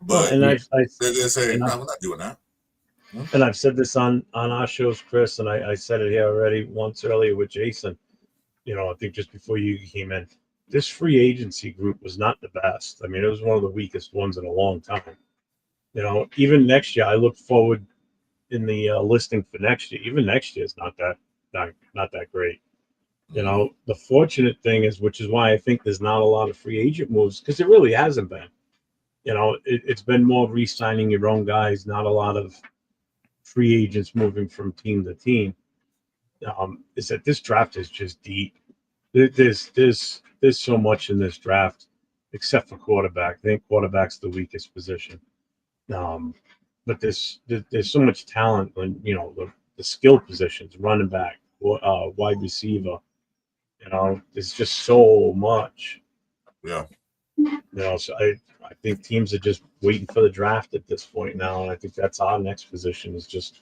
But they're saying, no, we're not doing that. And I've said this on our shows, Chris, and I said it here already once earlier with Jason. I think just before you came in, this free agency group was not the best. I mean, it was one of the weakest ones in a long time. Even next year, I look forward in the listing for next year. Even next year is not that great. The fortunate thing is, which is why I think there's not a lot of free agent moves, because it really hasn't been. It's been more re-signing your own guys, not a lot of free agents moving from team to team. Is that this draft is just deep. There's so much in this draft, except for quarterback. I think quarterback's the weakest position. But there's so much talent on the skill positions, running back, wide receiver. There's just so much. Yeah. So I think teams are just waiting for the draft at this point now, and I think that's our next position is just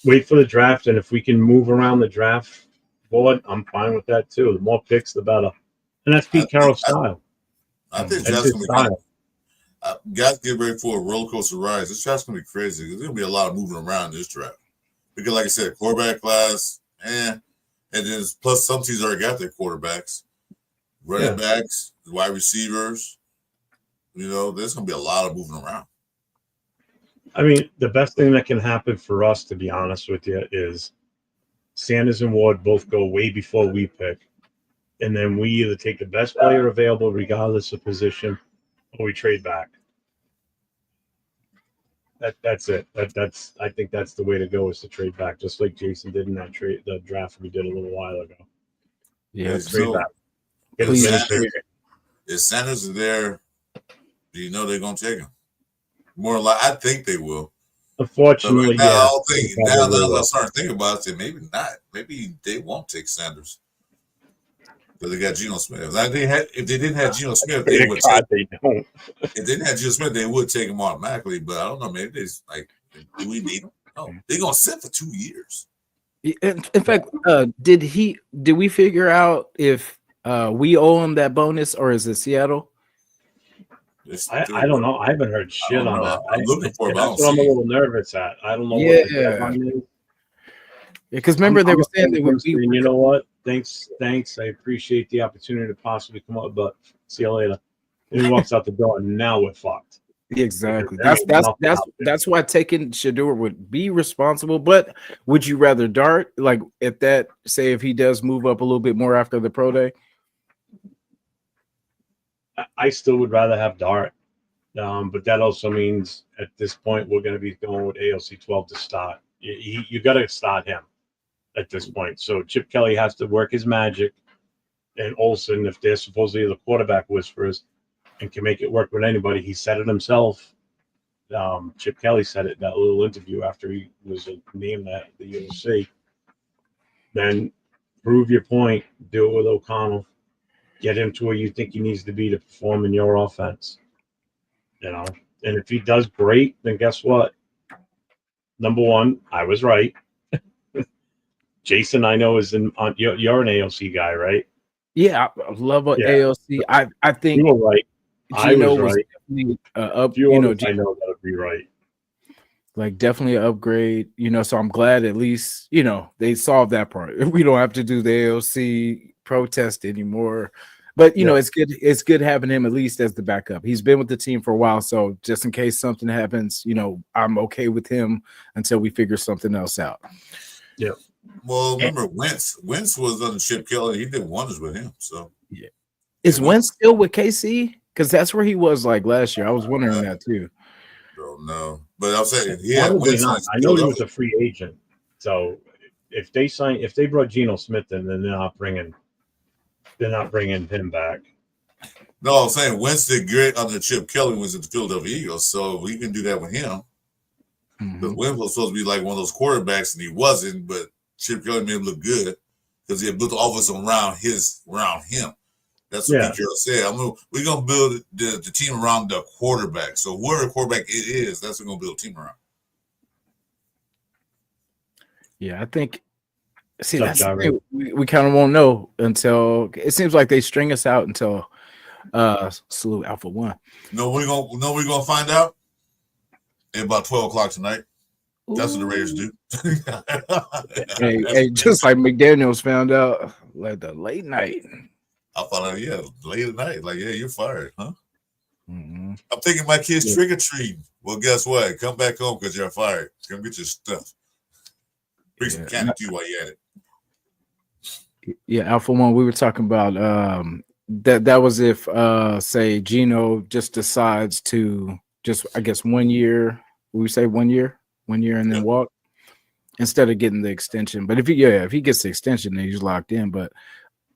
wait for the draft, and if we can move around the draft board, I'm fine with that too. The more picks, the better, and that's Pete Carroll's style. I think that's gonna be guys get ready for a roller coaster ride. This draft's gonna be crazy. There's gonna be a lot of moving around this draft because, like I said, quarterback class, and then plus some teams already got their quarterbacks, running backs, wide receivers. There's going to be a lot of moving around. I mean, the best thing that can happen for us, to be honest with you, is Sanders and Ward both go way before we pick. And then we either take the best player available, regardless of position, or we trade back. That's it. I think that's the way to go, is to trade back, just like Jason did in the draft we did a little while ago. Yeah, trade back. If Sanders is there, do you know they're going to take him? More like, I think they will. Unfortunately, now that I start thinking about it, maybe not. Maybe they won't take Sanders because they got Geno Smith. If they didn't have Geno Smith, they would. If they didn't have Geno Smith, they would take him automatically. But I don't know. Maybe do we need him? No, they're going to sit for 2 years. In fact, did we figure out if we owe him that bonus, or is it Seattle? I don't know. I haven't heard shit on that. I'm looking for it. That's what I'm a little nervous at. I don't know. Yeah, because remember they were saying they would be. You know what? Thanks. I appreciate the opportunity to possibly come up, but see you later. And he walks out the door, and now we're fucked. Exactly. That's why taking Shedeur would be responsible. But would you rather Dart, like at that? Say if he does move up a little bit more after the pro day. I still would rather have Dart, but that also means at this point we're going to be going with ALC 12 to start. You got to start him at this point. So Chip Kelly has to work his magic, and Olsen, if they're supposedly the quarterback whisperers and can make it work with anybody, he said it himself. Chip Kelly said it in that little interview after he was named at the UFC. then prove your point. Do it with O'Connell. Get him to where you think he needs to be to perform in your offense. And if he does great, then guess what? Number one, I was right. Jason, I know is you're an AOC guy, right? Yeah, I love AOC. I think you were right. I was right. Definitely up. I know that would be right. Like definitely an upgrade. So I'm glad at least they solved that part. We don't have to do the AOC protest anymore. But it's good. It's good having him at least as the backup. He's been with the team for a while, so just in case something happens, I'm okay with him until we figure something else out. Yeah. Well, remember Wentz was under Chip Kelly. He did wonders with him. So yeah, is Wentz still with KC? Because that's where he was like last year. I was wondering that too. Don't know, but I'm saying I know he was a free agent. So if they brought Geno Smith in, then they're not bringing him back. No, I'm saying Wentz did great under Chip Kelly was at the Philadelphia Eagles, so we can do that with him. But Wentz was supposed to be like one of those quarterbacks, and he wasn't. But Chip Kelly made him look good because he had built the offense around him. That's what Pete Carroll said. We're gonna build the team around the quarterback. So whoever the quarterback it is, that's what we're gonna build a team around. Yeah, I think. See, that's we kind of won't know until it seems like they string us out until Salute Alpha 1. We're gonna find out at about 12 o'clock tonight. That's what the Raiders do. hey, just like McDaniels found out like the late night. I found out, late at night. Like, you're fired, huh? I'm taking my kids trick or treating. Well, guess what? Come back home because you're fired. Come get your stuff. Bring some candy too while you're at it. Yeah, Alpha 1. We were talking about that was if say Geno just decides to just 1 year. We say 1 year, and then walk instead of getting the extension. But if he gets the extension, then he's locked in. But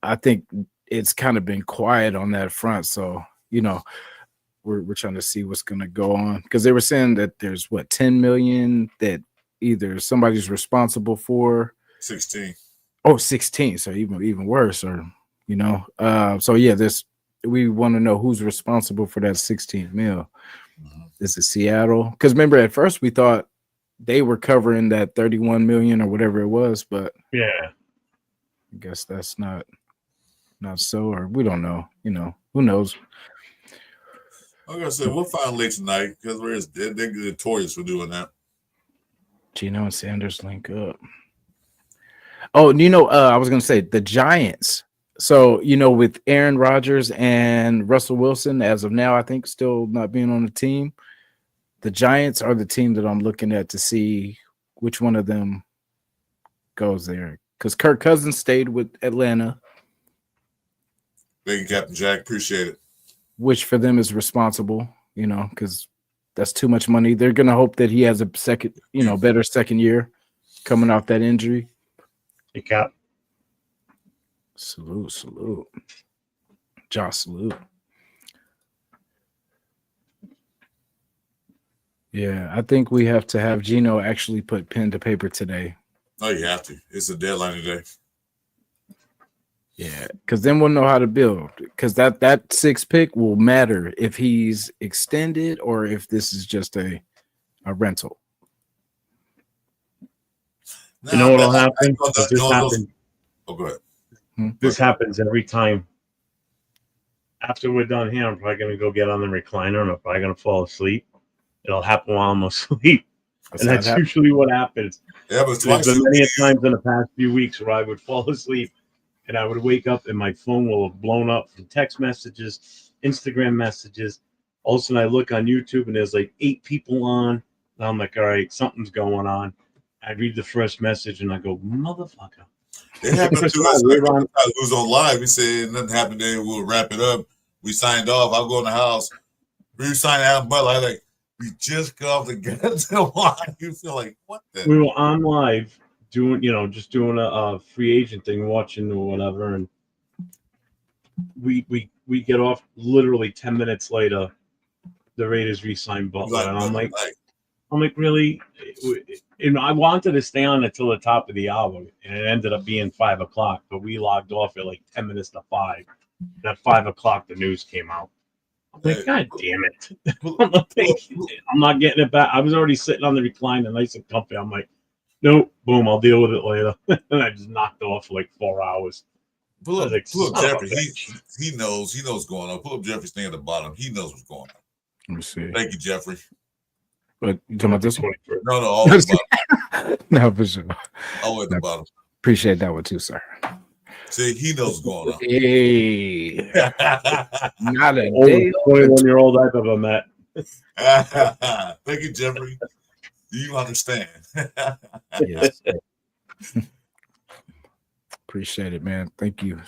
I think it's kind of been quiet on that front. So, we're trying to see what's going to go on because they were saying that there's 10 million that either somebody's responsible for 16. Oh, 16. So even worse or, so we want to know who's responsible for that 16 mil. Is it Seattle? Because remember at first we thought they were covering that 31 million or whatever it was, but I guess that's not so, or we don't know. Who knows? Like I said, we'll find late tonight because they're notorious for doing that. Geno and Sanders link up. Oh, I was gonna say the Giants. So, with Aaron Rodgers and Russell Wilson, as of now, I think still not being on the team. The Giants are the team that I'm looking at to see which one of them goes there. Because Kirk Cousins stayed with Atlanta. Thank you, Captain Jack. Appreciate it. Which for them is responsible, because that's too much money. They're gonna hope that he has a second, better second year coming off that injury. Hey, Cap. Salute. Josh, salute. Yeah, I think we have to have Geno actually put pen to paper today. Oh, you have to. It's a deadline today. Yeah, because then we'll know how to build. Because that 6th pick will matter if he's extended or if this is just a rental. You know what'll happen? Oh, go ahead. This happens every time. After we're done here, I'm probably going to go get on the recliner and I'm probably going to fall asleep. It'll happen while I'm asleep. And that's usually what happens. Yeah, but there's been many times in the past few weeks where I would fall asleep and I would wake up and my phone will have blown up from text messages, Instagram messages. All of a sudden I look on YouTube and there's like 8 people on. And I'm like, all right, something's going on. I read the first message and I go, motherfucker. It happened to us. Who's on live? We said nothing happened there. We'll wrap it up. We signed off. I'll go in the house. We signed Adam Butler. We just got off the goddamn line. You feel like, what the? We were on live doing, just doing a free agent thing, watching or whatever. And we get off literally 10 minutes later. The Raiders re-signed Butler. And I'm I'm like, really? And I wanted to stay on until the top of the hour, and it ended up being 5 o'clock. But we logged off at like 10 minutes to 5. And at 5 o'clock, the news came out. I'm like, God damn it! I'm not getting it back. I was already sitting on the recliner, nice and comfy. I'm like, nope, boom, I'll deal with it later. And I just knocked off for like 4 hours. Pull up Jeffrey. He knows what's going on. Pull up Jeffrey's thing at the bottom. He knows what's going on. Let me see. Thank you, Jeffrey. But you talking about this one? No, all at the bottom. No, for sure. All at the bottom. Appreciate that one too, sir. See, he knows what's going on. Hey, not a day. 21-year-old I've ever met. Thank you, Jeffrey. Do you understand? Yes. Appreciate it, man. Thank you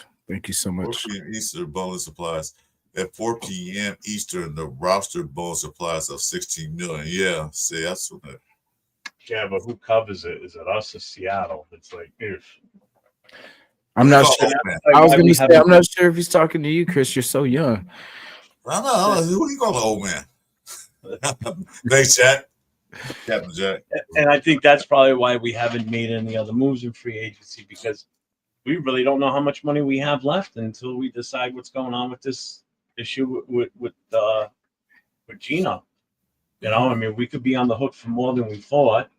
so much. 4 p.m. Eastern bonus supplies. At 4 p.m. Eastern, the roster bonus supplies of 16 million. Yeah, see, that's what that. Yeah, but who covers it? Is it us or Seattle? It's like, I'm not sure. I was going to say, I'm not sure if he's talking to you, Chris. You're so young. I know. Who do you call the old man? Thanks, Jack. Captain Jack. And I think that's probably why we haven't made any other moves in free agency, because we really don't know how much money we have left until we decide what's going on with this issue with Gino. You know, I mean, we could be on the hook for more than we thought,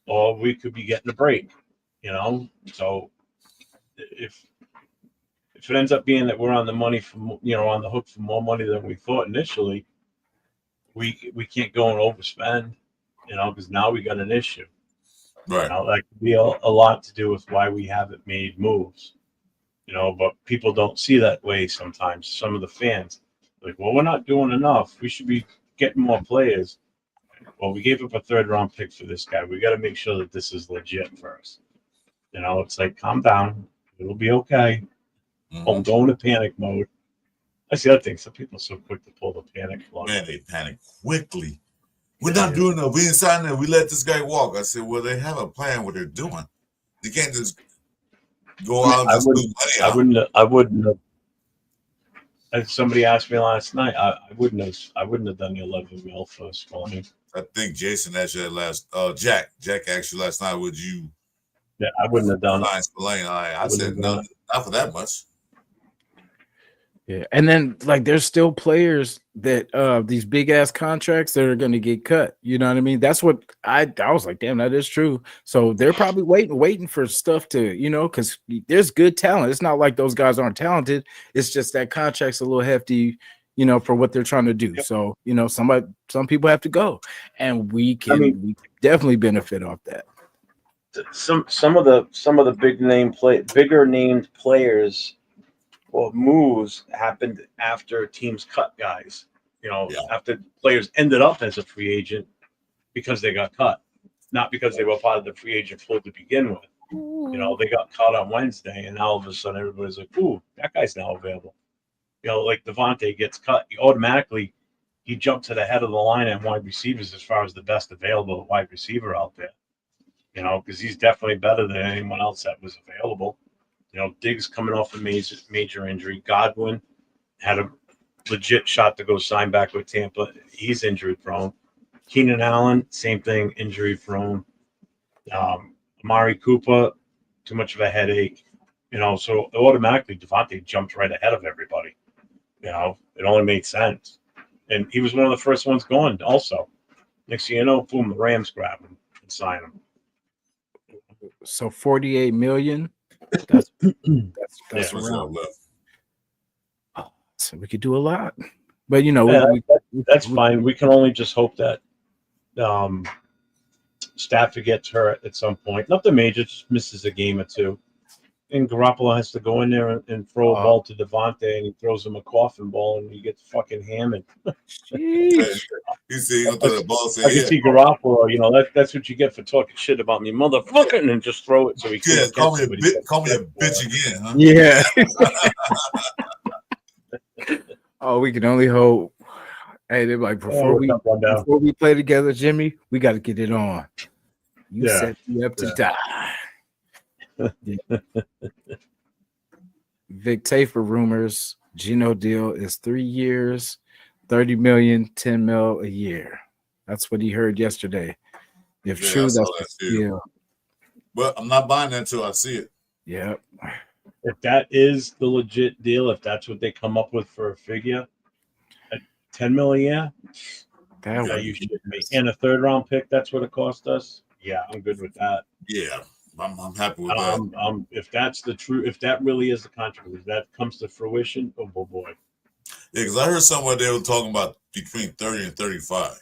or we could be getting a break. You know, so if it ends up being that we're on the money for, you know, on the hook for more money than we thought initially, we can't go and overspend. You know, because now we got an issue. Right. You know, that could be a lot to do with why we haven't made moves. You know, but people don't see that way sometimes. Some of the fans, like, well, we're not doing enough. We should be getting more players. Well, we gave up a 3rd-round pick for this guy. We got to make sure that this is legit first. You know, it's like, calm down. It'll be okay. Don't go into panic mode. That's the other thing. Some people are so quick to pull the panic plug. Man, they panic quickly. We're not doing enough. We inside there. We let this guy walk. I said, well, they have a plan what they're doing. You can't just go out and just lose money. I wouldn't have. As somebody asked me last night, I wouldn't have done the 11 mil for Spillane. I think Jason asked you last. Jack asked you last night. Would you? Yeah, I wouldn't have done it. Spillane. I said no, not for that much. Yeah, and then like there's still players that these big ass contracts that are going to get cut. You know what I mean? That's what I was like, damn, that is true. So they're probably waiting for stuff to, you know, because there's good talent. It's not like those guys aren't talented. It's just that contract's a little hefty, you know, for what they're trying to do. Yep. So, you know, some people have to go, and we can definitely benefit off that. Some of the bigger named players. Well, moves happened after teams cut guys, you know, after players ended up as a free agent because they got cut, not because they were part of the free agent pool to begin with. You know, they got caught on Wednesday, and now all of a sudden everybody's like, ooh, that guy's now available. You know, like Devontae gets cut. He jumped to the head of the line at wide receivers as far as the best available wide receiver out there, you know, because he's definitely better than anyone else that was available. You know, Diggs coming off a major injury. Godwin had a legit shot to go sign back with Tampa. He's injury prone. Keenan Allen, same thing, injury prone. Amari Cooper, too much of a headache. You know, so automatically Devontae jumped right ahead of everybody. You know, it only made sense. And he was one of the first ones going also. Next thing you know, boom, the Rams grab him and sign him. So 48 million. That's around. So we could do a lot, but you know, that's fine. We can only just hope that Stafford gets hurt at some point. Nothing major, just misses a game or two. And Garoppolo has to go in there and throw a ball to Devontae, and he throws him a coffin ball, and he gets fucking hammered. You see, he'll throw the ball. I can see Garoppolo. You know, that's what you get for talking shit about me, motherfucker, and then just throw it so he can't. Call me a bitch again, huh? Yeah. Oh, we can only hope. Hey, they're like, before we play together, Jimmy, we got to get it on. You set me up to die. Vic Tafer rumors. Gino deal is 3 years, 30 million, 10 mil a year. That's what he heard yesterday. If Yeah, true, I saw that's that too. yeah. But I'm not buying that until I see it. Yeah. If that is the legit deal, if that's what they come up with for a figure, at 10 million, That yeah, would you be should be. nice. And a third round pick, that's what it cost us. Yeah, I'm good with that. Yeah, I'm happy with that. If that's the true, if that really is the contract, if that comes to fruition, oh boy. Yeah, because I heard somewhere they were talking about between 30 and 35.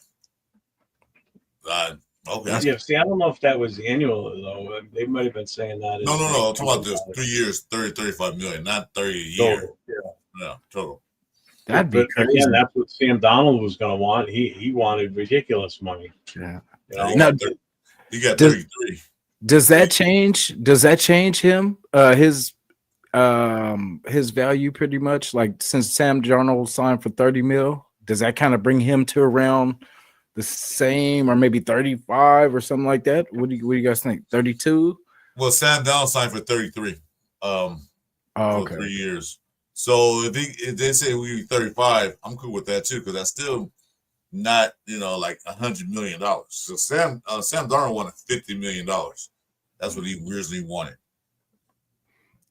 Okay. Yeah, see, I don't know if that was annual though. They might have been saying that. No. I'm talking about this 3 years, 30, 35 million, not 30 a year. Total, yeah. No, total. That'd be crazy. Again, that's what Sam Donald was going to want. He wanted ridiculous money. Yeah. You know? Now, He got 33. Does that change? Does that change him? His value pretty much, like since Sam Darnold signed for 30 mil, does that kind of bring him to around the same or maybe 35 or something like that? What do you guys think? 32? Well, Sam Darnold signed for 33 for 3 years. So if they say we 35, I'm cool with that too, because that's still not like $100 million. So Sam Darnold wanted $50 million. That's what he originally wanted.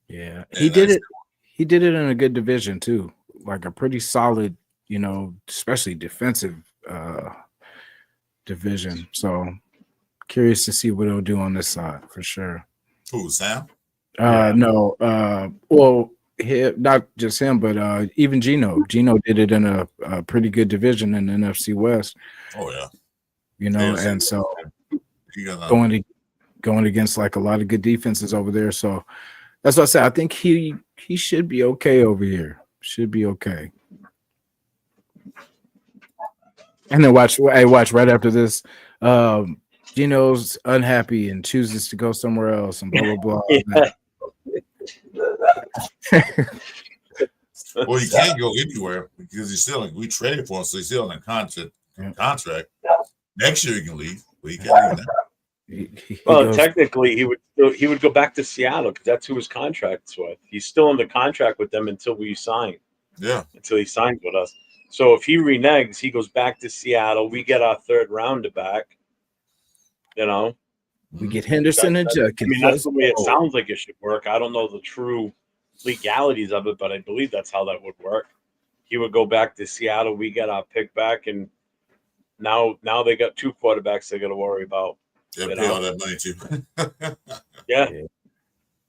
Yeah, he did it. He did it in a good division too, like a pretty solid, especially defensive division. So curious to see what he'll do on this side for sure. Who, Sam? No. Well, not just him, but even Gino. Gino did it in a pretty good division in the NFC West. Oh yeah. And so going against like a lot of good defenses over there. So that's what I said. I think he should be okay over here. Should be okay. And then watch right after this. Gino's unhappy and chooses to go somewhere else and blah blah blah. Well, he can't go anywhere because we traded for him, so he's still on a contract. Next year he can leave, but he can't leave now. Technically, he would go back to Seattle because that's who his contract's with. He's still under contract with them until we sign. Yeah, until he signs with us. So if he reneges, he goes back to Seattle. We get our third rounder back. We get Henderson and Judkins. I mean, that's the way it sounds like it should work. I don't know the true legalities of it, but I believe that's how that would work. He would go back to Seattle. We get our pick back, and now they got two quarterbacks they got to worry about. Yeah, pay all that money too. Yeah.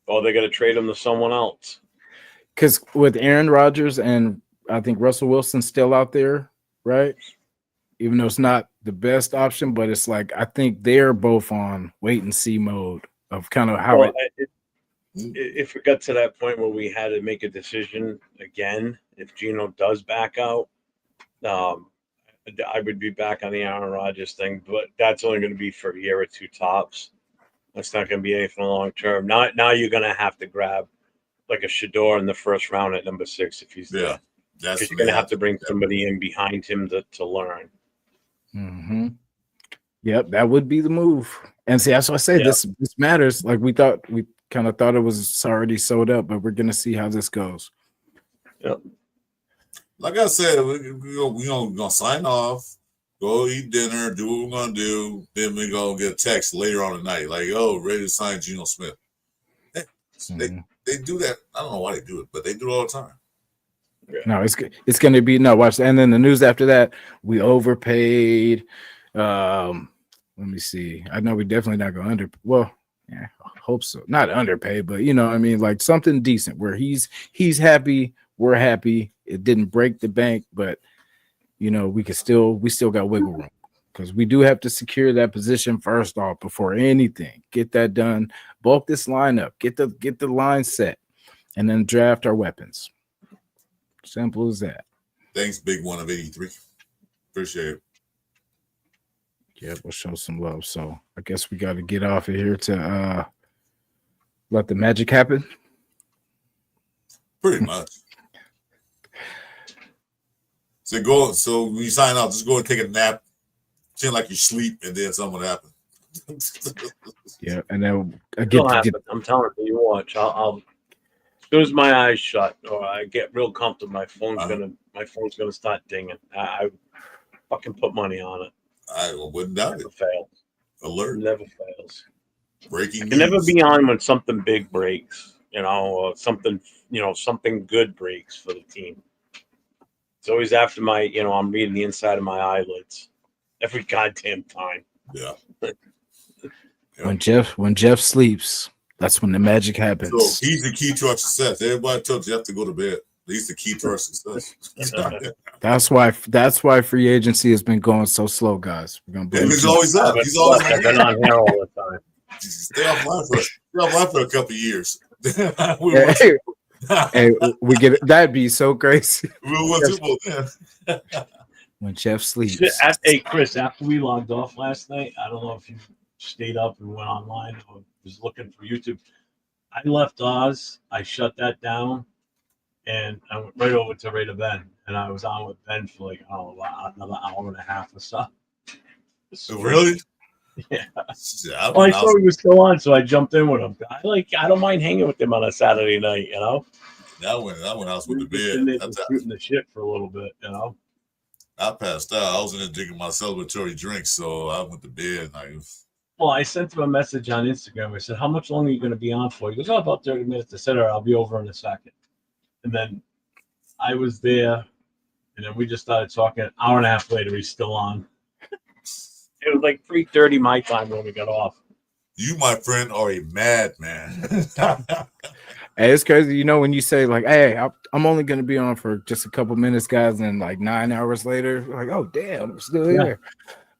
Oh, they got to trade him to someone else. Because with Aaron Rodgers and I think Russell Wilson still out there, right? Even though it's not the best option, but it's like I think they're both on wait and see mode of kind of how if it got to that point where we had to make a decision again, if Gino does back out, I would be back on the Aaron Rodgers thing, but that's only going to be for a year or two tops. That's not going to be anything long term. Now you're going to have to grab like a Shador in the first round at number 6 if he's there. Because you're going to have to bring somebody in behind him to learn. Mm-hmm. Yep, that would be the move. And see, that's what I say. This matters. Like we kind of thought it was already sold up, but we're gonna see how this goes. Yep. Like I said, we're gonna sign off, go eat dinner, do what we're gonna do. Then we're gonna get a text later on tonight, like, "Oh, ready to sign Geno Smith." They do that. I don't know why they do it, but they do it all the time. Yeah. No, it's going to be watch. And then the news after that, we overpaid. Let me see. I know we definitely not going under. Well, yeah, I hope so. Not underpaid, but I mean, like something decent where he's happy, we're happy. It didn't break the bank, but we still got wiggle room because we do have to secure that position first off before anything. Get that done. Bulk this lineup. Get the line set, and then draft our weapons. Simple as that. Thanks, Big One of 83. Appreciate it. Yeah, we'll show some love. So I guess we got to get off of here to let the magic happen. Pretty much. So when you sign out, just go and take a nap, pretend like you sleep, and then something will happen. Yeah, and then I'm telling you, you watch. I'll as soon as my eyes shut or I get real comfortable, my phone's gonna start dinging. I fucking put money on it. I wouldn't doubt Never it. fails. Alert. Never fails. Breaking I can never be on when something big breaks, or something, something good breaks for the team. It's always after my, I'm reading the inside of my eyelids every goddamn time. Yeah. When Jeff sleeps, that's when the magic happens. So he's the key to our success. Everybody tells you have to go to bed. He's the key to our success. That's why free agency has been going so slow, guys. We're gonna He's always up. He's always I've been on here all the time. Stay offline for a couple of years. Hey, we get it. That'd be so crazy. When Jeff sleeps. Hey, Chris, after we logged off last night, I don't know if you stayed up and went online or was looking for YouTube. I left Oz. I shut that down, and I went right over to Raider Ben, and I was on with Ben for like another hour and a half or so. Really? Yeah. I saw he was still on, so I jumped in with him. I don't mind hanging with him on a Saturday night, That when I was with the bed. Shooting the shit for a little bit, I passed out. I was in there drinking my celebratory drink, so I went to bed. Well, I sent him a message on Instagram. I said, "How much longer are you going to be on for?" He goes, "About 30 minutes." I said, "All right, I'll be over in a second." And then I was there, and then we just started talking. An hour and a half later, he's still on. It was like 3:30 my time when we got off. You, my friend, are a madman. Hey, it's crazy, when you say like, "Hey, I'm only going to be on for just a couple minutes, guys," and like 9 hours later, like, "Oh, damn, I'm still here."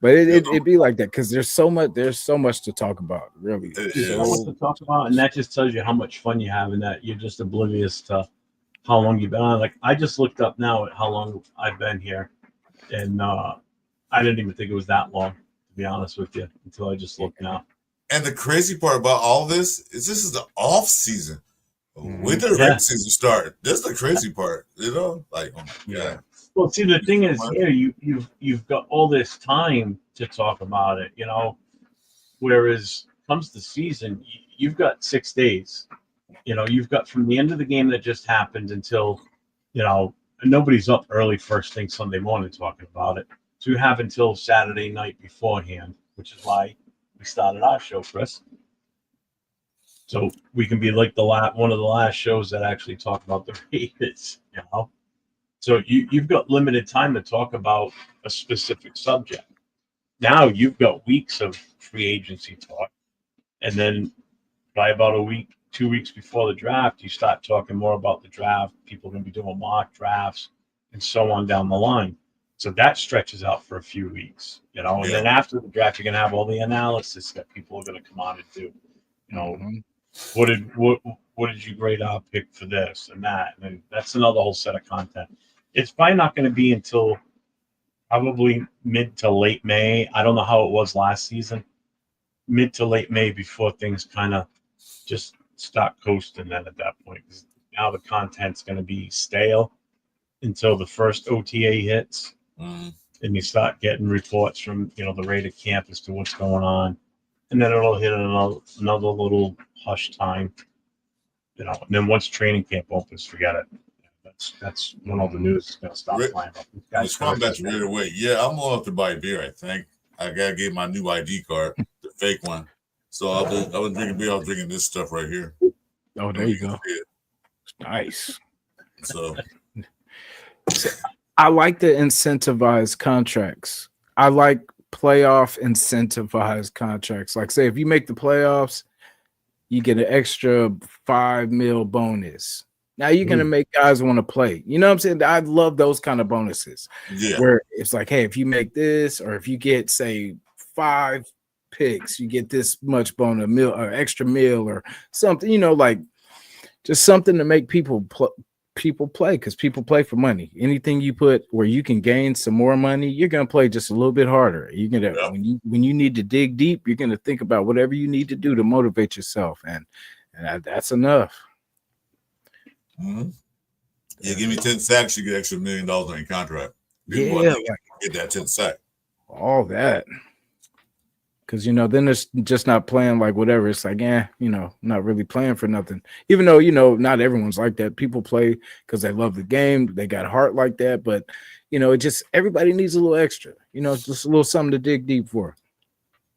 But it'd be like that because there's so much to talk about, really. So much to talk about, and that just tells you how much fun you have, and that you're just oblivious to how long you've been on. Like I just looked up now at how long I've been here, and I didn't even think it was that long, to be honest with you, until I just looked now. And the crazy part about all this is the off season. When the rec season start, that's the crazy part, Like, oh my God. Well, see, the thing is, here you've got all this time to talk about it, Whereas comes the season, you've got 6 days. You've got from the end of the game that just happened until, nobody's up early first thing Sunday morning talking about it. So you have until Saturday night beforehand, which is why we started our show, Chris. So we can be like one of the last shows that actually talk about the Raiders, So you've got limited time to talk about a specific subject. Now you've got weeks of free agency talk. And then by about a week, 2 weeks before the draft, you start talking more about the draft. People are going to be doing mock drafts and so on down the line. So that stretches out for a few weeks, And then after the draft, you're going to have all the analysis that people are going to come on and do. What did you grade our pick for this and that? And that's another whole set of content. It's probably not going to be until probably mid to late May. I don't know how it was last season. Mid to late May before things kind of just start coasting then at that point. Now the content's going to be stale until the first OTA hits. And you start getting reports from, the Raider camp as to what's going on. And then it'll hit another little hush time, and then once training camp opens, forget it. That's when all the news is going to stop flying up. Guys, come back right away. Yeah, I'm going up to buy beer. I think I gotta get my new ID card, the fake one. So I was drinking beer. I was drinking this stuff right here. Oh, there you go. Nice. So I like the incentivized contracts. I like playoff incentivized contracts. Like, say, if you make the playoffs, you get an extra $5 million bonus. Now you're gonna make guys want to play. You know what I'm saying? I love those kind of bonuses. Yeah. Where it's like, hey, if you make this, or if you get, say, 5 picks, you get this much bonus, meal or extra meal or something. Like just something to make people play, because people play for money. Anything you put where you can gain some more money, you're gonna play just a little bit harder. You're gonna when you need to dig deep, you're gonna think about whatever you need to do to motivate yourself, and that's enough. Mm-hmm. Yeah, give me 10 sacks, you get extra $1 million on your contract. Yeah, get that 10 sack. All that. Because, you know, then it's just not playing like whatever. It's like, you know, not really playing for nothing. Even though, you know, not everyone's like that. People play because they love the game. They got heart like that. But, you know, it just everybody needs a little extra. You know, just a little something to dig deep for.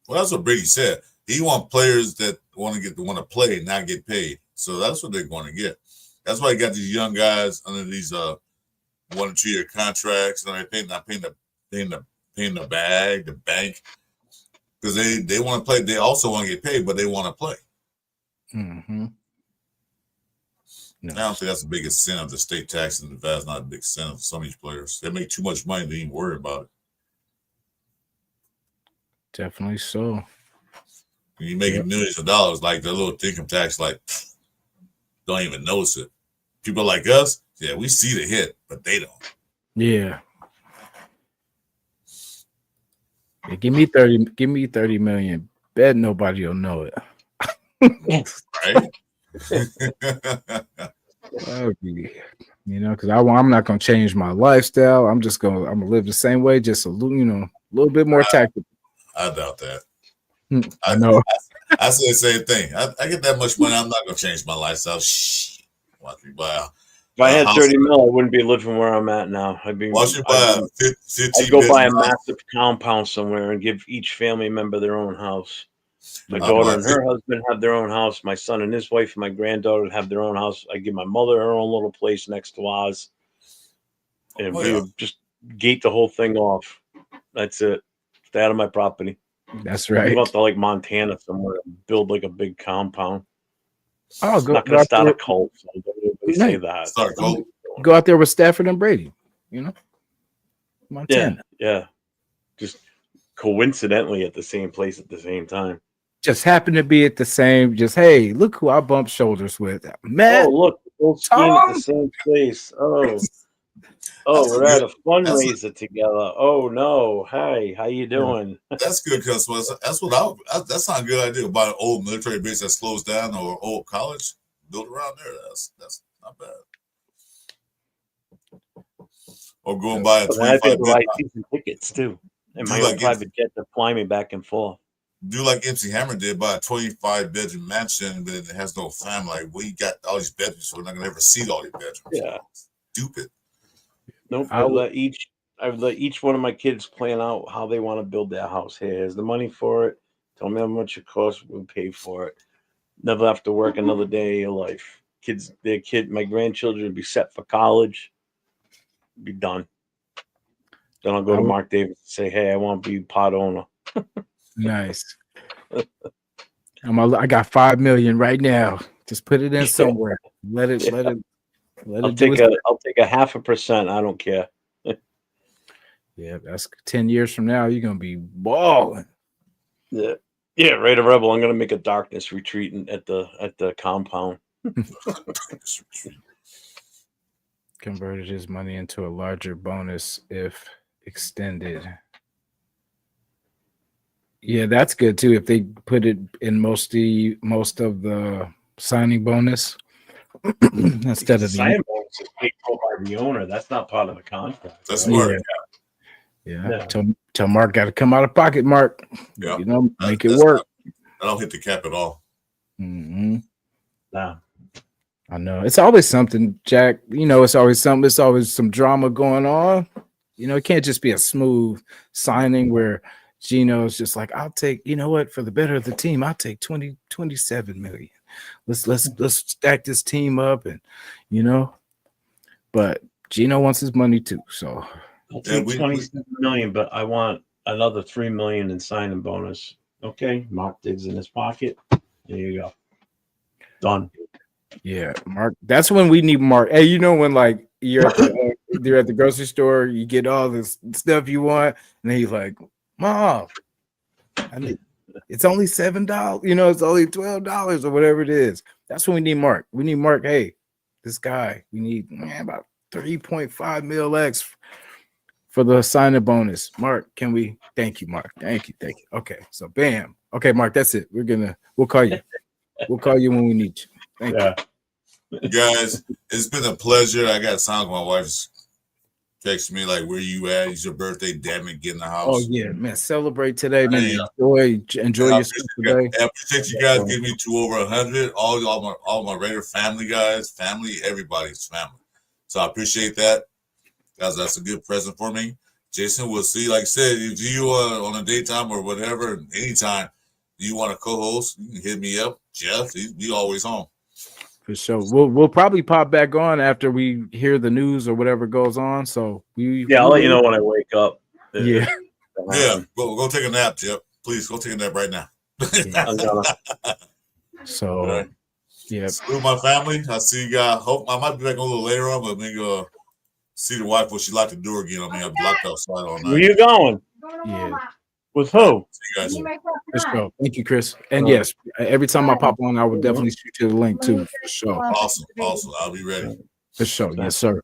Well, that's what Brady said. He wants players that want to play and not get paid. So that's what they're going to get. That's why he got these young guys under these 1 or 2 year contracts, and they're not paying the bank. Because they want to play. They also want to get paid, but they want to play. Mm-hmm. No. I don't think that's the biggest sin of the state tax in Nevada. Is not a big sin of some of these players. They make too much money to even worry about it. Definitely so. When you're making millions of dollars, like the little income tax, like don't even notice it. People like us, yeah, we see the hit, but they don't. Yeah. Yeah, give me 30 million. Bet nobody will know it. Right? Okay. You know, because I'm not gonna change my lifestyle. I'm gonna live the same way, just a little bit more tactical. I doubt that. I know. I say the same thing. I get that much money, I'm not gonna change my lifestyle. Watch me buy if I had 30 mil, I wouldn't be living where I'm at now. I'd go buy a massive compound somewhere and give each family member their own house. My daughter and her husband have their own house. My son and his wife and my granddaughter have their own house. I give my mother her own little place next to ours. And we would just gate the whole thing off. That's it. Stay out of my property. That's right. Go out to like Montana somewhere and build like a big compound. Oh, not going to start a cult. So don't say that. Start a cult. Go out there with Stafford and Brady. You know, Montana. Yeah. Just coincidentally at the same place at the same time. Just happened to be at the same. Just hey, look who I bumped shoulders with, man. Oh, look, we're both at the same place. Oh, we're at a fundraiser together. Oh no, hi, how you doing? That's good, because that's not a good idea. About an old military base that slows down or old college, build around there. That's not bad. Or go and buy a 25 season tickets too, and my own private jet to fly me back and forth. Do like MC Hammer did, buy a 25-bedroom mansion, but it has no family. Like, we got all these bedrooms, so we're not gonna ever see all these bedrooms. Yeah, stupid. Nope. I would let each one of my kids plan out how they want to build their house. Here's the money for it. Tell me how much it costs. We'll pay for it. Never have to work another day of your life. My grandchildren would be set for college. Be done. Then I'll go to Mark Davis and say, "Hey, I want to be part owner." Nice. I got 5 million right now. Just put it in somewhere. Let it. I'll take a 0.5%. I don't care. Yeah, that's 10 years from now. You're gonna be balling. Yeah, Raider Rebel. I'm gonna make a darkness retreat at the compound. Converted his money into a larger bonus if extended. Yeah, that's good too. If they put it in most of the signing bonus instead of the signing bonus is paid for by the owner. That's not part of the contract. That's smart. Yeah. Tell Mark got to come out of pocket, Mark. Yeah. You know, make it work. I don't hit the cap at all. Mm-hmm. Nah. I know. It's always something, Jack. You know, it's always something. It's always some drama going on. You know, it can't just be a smooth signing where Gino's just like, I'll take, you know what, for the better of the team, I'll take 27 million. Let's stack this team up, and you know, but Gino wants his money too. So I'll take 27 million, but I want another 3 million in signing bonus. Okay, Mark digs in his pocket. There you go. Done. Yeah, Mark. That's when we need Mark. Hey, you know when like you're at the grocery store, you get all this stuff you want, and then he's like, Mom, I mean, it's only $7. You know, it's only $12 or whatever it is. That's when we need Mark. We need Mark. Hey, this guy. We need about 3.5 mil X for the signing bonus. Mark, can we? Thank you, Mark. Thank you. Okay, so bam. Okay, Mark, that's it. We'll call you. We'll call you when we need you. Thank you. Guys, it's been a pleasure. I got to sound my wife's text me like, "Where you at? It's your birthday. Damn it, get in the house." Oh yeah, man! Celebrate today, man. Enjoy yourself today. I appreciate you guys getting me to over 100. All my Raider family guys, everybody's family. So I appreciate that, guys. That's a good present for me. Jason, we'll see. Like I said, if you on a daytime or whatever, anytime you want to co-host, you can hit me up. Jeff, he always home. For sure. We'll probably pop back on after we hear the news or whatever goes on. So I'll let you know when I wake up. Yeah. Go take a nap, Jeff. Please go take a nap right now. So right. Yeah. Salute my family. I see you guys. Hope I might be back a little later on, but maybe see the wife when she locked the door again. I mean, I blocked outside all night. Where you going? Yeah. With who? See you guys. For sure. Thank you, Chris. And yes, every time I pop on, I will definitely shoot you the link too. For sure. Awesome. I'll be ready. For sure. Yes, sir.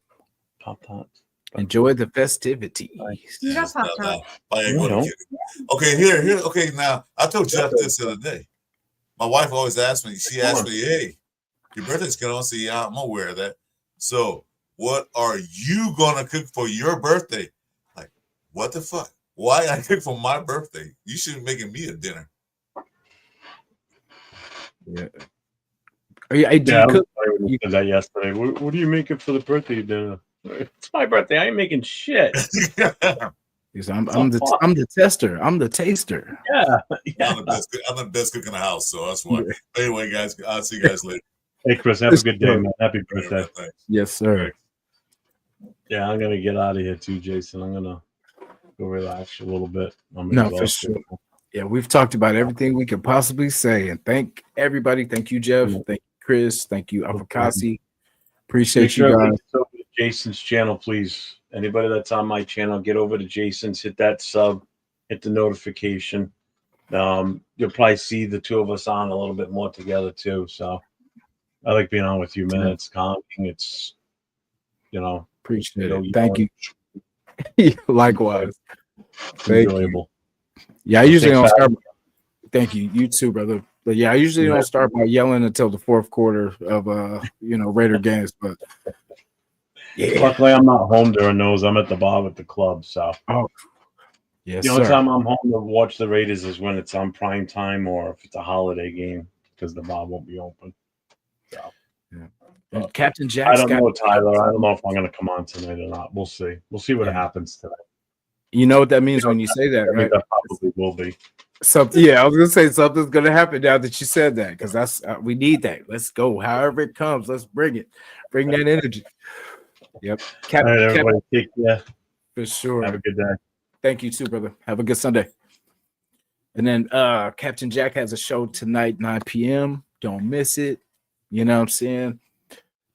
Pop-Tarts. Enjoy the festivities. Yes, okay, here. Okay, now I told Jeff this the other day. My wife always asks me. She asked me, "Hey, your birthday's coming on." So yeah, I'm aware of that. So, what are you gonna cook for your birthday? Like, what the fuck? Why I cook for my birthday? You should be making me a dinner. Yeah. I said that yesterday. What are you making for the birthday dinner? It's my birthday. I ain't making shit. I'm the tester. I'm the taster. Yeah. I'm the best cook in the house, so that's why. Yeah. Anyway, guys, I'll see you guys later. Hey, Chris, have a good day, man. Happy birthday. Yes, sir. Yeah, I'm gonna get out of here too, Jason. I'm gonna go relax a little bit. No, for sure. Yeah, we've talked about everything we could possibly say, and thank everybody. Thank you, Jeff. Thank you, Chris. Thank you, Avocasi. Appreciate you guys. Jason's channel, please. Anybody that's on my channel, get over to Jason's, hit that sub, hit the notification. You'll probably see the two of us on a little bit more together too. So I like being on with you, man. It's calming. It's appreciate it. Thank you. Likewise. Enjoyable. Yeah, I usually don't start. Thank you. You too, brother. But yeah, I usually don't start by yelling until the fourth quarter of Raider games. But yeah. Luckily, I'm not home during those. I'm at the bar with the club. So yes, the only time I'm home to watch the Raiders is when it's on prime time or if it's a holiday game because the bar won't be open. So. Yeah. Captain Jack. I don't know, Tyler. I don't know if I'm going to come on tonight or not. We'll see. We'll see what happens tonight. You know what that means when you say that, right? That probably will be. Something. Yeah, I was gonna say something's gonna happen now that you said that because that's we need that. Let's go. However it comes, let's bring it. Bring that energy. Yep. All right, everybody, take care. For sure. Have a good day. Thank you too, brother. Have a good Sunday. And then Captain Jack has a show tonight, 9 p.m. Don't miss it. You know what I'm saying?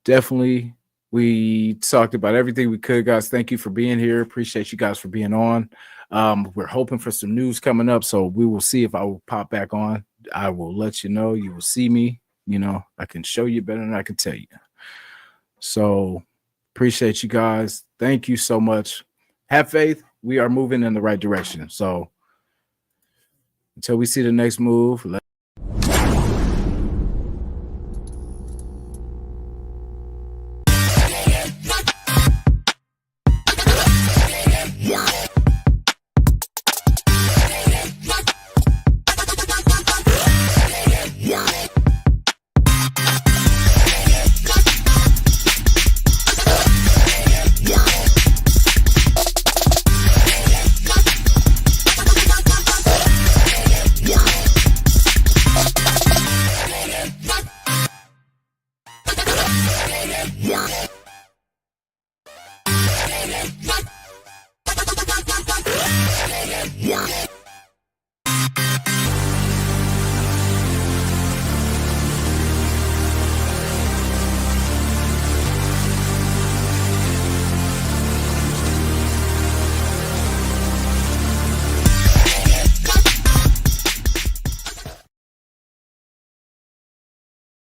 Definitely. We talked about everything we could, guys. Thank you for being here. Appreciate you guys for being on. We're hoping for some news coming up, so we will see if I will pop back on. I will let you know. You will see me. I can show you better than I can tell you. So appreciate you guys. Thank you so much. Have faith. We are moving in the right direction. So until we see the next move, Yeah.